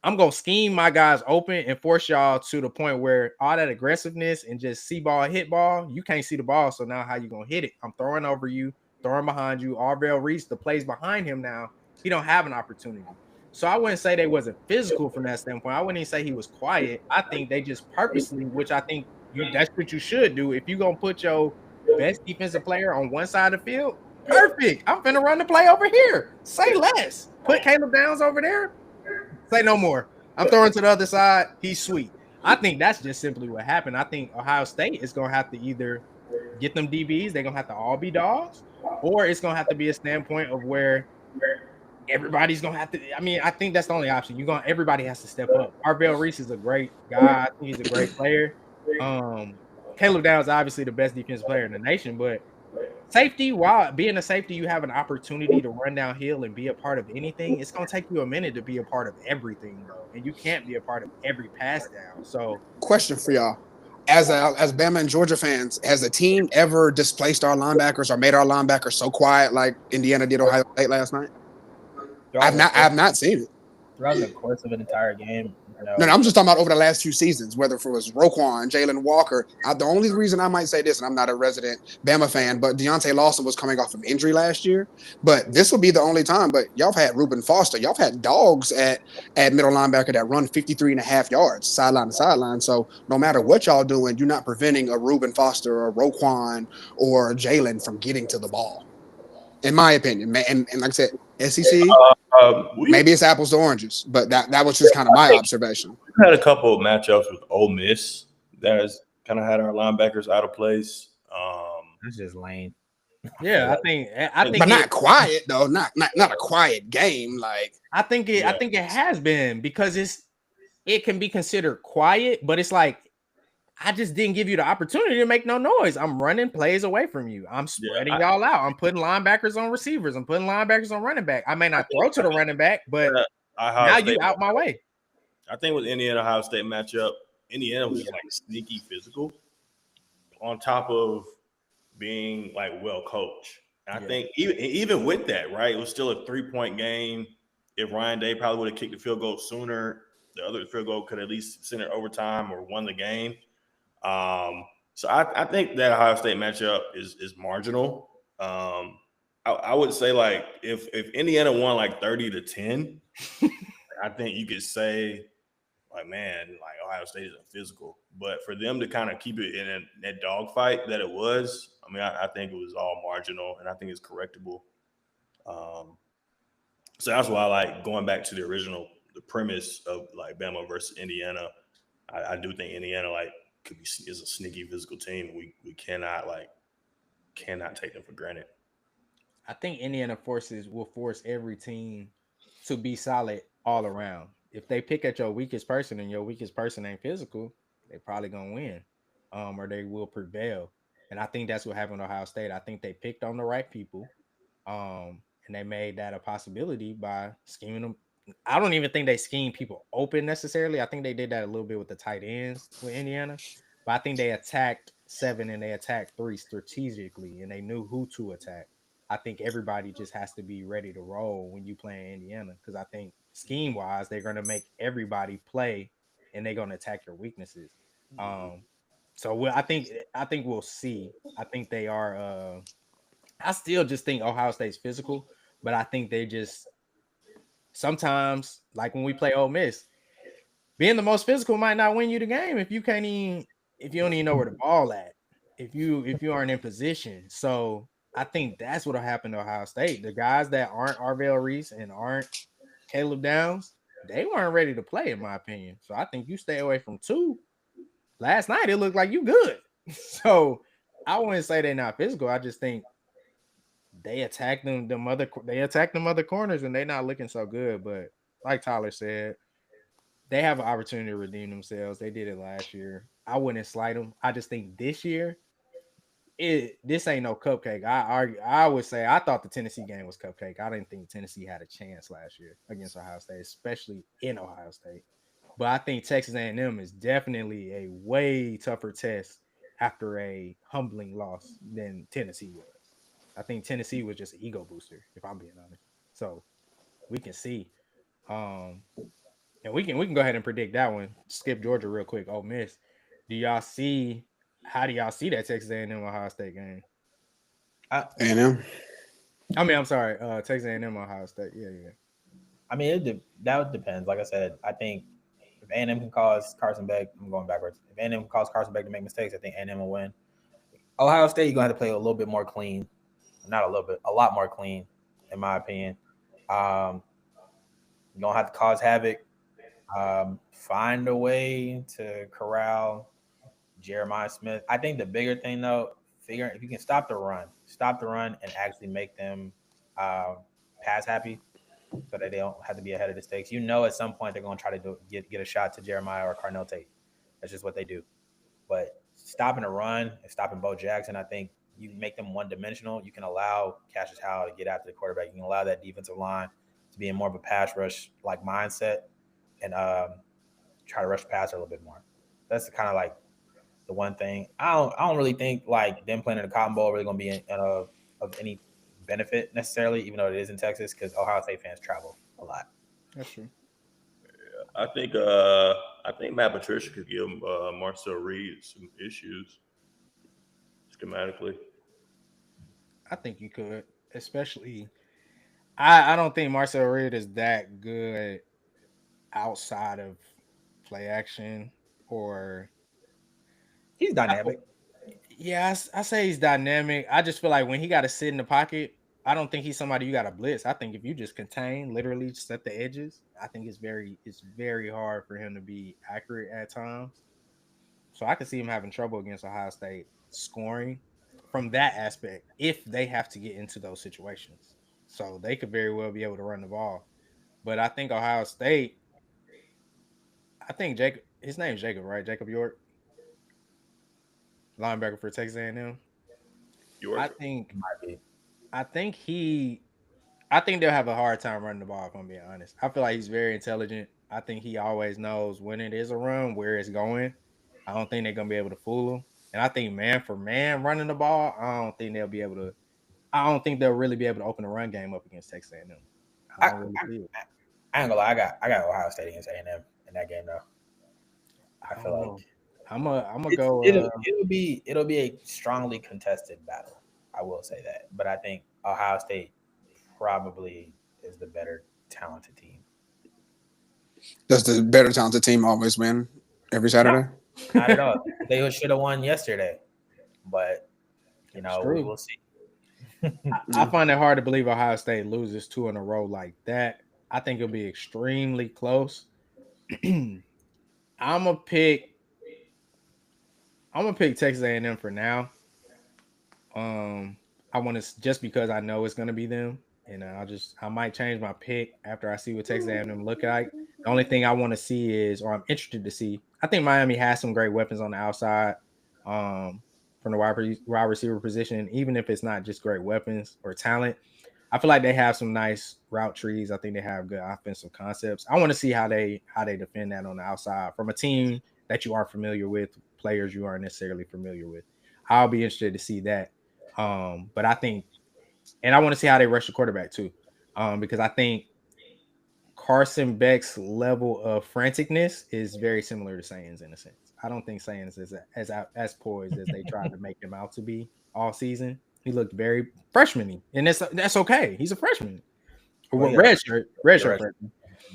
S1: I'm going to scheme my guys open and force y'all to the point where all that aggressiveness and just see ball, hit ball, you can't see the ball. So now how you going to hit it? I'm throwing over you, throwing behind you. Arvell Reese, the plays behind him now, he don't have an opportunity. So I wouldn't say they wasn't physical from that standpoint. I wouldn't even say he was quiet. I think they just purposely, which I think that's what you should do. If you're going to put your best defensive player on one side of the field, perfect. I'm finna run the play over here. Say less. Put Caleb Downs over there. Say no more. I'm throwing to the other side. He's sweet. I think that's just simply what happened. I think Ohio State is going to have to either get them DBs. They're going to have to all be dogs, or it's going to have to be a standpoint of where everybody's going to have to. I mean, I think that's the only option. Everybody has to step up. Arvell Reese is a great guy. I think he's a great player. Caleb Downs is obviously the best defensive player in the nation, but safety, while being a safety, you have an opportunity to run downhill and be a part of anything. It's going to take you a minute to be a part of everything, though, and you can't be a part of every pass down. So,
S4: question for y'all. As Bama and Georgia fans, has a team ever displaced our linebackers or made our linebackers so quiet like Indiana did Ohio State last night? I've not seen it.
S2: Throughout the course of an entire game.
S4: No, I'm just talking about over the last few seasons, whether it was Roquan, Jalen Walker. The only reason I might say this, and I'm not a resident Bama fan, but Deontay Lawson was coming off of injury last year. But this will be the only time. But y'all have had Reuben Foster. Y'all have had dogs at middle linebacker that run 53.5 yards, sideline to sideline. So no matter what y'all doing, you're not preventing a Reuben Foster or a Roquan or Jalen from getting to the ball. In my opinion, and like I said, SEC, maybe it's apples to oranges, but that was just kind of my observation.
S3: We had a couple of matchups with Ole Miss that has kind of had our linebackers out of place.
S2: That's just lame.
S1: Yeah, I think,
S4: but not quiet though. Not a quiet game. Like
S1: I think it has been because it can be considered quiet, but it's like I just didn't give you the opportunity to make no noise. I'm running plays away from you. I'm spreading y'all out. I'm putting linebackers on receivers. I'm putting linebackers on running back. I may not throw to the running back, but now you out my way.
S3: I think with Indiana Ohio State matchup, Indiana was just like sneaky physical on top of being like well coached. And I think even with that, right, it was still a 3-point game. If Ryan Day probably would have kicked the field goal sooner, the other field goal could at least send it overtime or won the game. So I think that Ohio State matchup is marginal. I would say like if Indiana won like 30-10, I think you could say like, man, like Ohio State isn't physical. But for them to kind of keep it in that dogfight that it was, I mean, I think it was all marginal, and I think it's correctable. So that's why, like, going back to the premise of like Bama versus Indiana, I do think Indiana like is a sneaky physical team. We cannot take them for granted.
S1: I think Indiana will force every team to be solid all around. If they pick at your weakest person and your weakest person ain't physical, they probably gonna win, or they will prevail. And I think that's what happened to Ohio State. I think they picked on the right people, and they made that a possibility by scheming them. I don't even think they schemed people open necessarily. I think they did that a little bit with the tight ends with Indiana, but I think they attacked 7 and they attacked 3 strategically, and they knew who to attack. I think everybody just has to be ready to roll when you play in Indiana, because I think scheme wise they're going to make everybody play, and they're going to attack your weaknesses. So I think we'll see. I think they are. I still just think Ohio State's physical, but I think they just sometimes, like when we play Ole Miss, being the most physical might not win you the game if you don't even know where the ball at, if you aren't in position. So I think that's what'll happen to Ohio State. The guys that aren't Arvell Reese and aren't Caleb Downs, they weren't ready to play, in my opinion. So I think you stay away from 2. Last night it looked like you good. So I wouldn't say they're not physical. I just think they attack them other corners and they're not looking so good. But like Tyler said, they have an opportunity to redeem themselves. They did it last year. I wouldn't slight them. I just think this year, this ain't no cupcake. I would say I thought the Tennessee game was cupcake. I didn't think Tennessee had a chance last year against Ohio State, especially in Ohio State. But I think Texas A&M is definitely a way tougher test after a humbling loss than Tennessee was. I think Tennessee was just an ego booster, if I'm being honest. So we can see. Um, and we can go ahead and predict that one. Skip Georgia real quick. Ole Miss. How do y'all see that Texas A&M Ohio State game?
S4: A&M.
S1: I mean, I'm sorry, Texas A&M Ohio State. Yeah.
S2: I mean, that depends. Like I said, I think if A&M can cause Carson Beck, I'm going backwards. If A&M can cause Carson Beck to make mistakes, I think A&M will win. Ohio State, you're going to have to play a little bit more clean. Not a little bit, a lot more clean, in my opinion. You're going to have to cause havoc. Find a way to corral Jeremiah Smith. I think the bigger thing, though, figuring if you can stop the run and actually make them pass happy so that they don't have to be ahead of the stakes. At some point they're going to try to get a shot to Jeremiah or Carnell Tate. That's just what they do. But stopping a run and stopping Bo Jackson, I think you make them one-dimensional. You can allow Cassius Howell to get after the quarterback. You can allow that defensive line to be in more of a pass rush like mindset and try to rush the passer a little bit more. That's kind of like the one thing. I don't really think like them playing in the Cotton Bowl really going to be of any benefit necessarily, even though it is in Texas, because Ohio State fans travel a lot.
S1: That's true.
S3: Yeah, I think Matt Patricia could give Marcel Reed some issues schematically.
S1: I think you could, especially. I don't think Marcel Reed is that good outside of play action or
S2: He's dynamic.
S1: yeah, I say he's dynamic. I just feel like when he got to sit in the pocket, I don't think he's somebody you got to blitz. I think if you just contain, literally set the edges, I think it's very hard for him to be accurate at times. So I can see him having trouble against Ohio State scoring from that aspect if they have to get into those situations. So they could very well be able to run the ball. But I think Ohio State, I think his name's Jacob, right? Jacob York, linebacker for Texas A&M. I
S3: York.
S1: think
S2: Might be.
S1: I think he I think they'll have a hard time running the ball, if I'm being honest. I feel like he's very intelligent. I think he always knows when it is a run, where it's going. I don't think they're gonna be able to fool him. And I think man for man running the ball, I don't think they'll really be able to open the run game up against Texas A&M. I
S2: I,
S1: don't really see it.
S2: I ain't gonna lie. I got Ohio State against A&M in that game though. I
S1: I
S2: feel
S1: don't
S2: like
S1: know. I'm gonna go.
S2: it'll be a strongly contested battle. I will say that, but I think Ohio State probably is the better talented team.
S4: Does the better talented team always win every Saturday?
S2: Not at all. They should have won yesterday, but we will see.
S1: I find it hard to believe Ohio State loses 2 in a row like that. I think it'll be extremely close. I'm gonna pick Texas A&M for now. I want to just because I know it's gonna be them, and I might change my pick after I see what Texas A&M look like. The only thing I want to see is, or I'm interested to see, I think Miami has some great weapons on the outside, from the wide receiver position. Even if it's not just great weapons or talent, I feel like they have some nice route trees. I think they have good offensive concepts. I want to see how they defend that on the outside from a team that you aren't familiar with, players you aren't necessarily familiar with. I'll be interested to see that. But I think, and I want to see how they rush the quarterback too, because I think Carson Beck's level of franticness is very similar to Saints in a sense. I don't think Saints is as poised as they tried to make him out to be all season. He looked very freshman-y, and that's okay. He's a freshman, red shirt freshman.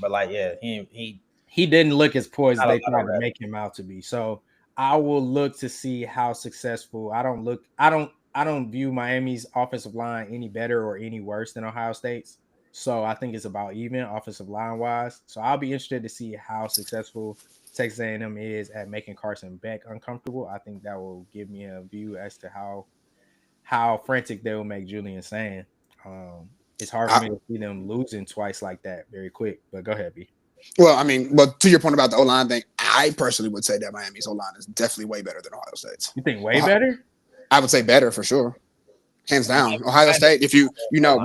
S2: But
S1: he didn't look as poised as they tried to make him out to be. So I will look to see how successful. I don't view Miami's offensive line any better or any worse than Ohio State's. So I think it's about even offensive line wise. So I'll be interested to see how successful Texas A&M is at making Carson Beck uncomfortable. I think that will give me a view as to how frantic they will make Julian Sand. It's hard for me to see them losing twice like that very quick. But go ahead, B.
S4: Well, I mean, to your point about the O-line thing, I personally would say that Miami's O-line is definitely way better than Ohio State's.
S1: You think way better?
S4: I would say better for sure. Hands down. Ohio State, if we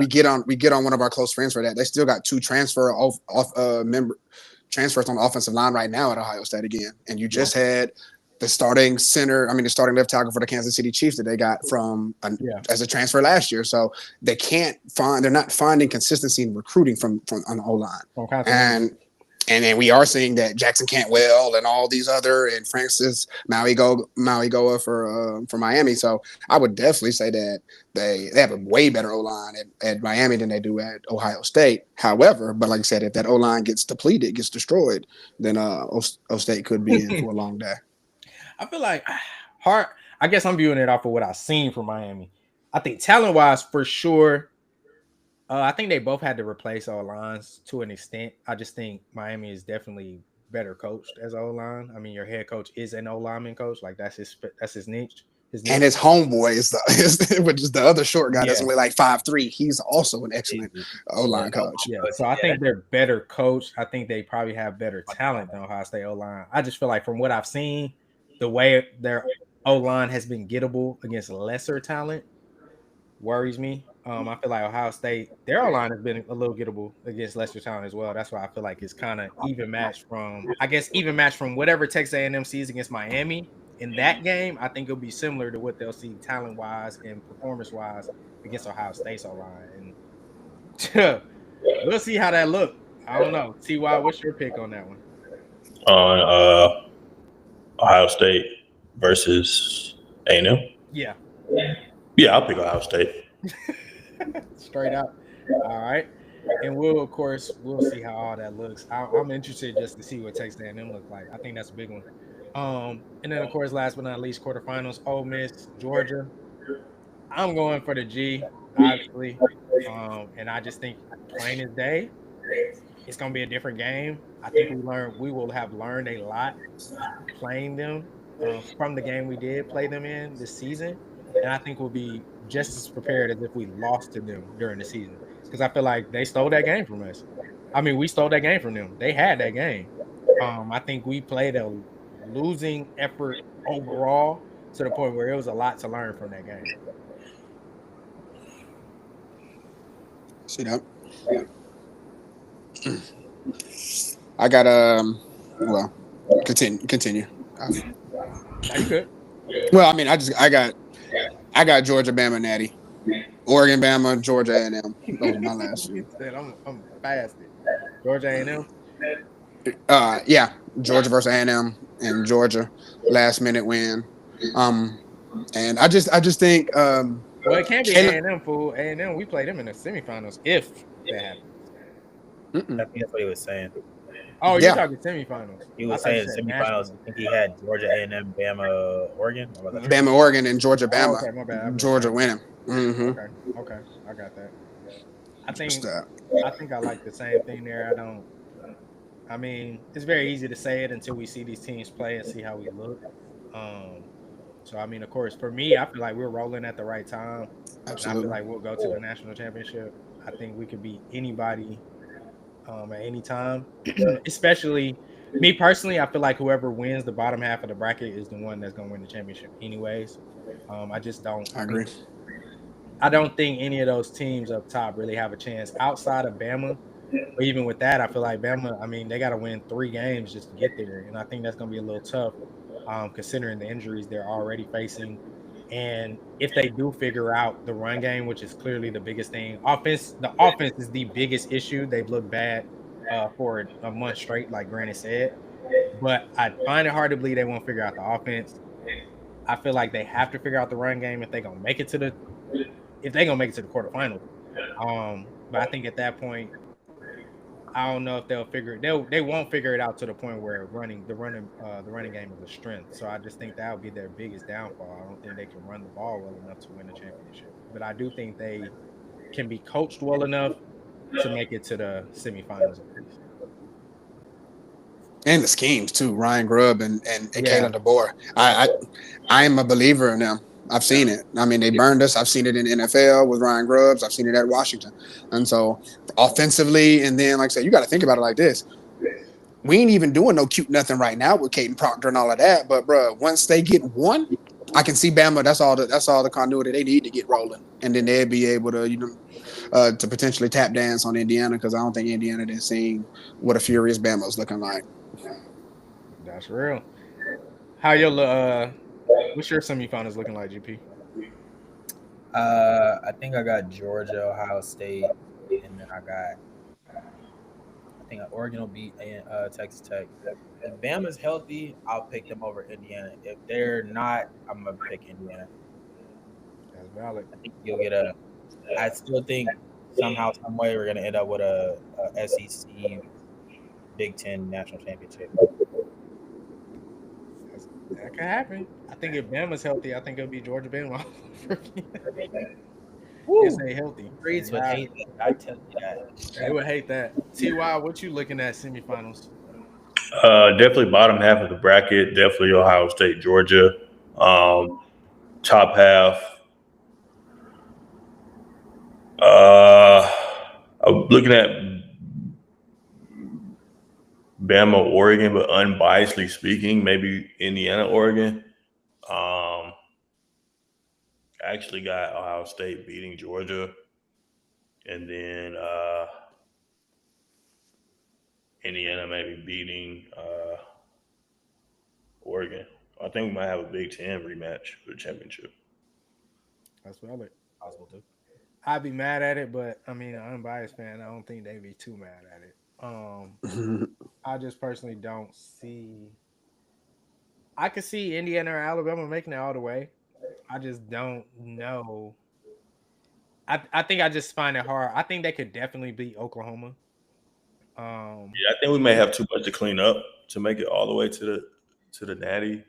S4: get on one of our close friends for that. They still got 2 transfers on the offensive line right now at Ohio State again. And you just had the starting left tackle for the Kansas City Chiefs that they got as a transfer last year. So they're not finding consistency in recruiting from on the O-line. And then we are seeing that Jackson Cantwell and all these other, and Francis Mauigoa for Miami. So I would definitely say that they have a way better O-line at Miami than they do at Ohio State. However, but like I said, if that O-line gets depleted, gets destroyed, then O State could be in for a long day.
S1: I feel like I guess I'm viewing it off of what I've seen from Miami. I think talent-wise, for sure, I think they both had to replace O-lines to an extent. I just think Miami is definitely better coached as O-line. I mean, your head coach is an O-lineman coach. Like that's his niche.
S4: And his homeboy which is the other short guy that's only like 5'3". He's also an excellent O-line coach.
S1: Yeah, so I think they're better coached. I think they probably have better talent than Ohio State O-line. I just feel like from what I've seen, the way their O-line has been gettable against lesser talent worries me. I feel like Ohio State, their O-line has been a little gettable against lesser talent as well. That's why I feel like it's kind of even matched from whatever Texas A&M sees against Miami in that game. I think it'll be similar to what they'll see talent-wise and performance-wise against Ohio State's O-line. And we'll see how that looks. I don't know. T.Y., what's your pick on that one?
S3: On Ohio State versus A&M?
S1: Yeah.
S3: Yeah, I'll pick Ohio State.
S1: Straight up. All right. And we'll see how all that looks. I'm interested just to see what Texas A&M look like. I think that's a big one. And then, of course, last but not least, quarterfinals, Ole Miss, Georgia. I'm going for the G, obviously. And I just think plain as day, it's going to be a different game. I think we will have learned a lot playing them from the game we did play them in this season. And I think we'll be just as prepared as if we lost to them during the season. Because I feel like they stole that game from us. I mean, we stole that game from them. They had that game. I think we played a losing effort overall to the point where it was a lot to learn from that game.
S4: See that? I got well, continue.
S1: You good?
S4: Well, I mean, I got Georgia, Bama, Natty, Oregon, Bama, Georgia, A&M. Those are my last few.
S1: I'm fast. Georgia, A&M.
S4: Yeah, Georgia versus A&M in Georgia, last minute win. And I just think.
S1: Well, it can't be A&M, fool. A&M, we played them in the semifinals if that happens.
S2: I think that's what he was saying.
S1: Oh, you're
S4: Yeah,
S1: talking semifinals.
S2: He
S1: I
S2: was
S1: thought you
S2: saying
S1: said
S2: semifinals.
S1: national.
S2: I think he had Georgia A&M, Bama, Oregon. Or was I tripping?
S4: Bama, Oregon, and Georgia,
S1: Oh,
S4: Bama.
S1: okay, my bad. I missed
S4: Georgia
S1: that.
S4: winning. Mm-hmm.
S1: Okay, I got that. I
S4: Just
S1: think
S4: that.
S1: I think I like the same thing there. I don't. I mean, it's very easy to say it until we see these teams play and see how we look. Um, so I mean, of course, for me, I feel like we're rolling at the right time, and I feel
S4: Absolutely.
S1: like we'll go to the national championship. I think we could beat anybody at any time, especially me personally. I feel like whoever wins the bottom half of the bracket is the one that's going to win the championship, anyways. I just don't
S4: I agree.
S1: think I don't think any of those teams up top really have a chance outside of Bama. But even with that, I feel like Bama, I mean, they got to win 3 games just to get there. And I think that's going to be a little tough considering the injuries they're already facing. And if they do figure out the run game, which is clearly the biggest thing, the offense is the biggest issue. They've looked bad for a month straight, like Granny said. But I find it hard to believe they won't figure out the offense. I feel like they have to figure out the run game if they're gonna make it to the quarterfinals. But I think at that point, I don't know if they won't figure it out to the point where the running game is a strength. So I just think that would be their biggest downfall. I don't think they can run the ball well enough to win a championship. But I do think they can be coached well enough to make it to the semifinals at least.
S4: And the schemes too, Ryan Grubb and
S1: Yeah.
S4: Kalen DeBoer. I am a believer in them. I've seen it. I mean, they burned us. I've seen it in the NFL with Ryan Grubbs. I've seen it at Washington. And so offensively, and then like I said, you got to think about it like this. We ain't even doing no cute nothing right now with Caden Proctor and all of that. But bro, once they get one, I can see Bama. That's all the continuity they need to get rolling, and then they'll be able to to potentially tap dance on Indiana because I don't think Indiana has seen what a furious Bama's looking like.
S1: That's real. How your what's your semifinals looking like, GP?
S2: I think I got Georgia, Ohio State, and then I think Oregon will beat Texas Tech. If Bama's healthy, I'll pick them over Indiana. If they're not, I'm gonna pick Indiana.
S1: That's valid.
S2: I think you'll get a. I still think somehow, some way, we're gonna end up with a SEC Big Ten national championship.
S1: That could happen. I think if Bama's healthy, I think it'll be Georgia Bama. If they healthy.
S2: Streets would hate that. I tell you that.
S1: They would hate that. Ty, what you looking at semifinals?
S3: Definitely bottom half of the bracket. Definitely Ohio State, Georgia. Top half. I'm looking at Bama, Oregon, but unbiasedly speaking, maybe Indiana, Oregon. Actually got Ohio State beating Georgia, and then Indiana maybe beating Oregon. I think we might have a Big Ten rematch for the championship.
S1: That's valid.
S2: Possible too.
S1: I'd be mad at it, but I mean, an unbiased fan, I don't think they'd be too mad at it. I just personally don't see. I could see Indiana or Alabama making it all the way. I just don't know. I think I just find it hard. I think they could definitely beat Oklahoma.
S3: Yeah, I think we may have too much to clean up to make it all the way to the Natty.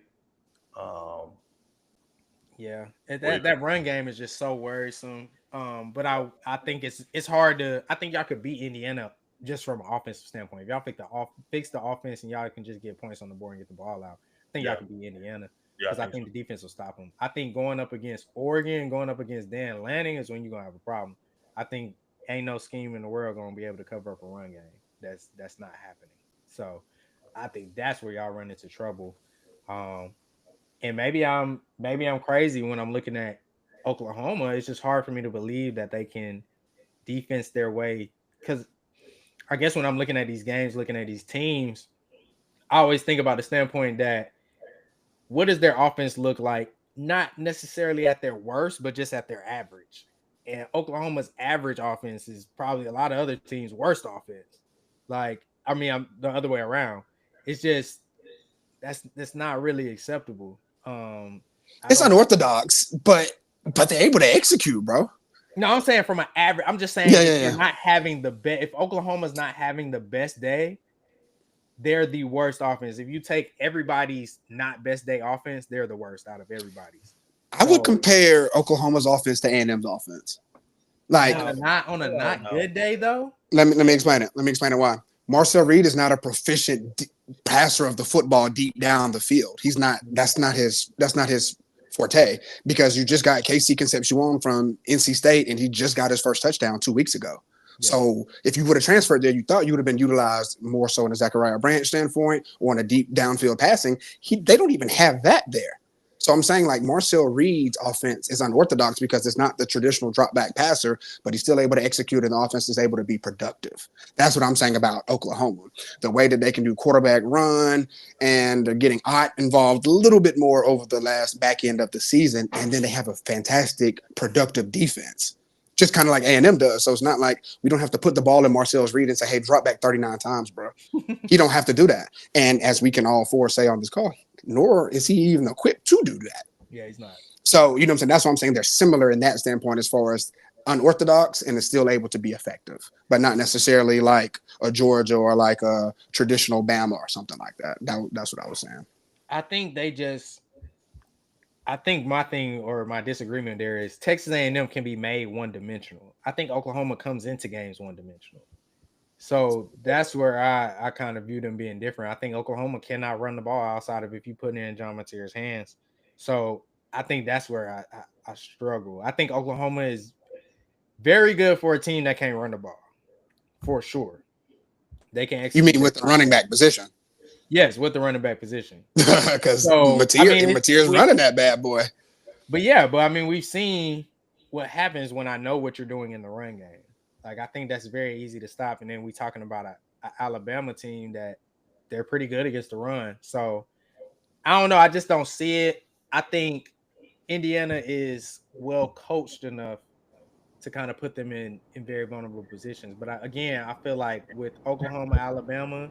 S1: Yeah, that run game is just so worrisome. But I think it's hard to. I think y'all could beat Indiana just from an offensive standpoint. If y'all fix the offense and y'all can just get points on the board and get the ball out, I think y'all can beat Indiana
S3: Yeah,
S1: because I think the defense will stop them. I think going up against Oregon, going up against Dan Lanning is when you're gonna have a problem. I think ain't no scheme in the world gonna be able to cover up a run game. That's not happening. So I think that's where y'all run into trouble. And maybe I'm crazy when I'm looking at Oklahoma. It's just hard for me to believe that they can defense their way. Because I guess when I'm looking at these games, looking at these teams, I always think about the standpoint that what does their offense look like? Not necessarily at their worst, but just at their average. And Oklahoma's average offense is probably a lot of other teams' worst offense. Like, I mean, I'm the other way around. It's just that's not really acceptable.
S4: It's unorthodox, but they're able to execute, bro.
S1: No, I'm saying from an average. I'm just saying if you're not having the best, if Oklahoma's not having the best day, they're the worst offense. If you take everybody's not best day offense, they're the worst out of everybody's.
S4: I would compare Oklahoma's offense to A&M's offense. Like
S1: on a not good day though.
S4: Let me explain it. Let me explain it why. Marcel Reed is not a proficient passer of the football deep down the field. He's not. That's not his forte, because you just got Casey Concepcion from NC State, and he just got his first touchdown 2 weeks ago. Yeah. So if you would have transferred there, you thought you would have been utilized more so in a Zachariah Branch standpoint or in a deep downfield passing. They don't even have that there. So I'm saying like Marcel Reed's offense is unorthodox because it's not the traditional drop back passer, but he's still able to execute and the offense is able to be productive. That's what I'm saying about Oklahoma. The way that they can do quarterback run, and they're getting Ott involved a little bit more over the last back end of the season. And then they have a fantastic productive defense, just kind of like A&M does. So it's not like we don't have to put the ball in Marcel's Reed and say, hey, drop back 39 times, bro. He don't have to do that. And as we can all four say on this call, nor is he even equipped to do that.
S1: Yeah, he's not.
S4: So, you know what I'm saying? That's what I'm saying. They're similar in that standpoint as far as unorthodox and is still able to be effective, but not necessarily like a Georgia or like a traditional Bama or something like that. That's what I was saying.
S1: I think my thing or my disagreement there is Texas A&M can be made one-dimensional. I think Oklahoma comes into games one-dimensional. So that's where I kind of view them being different. I think Oklahoma cannot run the ball outside of if you put it in John Mateer's hands. So I think that's where I struggle. I think Oklahoma is very good for a team that can't run the ball, for sure. They can execute.
S4: You mean with the running back position?
S1: Yes, with the running back position.
S4: Because Mateer's running that bad boy.
S1: But yeah, I mean, we've seen what happens when I know what you're doing in the run game. Like, I think that's very easy to stop. And then we talking about a Alabama team that they're pretty good against the run. So I don't know. I just don't see it. I think Indiana is well coached enough to kind of put them in very vulnerable positions. But I feel like with Oklahoma, Alabama,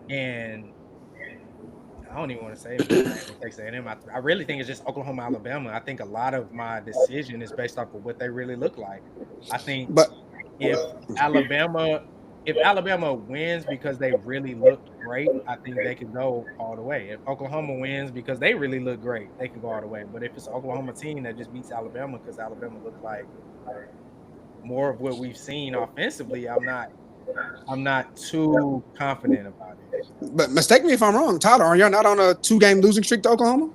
S1: and I don't even want to say Texas A&M. I really think it's just Oklahoma, Alabama. I think a lot of my decision is based off of what they really look like. I think if Alabama wins because they really looked great, I think they could go all the way. If Oklahoma wins because they really look great, they could go all the way. But if it's an Oklahoma team that just beats Alabama because Alabama looks like more of what we've seen offensively, I'm not too confident about it.
S4: But mistake me if I'm wrong, Tyler. Are you not on a 2-game losing streak to Oklahoma?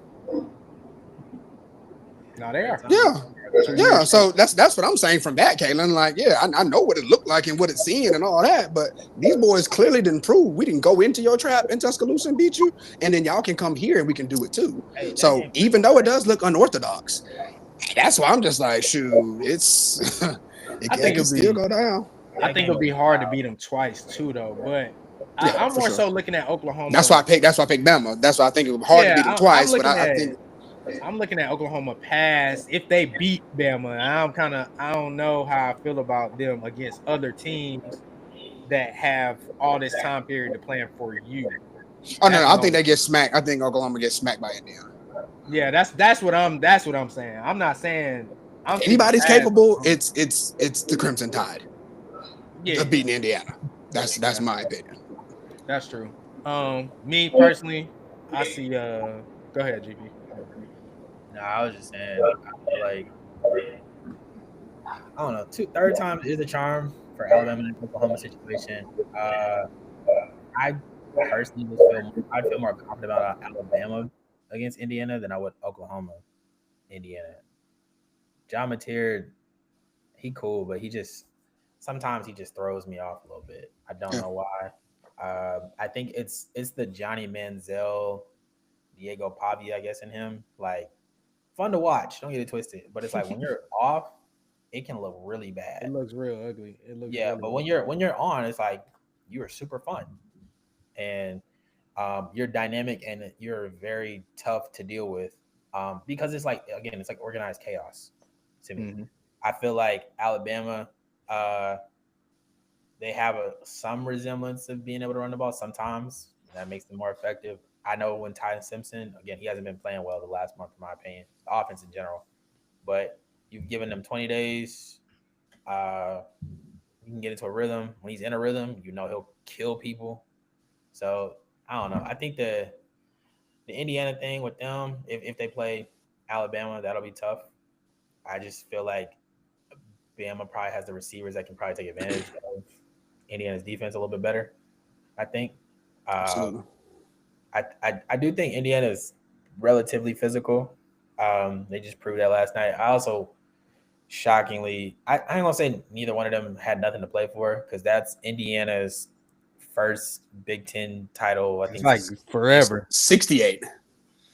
S1: No, they are.
S4: Yeah. So that's what I'm saying from that, Kalen. Like, yeah, I know what it looked like and what it's seeing and all that, but these boys clearly didn't prove we didn't go into your trap in Tuscaloosa and beat you, and then y'all can come here and we can do it too. So even though it does look unorthodox, that's why I'm just like, shoot, it's it can still go down.
S1: I think it'll be hard to beat them twice too, though. But I'm more so looking at Oklahoma.
S4: That's why I picked Bama. That's why I think it was hard to beat them twice. But I think
S1: I'm looking at Oklahoma pass if they beat Bama. I don't know how I feel about them against other teams that have all this time period to plan for you.
S4: Oh no, I think they get smacked. I think Oklahoma gets smacked by Indiana.
S1: Yeah, that's what I'm saying. I'm not saying
S4: anybody's capable. It's the Crimson Tide. Yeah, beating Indiana. That's my opinion.
S1: That's true. Me personally, I see. Go ahead, GP.
S2: No, I was just saying. I feel like I don't know. Third time is the charm for Alabama in the Oklahoma situation. I personally I'd feel more confident about Alabama against Indiana than I would Oklahoma, Indiana. John Mateer, he cool, but sometimes he just throws me off a little bit. I don't know why. I think it's the Johnny Manziel, Diego Pavia, I guess, in him. Like, fun to watch. Don't get it twisted. But it's like when you're off, it can look really bad.
S1: It looks real ugly.
S2: But when you're on, it's like you are super fun, and you're dynamic and you're very tough to deal with. Because it's like organized chaos to me. Mm-hmm. I feel like Alabama, they have some resemblance of being able to run the ball sometimes. That makes them more effective. I know when Tyson Simpson, again, he hasn't been playing well the last month, in my opinion, the offense in general. But you've given them 20 days. You can get into a rhythm. When he's in a rhythm, he'll kill people. So I don't know. I think the Indiana thing with them, if they play Alabama, that'll be tough. I just feel like Bama probably has the receivers that can probably take advantage of Indiana's defense a little bit better. I think.
S4: Absolutely.
S2: I do think Indiana is relatively physical. They just proved that last night. I also shockingly, I ain't gonna say neither one of them had nothing to play for because that's Indiana's first Big Ten title. I
S1: It's
S2: think
S1: like forever.
S4: 68.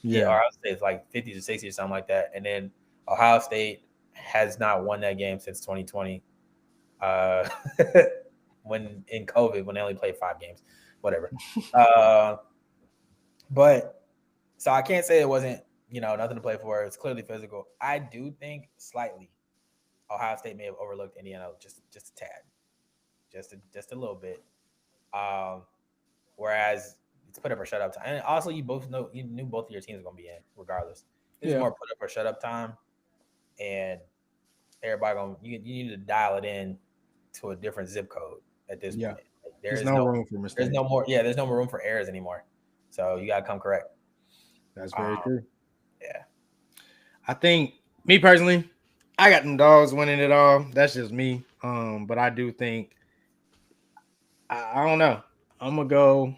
S2: Yeah, Ohio State is like 50 to 60 or something like that. And then Ohio State has not won that game since 2020. Uh, when in COVID, when they only played 5 games, whatever. But so I can't say it wasn't, nothing to play for. It's clearly physical. I do think slightly Ohio State may have overlooked Indiana just a tad, just a little bit. Whereas it's put up or shut up time. And also, you knew both of your teams are going to be in regardless. It's more put up or shut up time, and everybody you need to dial it in to a different zip code at this point. Like,
S1: there's no room for mistakes.
S2: There's no more. Yeah, there's no more room for errors anymore. So you got to come correct.
S1: That's very true.
S2: Yeah.
S1: I think me personally, I got them dogs winning it all. That's just me. But I do think I don't know. I'm gonna go.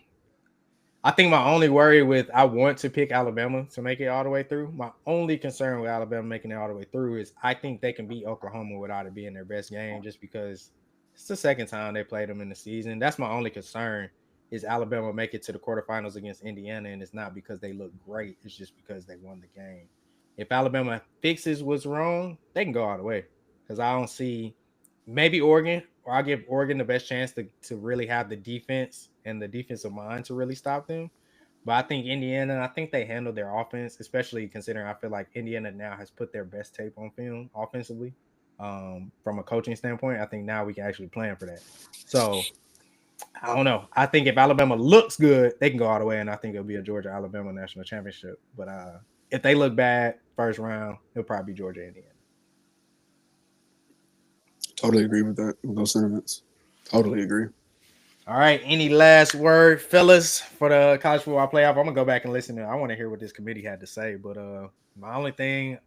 S1: I think my only worry with I want to pick Alabama to make it all the way through. My only concern with Alabama making it all the way through is I think they can beat Oklahoma without it being their best game, just because it's the second time they played them in the season. That's my only concern is Alabama make it to the quarterfinals against Indiana, and it's not because they look great. It's just because they won the game. If Alabama fixes what's wrong, they can go all the way because I don't see maybe Oregon, or I give Oregon the best chance to really have the defense and the defensive mind to really stop them. But I think Indiana, I think they handle their offense, especially considering I feel like Indiana now has put their best tape on film offensively. From a coaching standpoint, I think now we can actually plan for that. So I don't know. I think if Alabama looks good, they can go all the way, and I think it'll be a Georgia Alabama national championship. But if they look bad first round, it'll probably be Georgia Indiana.
S4: Totally agree with that, with those sentiments. Totally agree.
S1: All right. Any last word, fellas, for the college football playoff? I'm gonna go back and listen to. I want to hear what this committee had to say. But my only thing,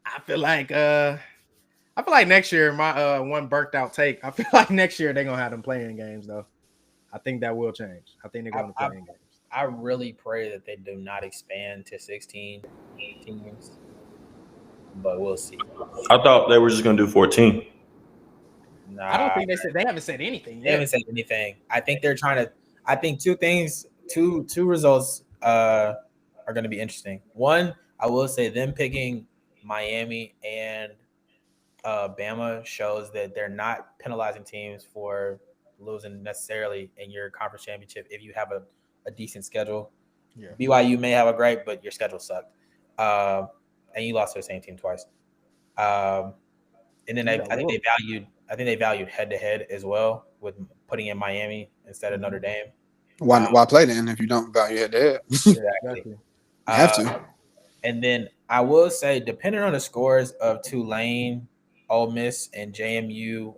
S1: I feel like next year, my one burnt out take. I feel like next year they're gonna have them playing games though. I think that will change. I think they're going to play in games.
S2: I really pray that they do not expand to 16 teams, but we'll see.
S3: I thought they were just going to do 14.
S2: Nah,
S1: I don't think they haven't said anything yet.
S2: They haven't said anything. I think they're trying to. I think two results are going to be interesting. One, I will say them picking Miami and Bama shows that they're not penalizing teams for losing necessarily in your conference championship if you have a decent schedule.
S1: Yeah.
S2: BYU may have a great, but your schedule sucked, and you lost to the same team twice. And then I think they valued head to head as well with putting in Miami instead of Notre Dame.
S4: Why play then if you don't value head to head?
S2: Exactly.
S4: You have to.
S2: And then I will say, depending on the scores of Tulane, Ole Miss, and JMU,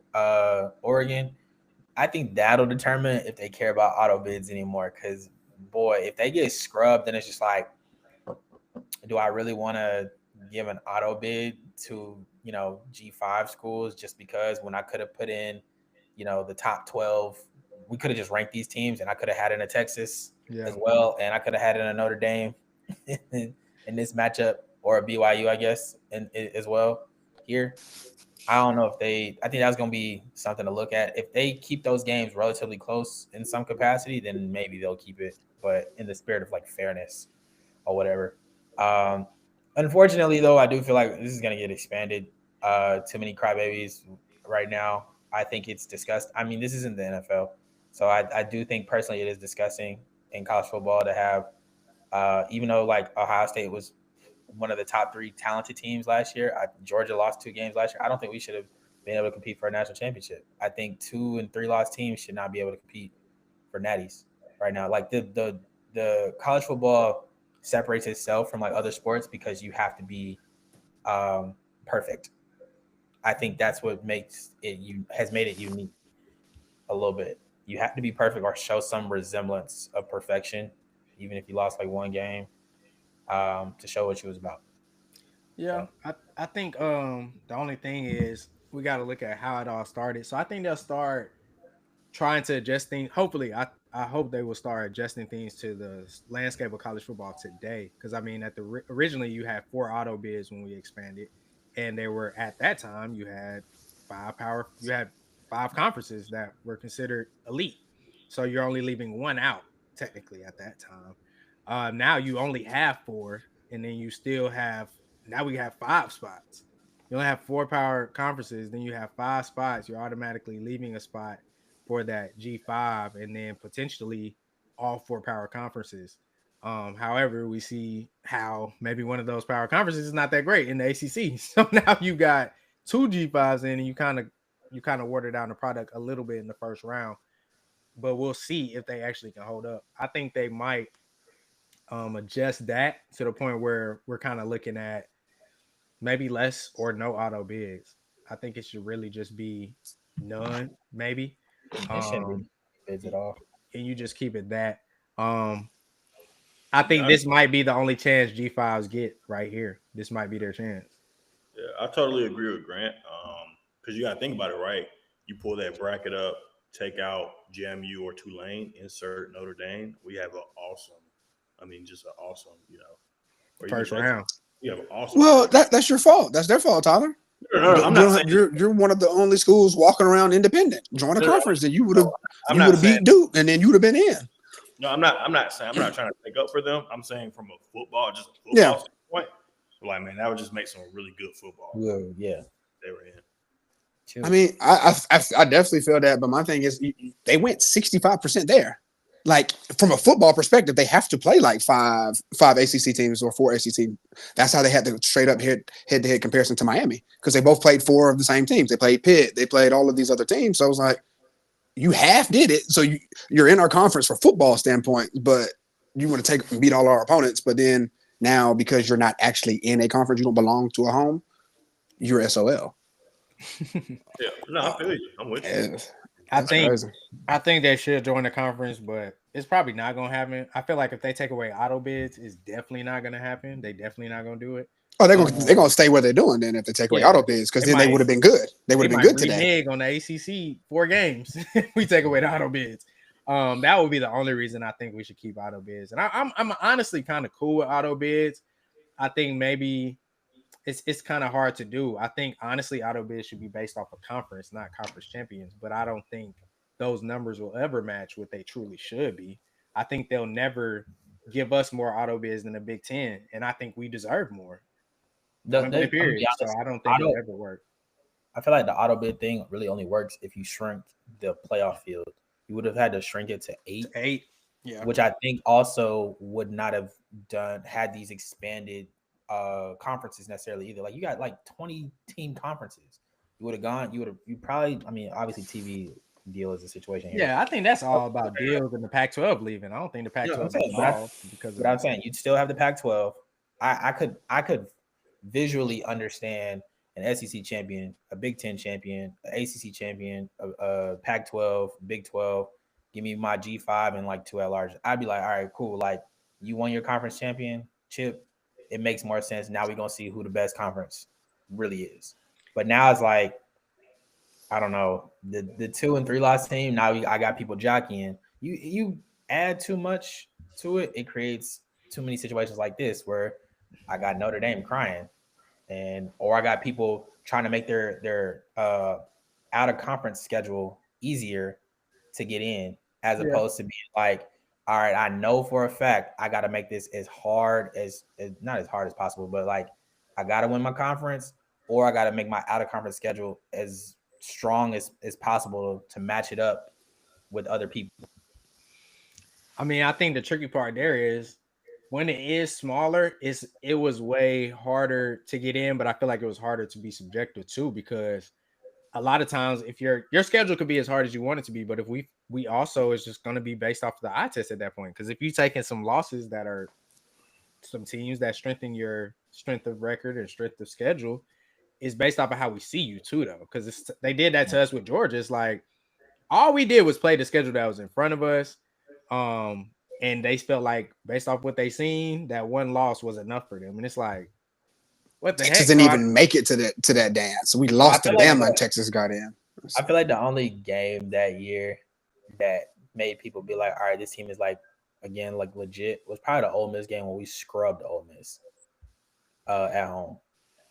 S2: Oregon, I think that'll determine if they care about auto bids anymore. Because, boy, if they get scrubbed, then it's just like, do I really want to give an auto bid to, G5 schools just because when I could have put in, the top 12, we could have just ranked these teams and I could have had in a Texas as well. And I could have had in a Notre Dame in this matchup or a BYU, I guess, as well here. I don't know I think that's going to be something to look at. If they keep those games relatively close in some capacity, then maybe they'll keep it. But in the spirit of like fairness or whatever. Unfortunately, though, I do feel like this is going to get expanded. Too many crybabies right now. I think it's disgusting. I mean, this isn't the NFL. So I do think personally it is disgusting in college football to have, even though like Ohio State was one of the top 3 talented teams last year. Georgia lost 2 games last year. I don't think we should have been able to compete for a national championship. I think 2 and 3 lost teams should not be able to compete for natties right now. Like the college football separates itself from like other sports because you have to be perfect. I think that's what has made it unique a little bit. you have to be perfect or show some resemblance of perfection, even if you lost like one game, to show what you was about.
S1: Yeah,
S2: So
S1: I think the only thing is we got to look at how it all started. So I think they'll start trying to adjust things. Hopefully, I hope they will start adjusting things to the landscape of college football today. Because I mean, at the originally you had 4 auto bids when we expanded, and they were at that time you had you had 5 conferences that were considered elite. So you're only leaving one out technically at that time. Now you only have 4, and then you still have now we have 5 spots. You only have 4 power conferences, then you have 5 spots. You're automatically leaving a spot for that G5 and then potentially all 4 power conferences. However, we see how maybe one of those power conferences is not that great in the ACC. So now you got 2 G5s in, and you kind of water down the product a little bit in the first round. But we'll see if they actually can hold up. I think they might adjust that to the point where we're kind of looking at maybe less or no auto bids. I think it should really just be none, maybe.
S2: it shouldn't be
S1: Um,
S2: bids at all.
S1: and you just keep it that. Um, I think
S3: Yeah,
S1: this might be the only chance G5s get right here. This might be their chance.
S3: I totally agree with Grant. Because you got to think about it, right? You pull that bracket up, take out JMU or Tulane, insert Notre Dame. We have an awesome, just an awesome, or even
S1: First
S3: Texas.
S1: round.
S3: We have an awesome.
S4: Well, that's your fault. That's their fault, Tyler.
S3: No, I'm not saying.
S4: You're one of the only schools walking around independent. Join a
S3: No,
S4: conference, and you would
S3: I'm not
S4: have
S3: saying.
S4: beat Duke, and then you would have been in.
S3: No, I'm not. I'm not saying. I'm not trying to take up for them. I'm saying from a football, just a
S4: Yeah.
S3: football standpoint. Like, man, that would just make some really good football.
S2: Yeah.
S3: They were in.
S4: I mean, I definitely feel that, but my thing is, they went 65% there. Like from a football perspective, they have to play like five ACC teams or 4 ACC. That's how they had the straight up head to head comparison to Miami because they both played 4 of the same teams. They played Pitt, they played all of these other teams. So it was like you half did it. So you're in our conference for football standpoint, but you want to take and beat all our opponents. But then now because you're not actually in a conference, you don't belong to a home. You're SOL.
S3: Yeah, no, I feel you. I'm with you.
S1: I think they should join the conference, but it's probably not gonna happen. I feel like if they take away auto bids, it's definitely not gonna happen. They definitely not gonna do it.
S4: Oh, they're gonna stay where they're doing then if they take away
S1: Yeah,
S4: auto bids because then they would have been good. They would have been good today.
S1: Renege on the ACC 4 games. We take away the auto bids. That would be the only reason I think we should keep auto bids. And I'm honestly kind of cool with auto bids. I think maybe it's kind of hard to do. I think honestly, auto bids should be based off of conference, not conference champions. But I don't think those numbers will ever match what they truly should be. I think they'll never give us more auto bids than the Big Ten, and I think we deserve more. Period. So I don't think it'll ever work.
S2: I feel like the auto bid thing really only works if you shrink the playoff field. You would have had to shrink it to 8.
S1: 8, yeah.
S2: Which I think also would not have had these expanded conferences necessarily either. Like you got like 20 team conferences. You would have gone. You probably. I mean, obviously, TV deal is a situation here.
S1: Yeah, I think that's all about deals and the Pac-12 leaving. I don't think the Pac-12 is involved because.
S2: But I'm saying you'd still have the Pac-12. I could visually understand an SEC champion, a Big Ten champion, an ACC champion, a Pac-12, Big 12. Give me my G5 and like 2 at large. I'd be like, all right, cool. Like you won your conference championship. It makes more sense. Now we're gonna see who the best conference really is. But now it's like, I don't know, the 2 and 3 loss team. Now I got people jockeying. You add too much to it, it creates too many situations like this where I got Notre Dame crying, or I got people trying to make their out of conference schedule easier to get in, as opposed to being like, all right, I know for a fact I got to make this as hard as not as hard as possible, but like I got to win my conference, or I got to make my out of conference schedule as strong as possible to match it up with other people.
S1: I mean, I think the tricky part there is when it is smaller, it was way harder to get in, but I feel like it was harder to be subjective too, because a lot of times if your schedule could be as hard as you want it to be, but if we also is just going to be based off of the eye test at that point. Because if you taking some losses that are some teams that strengthen your strength of record and strength of schedule, is based off of how we see you too, though. Because they did that to us with Georgia. It's like all we did was play the schedule that was in front of us. And they felt like based off what they seen, that one loss was enough for them. And it's like, what the
S4: Texas
S1: heck?
S4: didn't even make it to that dance. We lost to Bama and Texas got in.
S2: I feel like the only game that year that made people be like, all right, this team is like, again, like legit was probably the Ole Miss game when we scrubbed Ole Miss at home.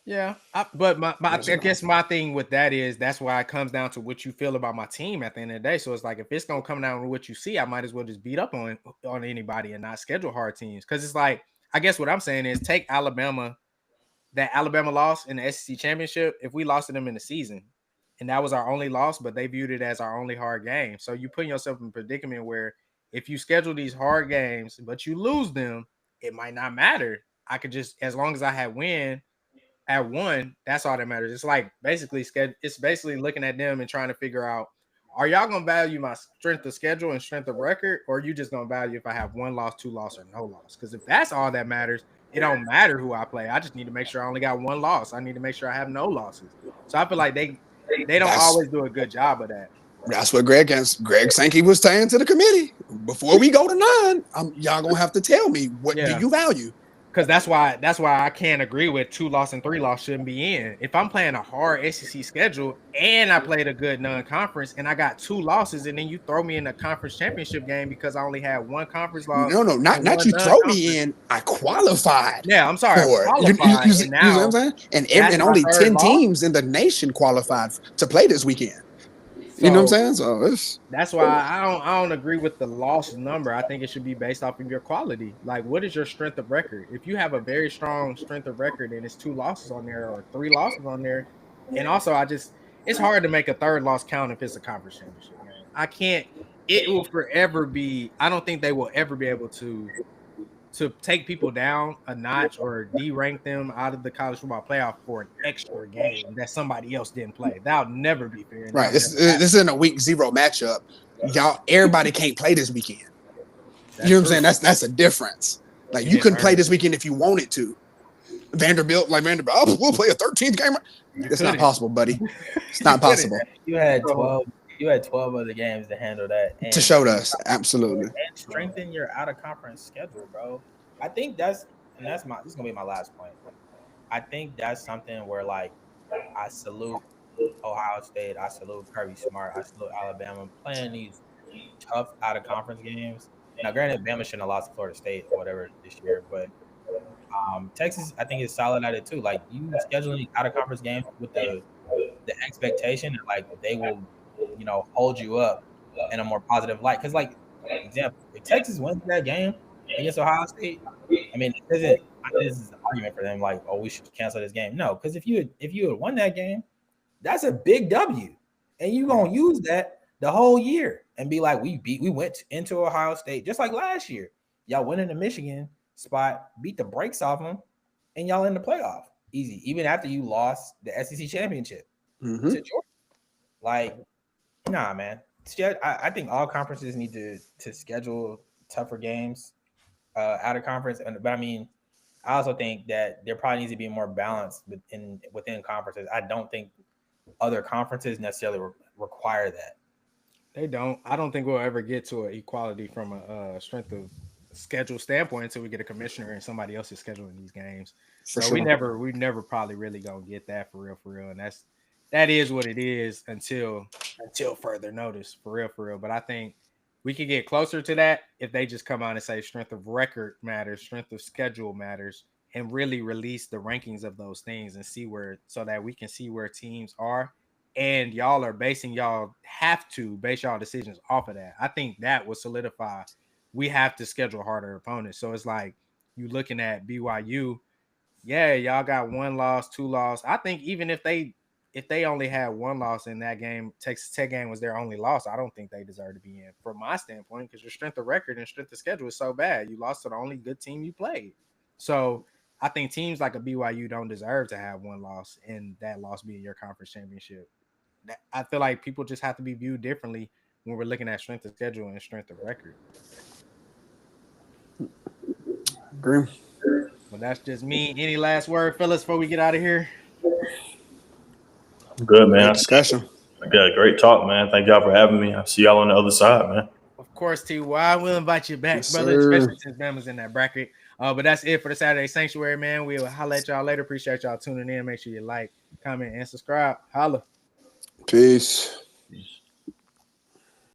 S1: Yeah, but I guess my thing with that is that's why it comes down to what you feel about my team at the end of the day. So it's like if it's gonna come down to what you see, I might as well just beat up on anybody and not schedule hard teams. Because it's like I guess what I'm saying is take Alabama, that Alabama loss in the SEC championship. If we lost to them in the season, and that was our only loss, but they viewed it as our only hard game. So you put yourself in a predicament where if you schedule these hard games but you lose them, it might not matter. I could just as long as I had win. At one, that's all that matters. It's like basically looking at them and trying to figure out, are y'all gonna value my strength of schedule and strength of record, or are you just gonna value if I have one loss, two loss, or no loss? Because if that's all that matters, it don't matter who I play. I just need to make sure I only got one loss. I need to make sure I have no losses. So I feel like they don't always do a good job of that.
S4: That's what Greg Sankey was saying to the committee. Before we go to 9, y'all gonna have to tell me what do you value.
S1: Because that's why I can't agree with 2 loss and 3 loss shouldn't be in. If I'm playing a hard SEC schedule and I played a good non-conference and I got 2 losses and then you throw me in a conference championship game because I only had 1 conference loss.
S4: No, not you throw me in. I qualified.
S1: Yeah, I'm sorry.
S4: You know what I'm saying? And only 10 teams in the nation qualified to play this weekend. So, you know what I'm saying? So
S1: that's why I don't agree with the loss number. I think it should be based off of your quality. Like, what is your strength of record? If you have a very strong strength of record and it's 2 losses on there or 3 losses on there, and also it's hard to make a third loss count if it's a conference championship game. It will forever be. I don't think they will ever be able to take people down a notch or de-rank them out of the college football playoff for an extra game that somebody else didn't play. That'll never be fair.
S4: Right. This isn't a week 0 matchup. Y'all, everybody can't play this weekend. You know what I'm saying? That's a difference. Like you couldn't play this weekend if you wanted to. Vanderbilt, we'll play a 13th game. That's not possible, buddy. It's not possible.
S2: You had 12. You had 12 other games to handle that.
S4: To show us, absolutely.
S2: And strengthen your out-of-conference schedule, bro. I think this is going to be my last point. I think that's something where, like, I salute Ohio State. I salute Kirby Smart. I salute Alabama playing these tough out-of-conference games. Now, granted, Bama shouldn't have lost to Florida State or whatever this year, but Texas, I think, is solid at it, too. Like, you scheduling out-of-conference games with the expectation that, like, they will – hold you up in a more positive light. Because, like, example, if Texas wins that game against Ohio State, I mean, this is an argument for them, like, oh, we should cancel this game. No, because if you had won that game, that's a big W. And you're going to use that the whole year and be like, we went into Ohio State, just like last year. Y'all went in the Michigan spot, beat the brakes off them, and y'all in the playoff. Easy. Even after you lost the SEC championship to Georgia. Like, nah, man. I think all conferences need to schedule tougher games out of conference. But I mean, I also think that there probably needs to be more balance within conferences. I don't think other conferences necessarily require that.
S1: They don't. I don't think we'll ever get to an equality from a strength of schedule standpoint until we get a commissioner and somebody else is scheduling these games. We never probably really gonna get that for real. And that is what it is until further notice, for real. But I think we could get closer to that if they just come out and say strength of record matters, strength of schedule matters, and really release the rankings of those things and so that we can see where teams are. And y'all have to base y'all decisions off of that. I think that will solidify. We have to schedule harder opponents. So it's like you looking at BYU. Yeah, y'all got 1 loss, 2 loss. I think even if they only had 1 loss in that game, Texas Tech game was their only loss, I don't think they deserve to be in from my standpoint because your strength of record and strength of schedule is so bad. You lost to the only good team you played. So I think teams like a BYU don't deserve to have 1 loss and that loss being your conference championship. I feel like people just have to be viewed differently when we're looking at strength of schedule and strength of record.
S4: Agree.
S1: Well, that's just me. Any last word, fellas, before we get out of here?
S3: Good, man.
S4: Discussion.
S3: Yeah, great talk, man. Thank y'all for having me. I'll see y'all on the other side, man.
S1: Of course, T.Y. We'll invite you back,
S4: Yes,
S1: brother,
S4: sir.
S1: especially since Bama's in that bracket. But that's it for the Saturday Sanctuary, man. We'll holla at y'all later. Appreciate y'all tuning in. Make sure you like, comment, and subscribe. Holla.
S4: Peace.
S3: Peace.